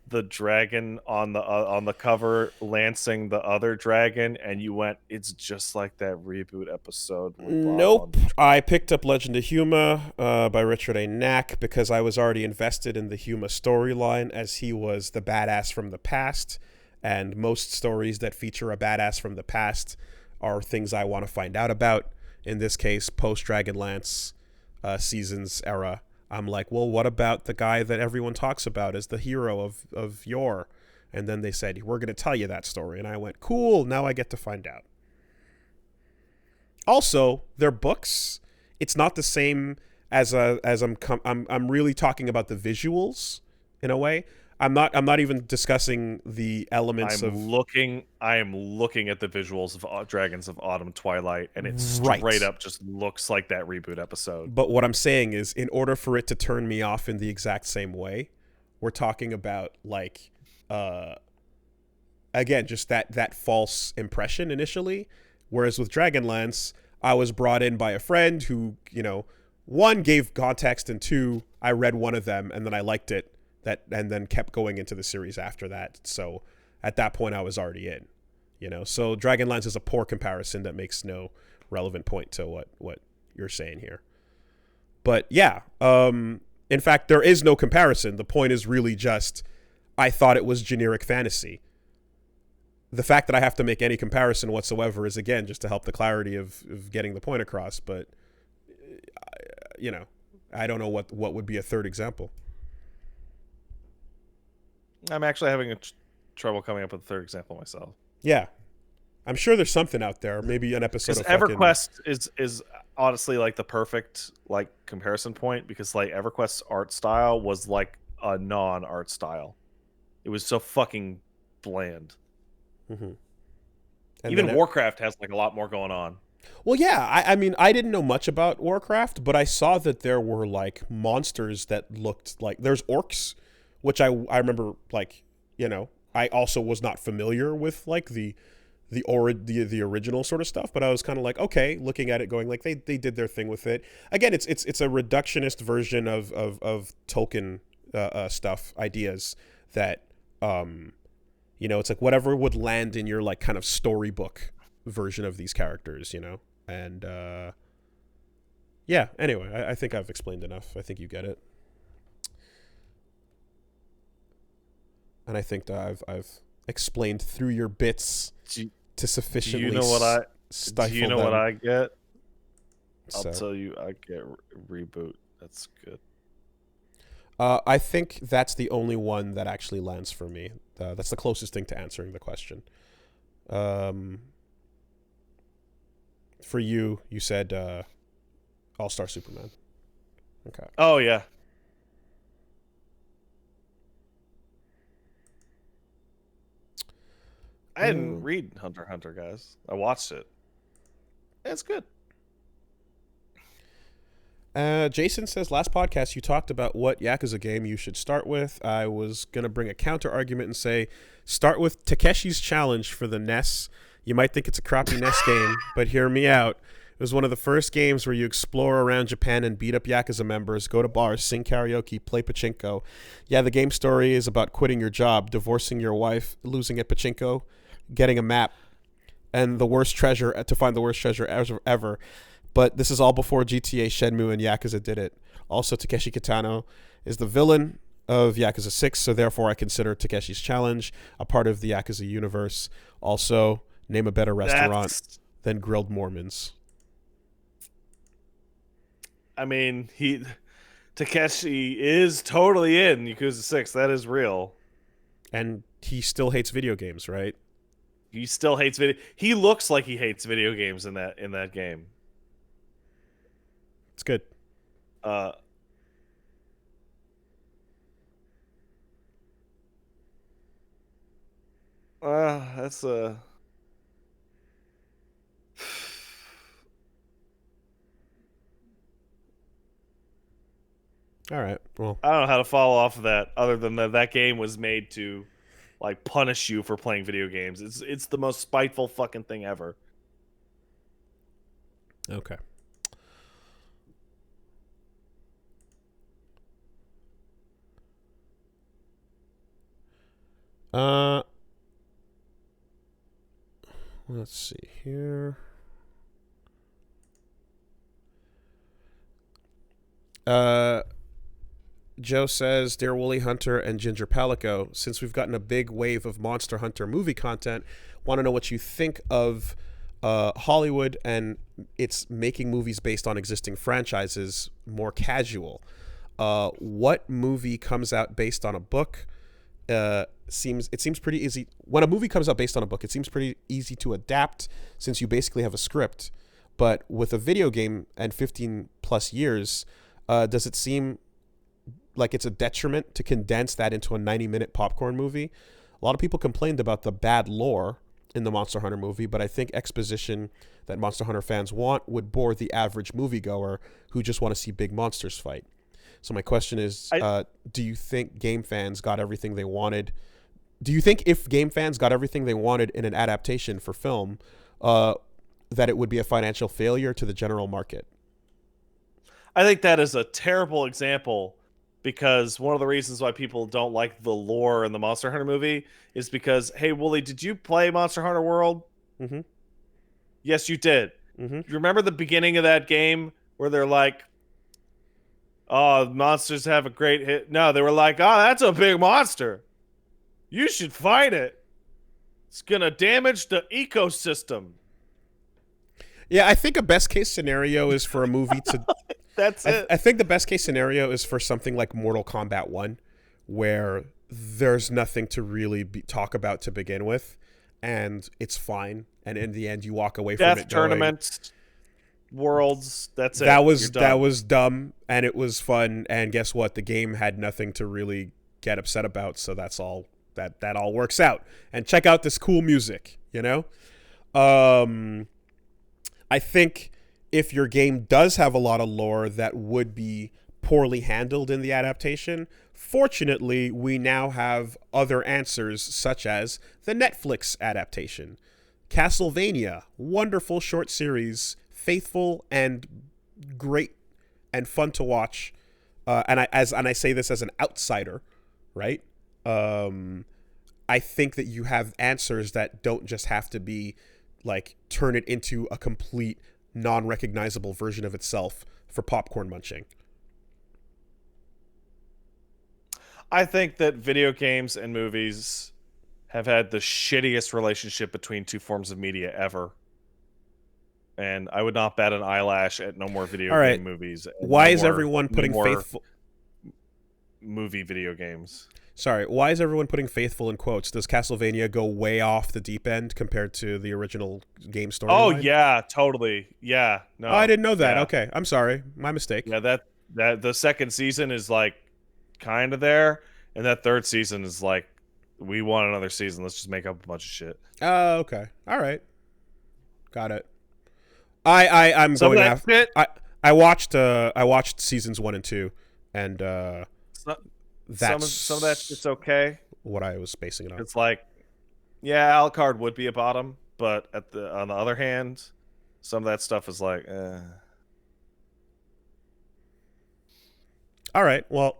the dragon on the cover lancing the other dragon, and you went, "It's just like that reboot episode." Nope. I picked up Legend of Huma by Richard A. Knack because I was already invested in the Huma storyline, as he was the badass from the past, and most stories that feature a badass from the past are things I want to find out about. In this case, post Dragonlance Seasons era, I'm like, well, what about the guy that everyone talks about as the hero of yore? And then they said, we're going to tell you that story. And I went, cool, now I get to find out. Also, their books, it's not the same as I'm really talking about the visuals in a way. I'm not even discussing the elements I am looking at the visuals of Dragons of Autumn Twilight, and it straight up just looks like that reboot episode. But what I'm saying is, in order for it to turn me off in the exact same way, we're talking about like again, just that false impression initially. Whereas with Dragonlance, I was brought in by a friend who, you know, one, gave context, and two, I read one of them and then I liked it. And then kept going into the series after that. So at that point, I was already in, you know. So Dragonlance is a poor comparison that makes no relevant point to what you're saying here. But yeah, in fact, there is no comparison. The point is really just I thought it was generic fantasy. The fact that I have to make any comparison whatsoever is, again, just to help the clarity of getting the point across. But, you know, I don't know what would be a third example. I'm actually having trouble coming up with a third example myself. Yeah, I'm sure there's something out there. Maybe an episode of EverQuest is honestly like the perfect like comparison point, because like EverQuest's art style was like a non-art style. It was so fucking bland. Mm-hmm. Even Warcraft has like a lot more going on. Well, yeah, I mean, I didn't know much about Warcraft, but I saw that there were like monsters that looked like there's orcs, which I remember, like, you know, I also was not familiar with like the original sort of stuff, but I was kind of like, okay, looking at it going like they did their thing with it. Again, it's a reductionist version of Tolkien stuff, ideas that you know, it's like whatever would land in your like kind of storybook version of these characters, you know. And yeah, anyway, I think I've explained enough. I think you get it. And I think that I've explained through your bits to sufficiently Do you know what I get? So, I'll tell you, I get reboot. That's good. I think that's the only one that actually lands for me. That's the closest thing to answering the question. For you, you said All-Star Superman. Okay. Oh, yeah. I didn't read Hunter x Hunter, guys. I watched it. It's good. Jason says, last podcast you talked about what Yakuza game you should start with. I was going to bring a counter argument and say, start with Takeshi's Challenge for the NES. You might think it's a crappy NES game, but hear me out. It was one of the first games where you explore around Japan and beat up Yakuza members, go to bars, sing karaoke, play pachinko. Yeah, the game story is about quitting your job, divorcing your wife, losing at pachinko, getting a map, and the worst treasure to find the worst treasure ever. But this is all before GTA, Shenmue, and Yakuza did it. Also, Takeshi Kitano is the villain of Yakuza 6, so therefore I consider Takeshi's Challenge a part of the Yakuza universe. Also, name a better restaurant than Grilled Mormons. I mean, Takeshi is totally in Yakuza 6. That is real. And he still hates video games, right? He still hates video. He looks like he hates video games in that game. It's good. That's a. All right. Well, I don't know how to follow off of that, other than that game was made to, like, punish you for playing video games. It's the most spiteful fucking thing ever. Okay. Let's see here. Joe says, Dear Wooly Hunter and Ginger Palico, since we've gotten a big wave of Monster Hunter movie content, want to know what you think of Hollywood and it's making movies based on existing franchises more casual. What movie comes out based on a book? Seems pretty easy. When a movie comes out based on a book, it seems pretty easy to adapt since you basically have a script. But with a video game and 15 plus years, does it seem like it's a detriment to condense that into a 90-minute popcorn movie? A lot of people complained about the bad lore in the Monster Hunter movie, but I think exposition that Monster Hunter fans want would bore the average moviegoer who just want to see big monsters fight. So my question is, do you think game fans got everything they wanted? Do you think if game fans got everything they wanted in an adaptation for film, that it would be a financial failure to the general market? I think that is a terrible example, because one of the reasons why people don't like the lore in the Monster Hunter movie is because, hey, Wooly, did you play Monster Hunter World? Mm-hmm. Yes, you did. Mm-hmm. You remember the beginning of that game where they're like, oh, monsters have a great hit? No, they were like, oh, that's a big monster. You should fight it. It's going to damage the ecosystem. Yeah, I think a best case scenario is for a movie to... That's it. I think the best case scenario is for something like Mortal Kombat 1, where there's nothing to really talk about to begin with, and it's fine. And in the end, you walk away from it Death tournament, worlds, that's it. That was dumb, and it was fun. And guess what? The game had nothing to really get upset about, so that's all. That all works out. And check out this cool music, you know? I think if your game does have a lot of lore that would be poorly handled in the adaptation, fortunately, we now have other answers, such as the Netflix adaptation. Castlevania, wonderful short series, faithful and great and fun to watch. And I say this as an outsider, right? I think that you have answers that don't just have to be like turn it into a complete non-recognizable version of itself for popcorn munching. I think that video games and movies have had the shittiest relationship between two forms of media ever. And I would not bat an eyelash at no more video game movies. Why is everyone putting faithful movie video games? Sorry, why is everyone putting faithful in quotes? Does Castlevania go way off the deep end compared to the original game story? Oh, yeah, totally. Yeah. No. Oh, I didn't know that. Yeah. Okay, I'm sorry. My mistake. Yeah, that the second season is like kind of there, and that third season is like, we want another season. Let's just make up a bunch of shit. Oh, okay. All right. Got it. I'm going after I watched seasons 1 and 2, and that's some of that shit's okay. what I was basing it on. It's like, yeah, Alucard would be a bottom, but on the other hand, some of that stuff is like, All right. Well,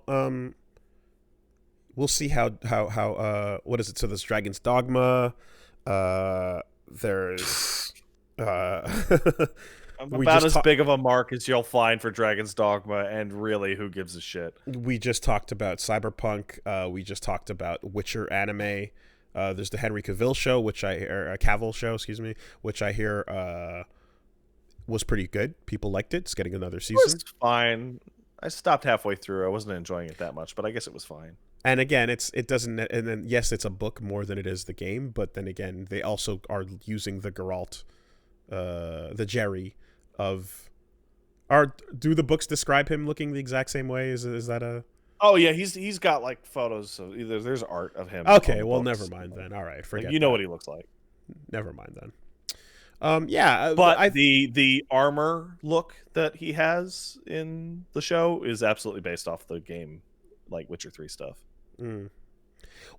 we'll see how what is it? So there's Dragon's Dogma. There's I'm about as big of a mark as you'll find for Dragon's Dogma, and really, who gives a shit? We just talked about Cyberpunk. We just talked about Witcher anime. There's the Henry Cavill show, Cavill show, excuse me, which I hear was pretty good. People liked it. It's getting another season. It was fine. I stopped halfway through. I wasn't enjoying it that much, but I guess it was fine. And again, it doesn't. And then yes, it's a book more than it is the game. But then again, they also are using the Geralt, the Jerry of. Do the books describe him looking the exact same way? Is that a? Oh yeah, he's got like photos of either. There's art of him. Okay, well, never mind then. All right, forget. You know what he looks like. Never mind then. Yeah, but the armor look that he has in the show is absolutely based off the game, like Witcher 3 stuff.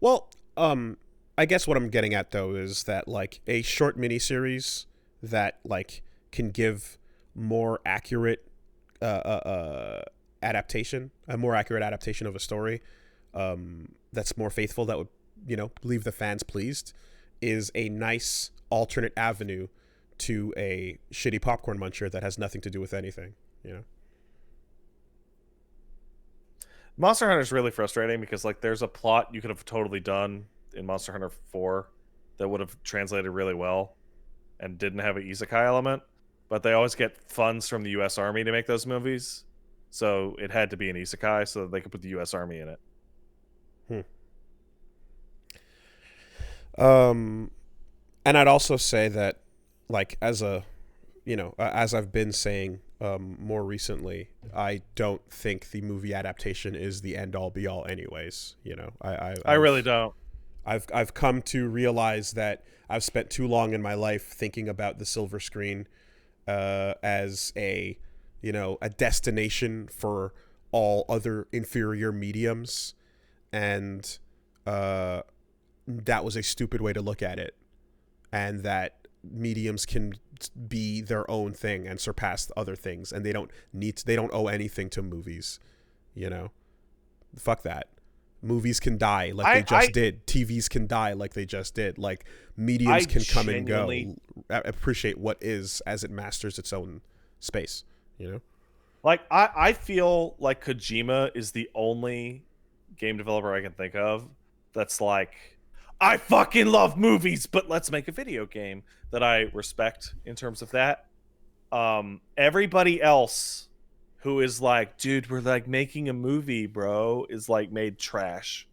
Well, I guess what I'm getting at though is that like a short miniseries that like can give more accurate adaptation, a more accurate adaptation of a story that's more faithful, that would leave the fans pleased, is a nice alternate avenue to a shitty popcorn muncher that has nothing to do with anything, Monster Hunter is really frustrating because like there's a plot you could have totally done in Monster Hunter 4 that would have translated really well and didn't have an isekai element, but they always get funds from the US Army to make those movies, so it had to be an isekai so that they could put the US Army in it. And I'd also say that, like, as I've been saying more recently, I don't think the movie adaptation is the end all be all anyways. I really don't. I've come to realize that I've spent too long in my life thinking about the silver screen as a destination for all other inferior mediums, and that was a stupid way to look at it, and that mediums can be their own thing and surpass other things, and they don't owe anything to movies. Fuck that. Movies can die like they just did. TVs can die like they just did. Like, mediums can come and go. Appreciate what is as it masters its own space. Like, I feel like Kojima is the only game developer I can think of that's like, I fucking love movies, but let's make a video game, that I respect in terms of that. Everybody else who is like, dude, we're like making a movie, bro, is like made trash.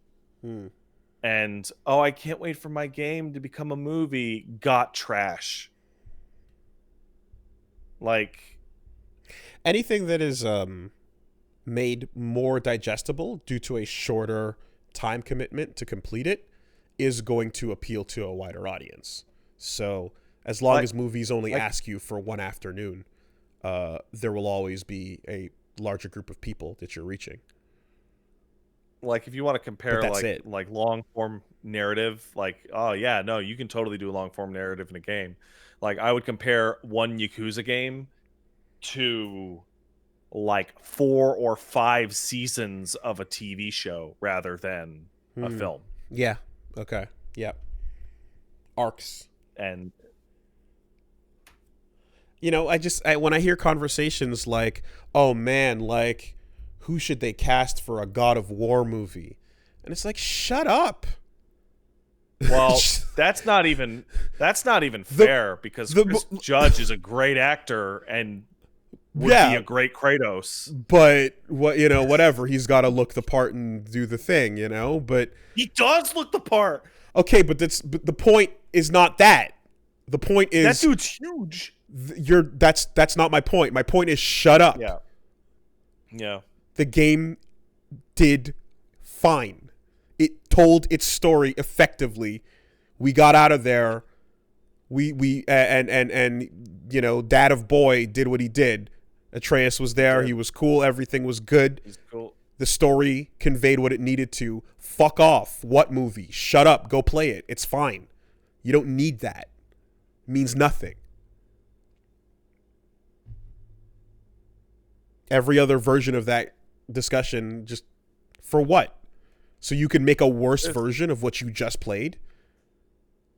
And, oh, I can't wait for my game to become a movie, got trash. Like, anything that is made more digestible due to a shorter time commitment to complete it is going to appeal to a wider audience. So as long as movies only ask you for one afternoon, there will always be a larger group of people that you're reaching. Like, if you want to compare like long form narrative, like, oh yeah, no, you can totally do a long form narrative in a game. Like, I would compare one Yakuza game to like 4 or 5 seasons of a TV show rather than a film. Yeah. Okay. Yep. Arcs. And when I hear conversations like, oh man, like, who should they cast for a God of War movie? And it's like, shut up. Well, that's not even fair, because Chris Judge is a great actor and would be a great Kratos. But whatever, he's got to look the part and do the thing, but he does look the part. Okay, but the point is not that. The point is that dude's huge. That's not my point. My point is, shut up. Yeah. The game did fine. It told its story effectively. We got out of there. We Dad of Boy did what he did. Atreus was there. He was cool. Everything was good. He's cool. The story conveyed what it needed to. Fuck off. What movie? Shut up. Go play it. It's fine. You don't need that. It means nothing. Every other version of that discussion, just for what? So you can make a worse version of what you just played?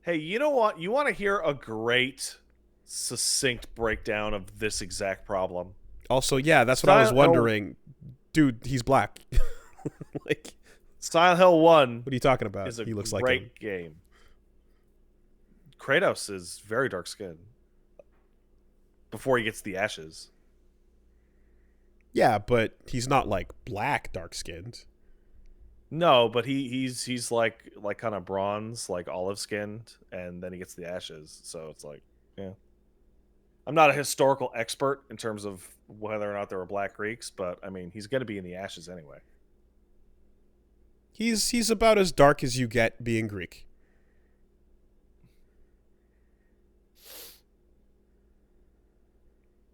Hey, you know what? You want to hear a great, succinct breakdown of this exact problem? Also, yeah, that's what I was wondering. Dude, he's black. Like, Silent Hill 1. What are you talking about? Is a he looks great like him. game. Kratos is very dark skinned before he gets the ashes. Yeah, but he's not like black dark skinned. No, but he's like kind of bronze, like olive skinned, and then he gets the ashes. So it's like, yeah. I'm not a historical expert in terms of whether or not there were black Greeks, but I mean, he's going to be in the ashes anyway. He's about as dark as you get being Greek.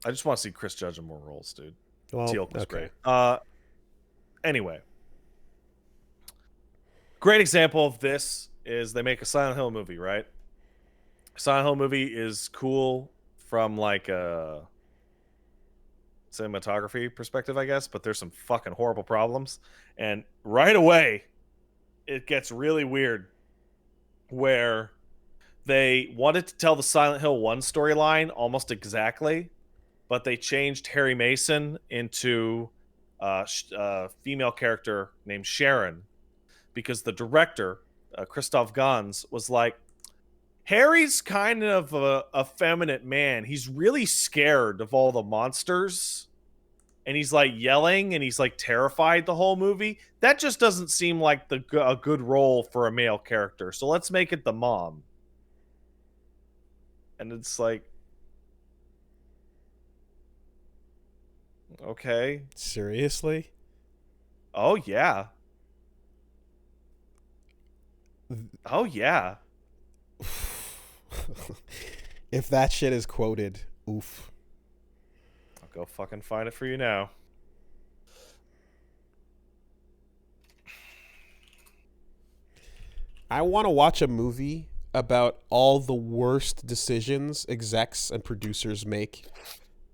I just want to see Chris Judge in more roles, dude. Well, Teal'c was okay. great. Anyway. Great example of this is they make a Silent Hill movie, right? Silent Hill movie is cool from like a cinematography perspective, I guess, but there's some fucking horrible problems. And right away, it gets really weird where they wanted to tell the Silent Hill 1 storyline almost exactly, but they changed Harry Mason into a female character named Sharon because the director, Christoph Gans, was like, Harry's kind of a effeminate man. He's really scared of all the monsters. And he's like yelling and he's like terrified the whole movie. That just doesn't seem like a good role for a male character. So let's make it the mom. And it's like, okay. Seriously? Oh, yeah. Oh, yeah. If that shit is quoted, oof. I'll go fucking find it for you now. I want to watch a movie about all the worst decisions execs and producers make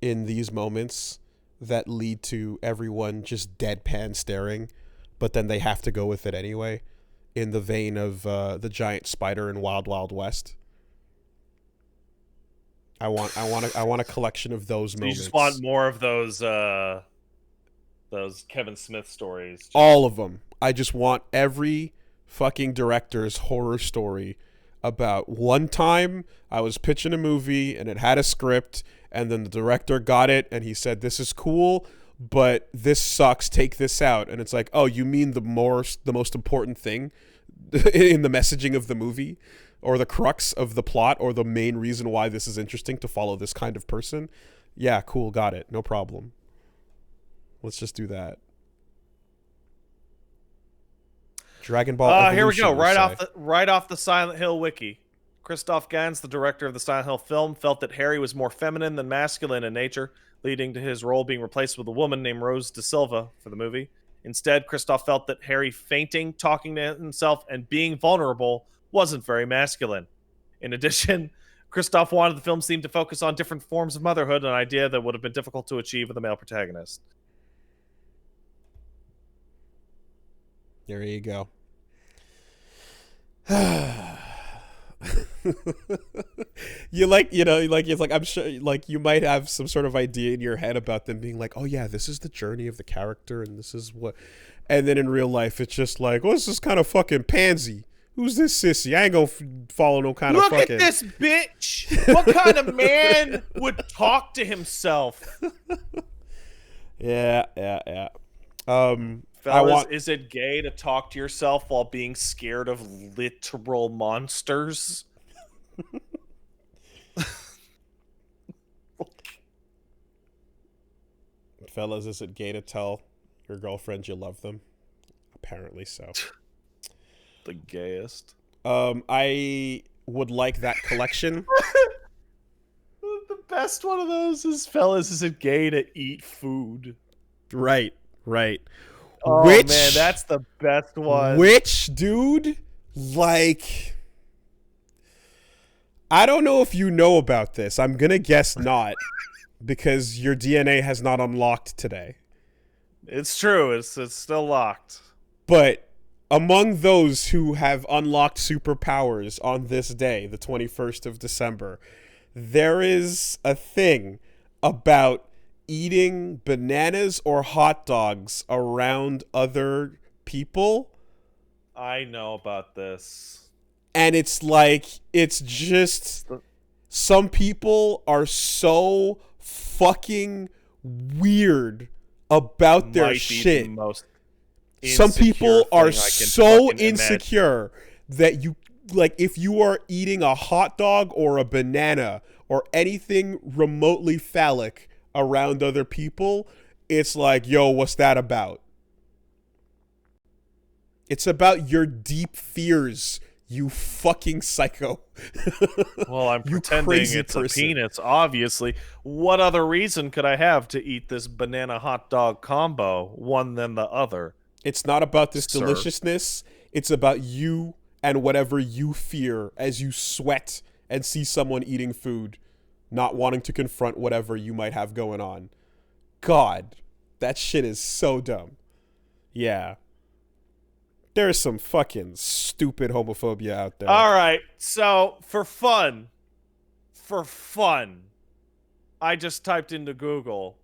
in these moments that lead to everyone just deadpan staring, but then they have to go with it anyway, in the vein of the giant spider in Wild Wild West. I want a collection of those moments. You just want more of those Kevin Smith stories. All of them. I just want every fucking director's horror story about one time I was pitching a movie and it had a script and then the director got it and he said, this is cool, but this sucks, take this out. And it's like, oh, you mean the most important thing in the messaging of the movie or the crux of the plot or the main reason why this is interesting to follow this kind of person? Yeah, cool, got it, no problem. Let's just do that. Dragon Ball Evolution, here we go. Right off the Silent Hill wiki. Christoph Gans, the director of the Silent Hill film, felt that Harry was more feminine than masculine in nature, leading to his role being replaced with a woman named Rose Da Silva for the movie. Instead, Christoph felt that Harry fainting, talking to himself, and being vulnerable wasn't very masculine. In addition, Christoph wanted the film theme to focus on different forms of motherhood, an idea that would have been difficult to achieve with a male protagonist. There you go. It's like I'm sure like you might have some sort of idea in your head about them being like, oh yeah, this is the journey of the character and this is what, and then in real life it's just like, what's this kind of fucking pansy? Who's this sissy? I ain't gonna follow no kind of fucking... Look at this bitch! What kind of man would talk to himself? Yeah. Fellas, is it gay to talk to yourself while being scared of literal monsters? Fellas, is it gay to tell your girlfriend you love them? Apparently so. The gayest. I would like that collection. The best one of those is, fellas, is it gay to eat food? Right. Oh, man, that's the best one. Which, dude, like, I don't know if you know about this. I'm going to guess not, because your DNA has not unlocked today. It's true. It's still locked. But among those who have unlocked superpowers on this day, the 21st of December, there is a thing about eating bananas or hot dogs around other people. I know about this. And it's like, it's just, some people are so fucking weird about their shit. The most some people are so insecure that you, like, if you are eating a hot dog or a banana or anything remotely phallic around other people, it's like, yo, what's that about? It's about your deep fears, you fucking psycho. Well, I'm pretending it's a penis, obviously. What other reason could I have to eat this banana hot dog combo, one than the other? It's not about this deliciousness. It's about you and whatever you fear as you sweat and see someone eating food, not wanting to confront whatever you might have going on. God, that shit is so dumb. Yeah. There's some fucking stupid homophobia out there. All right, so for fun, I just typed into Google,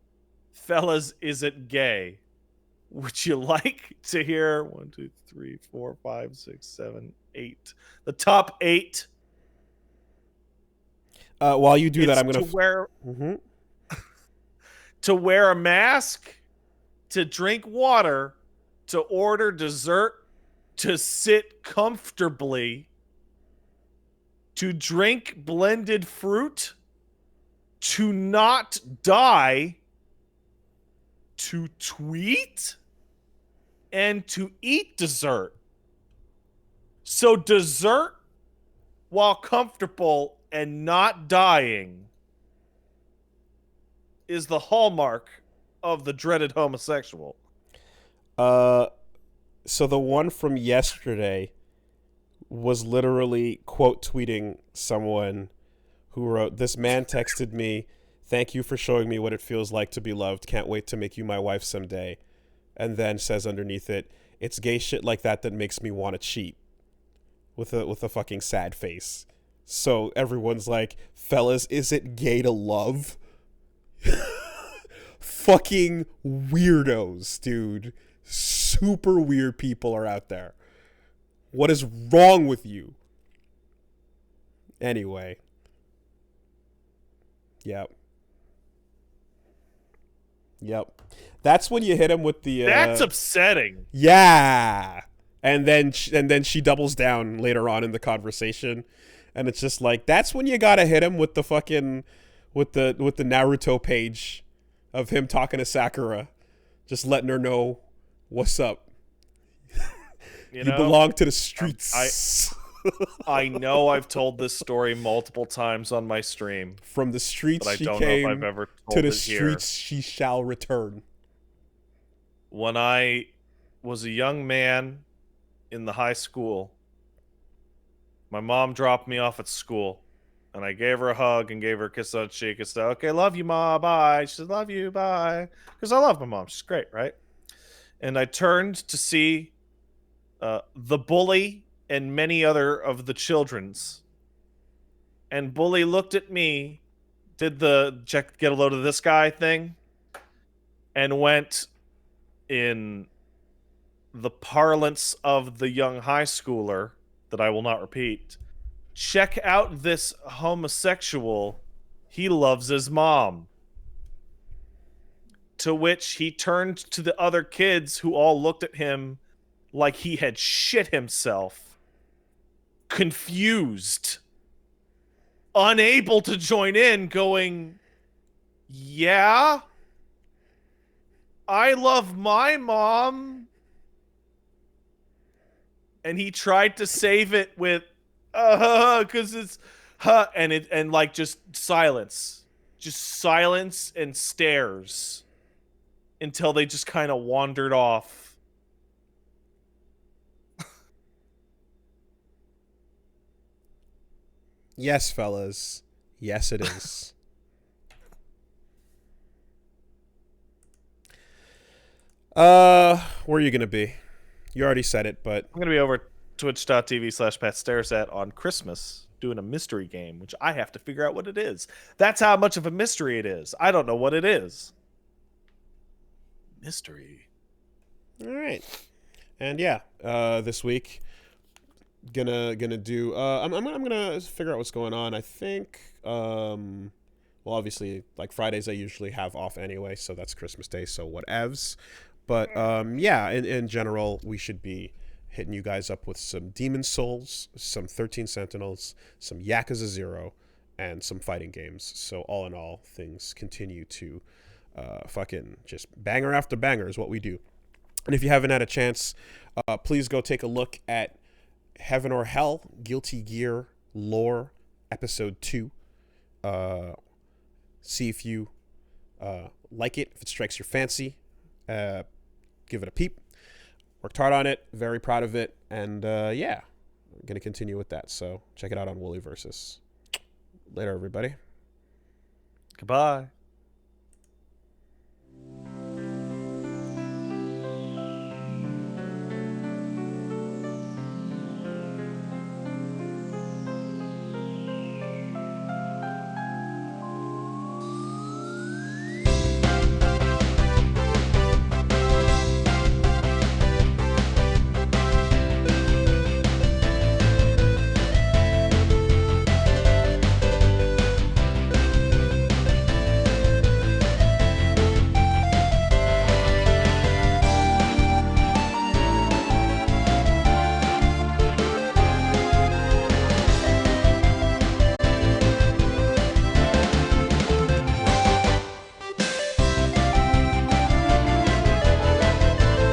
fellas, is it gay? Would you like to hear 1, 2, 3, 4, 5, 6, 7, 8? The top 8. While you do that, I'm gonna wear to wear a mask, to drink water, to order dessert, to sit comfortably, to drink blended fruit, to not die, to tweet, and to eat dessert. So dessert while comfortable and not dying is the hallmark of the dreaded homosexual. So the one from yesterday was literally quote tweeting someone who wrote, "This man texted me, 'Thank you for showing me what it feels like to be loved. Can't wait to make you my wife someday.'" And then says underneath it, "It's gay shit like that that makes me want to cheat." With a fucking sad face. So everyone's like, fellas, is it gay to love? Fucking weirdos, dude. Super weird people are out there. What is wrong with you? Anyway. Yep. That's when you hit him with the... That's upsetting. Yeah. And then she doubles down later on in the conversation. And it's just like, that's when you gotta hit him with the fucking... With the Naruto page of him talking to Sakura. Just letting her know what's up. You belong to the streets. I know I've told this story multiple times on my stream. From the streets but I she don't came, know if I've ever told to the it streets here. she shall return. When I was a young man in the high school, my mom dropped me off at school. And I gave her a hug and gave her a kiss on the cheek and said, "Okay, love you, Ma, bye." She said, "Love you, bye." Because I love my mom. She's great, right? And I turned to see the bully and many other of the children's. And bully looked at me, did the check, get a load of this guy thing, and went in the parlance of the young high schooler that I will not repeat. "Check out this homosexual. He loves his mom." To which he turned to the other kids who all looked at him like he had shit himself. Confused. Unable to join in, going, "Yeah? I love my mom." And he tried to save it with, because it's, and like just silence. just silence and stares until they just kind of wandered off. Yes, fellas. Yes, it is. Where are you gonna be? You already said it, but I'm going to be over twitch.tv/PatStaresAt on Christmas doing a mystery game, which I have to figure out what it is. That's how much of a mystery it is. I don't know what it is. Mystery. all right. And yeah, this week gonna do. I'm gonna figure out what's going on. I think. Well, obviously, like Fridays, I usually have off anyway, so that's Christmas Day. So whatevs. But yeah, in general, we should be hitting you guys up with some Demon Souls, some 13 Sentinels, some Yakuza 0, and some fighting games. So all in all, things continue to fucking just banger after banger is what we do. And if you haven't had a chance, please go take a look at Heaven or Hell, Guilty Gear Lore, Episode 2. See if you like it, if it strikes your fancy. Give it a peep. Worked hard on it, very proud of it, and yeah, I'm gonna continue with that. So check it out on Wooly Versus. Later, everybody. Goodbye.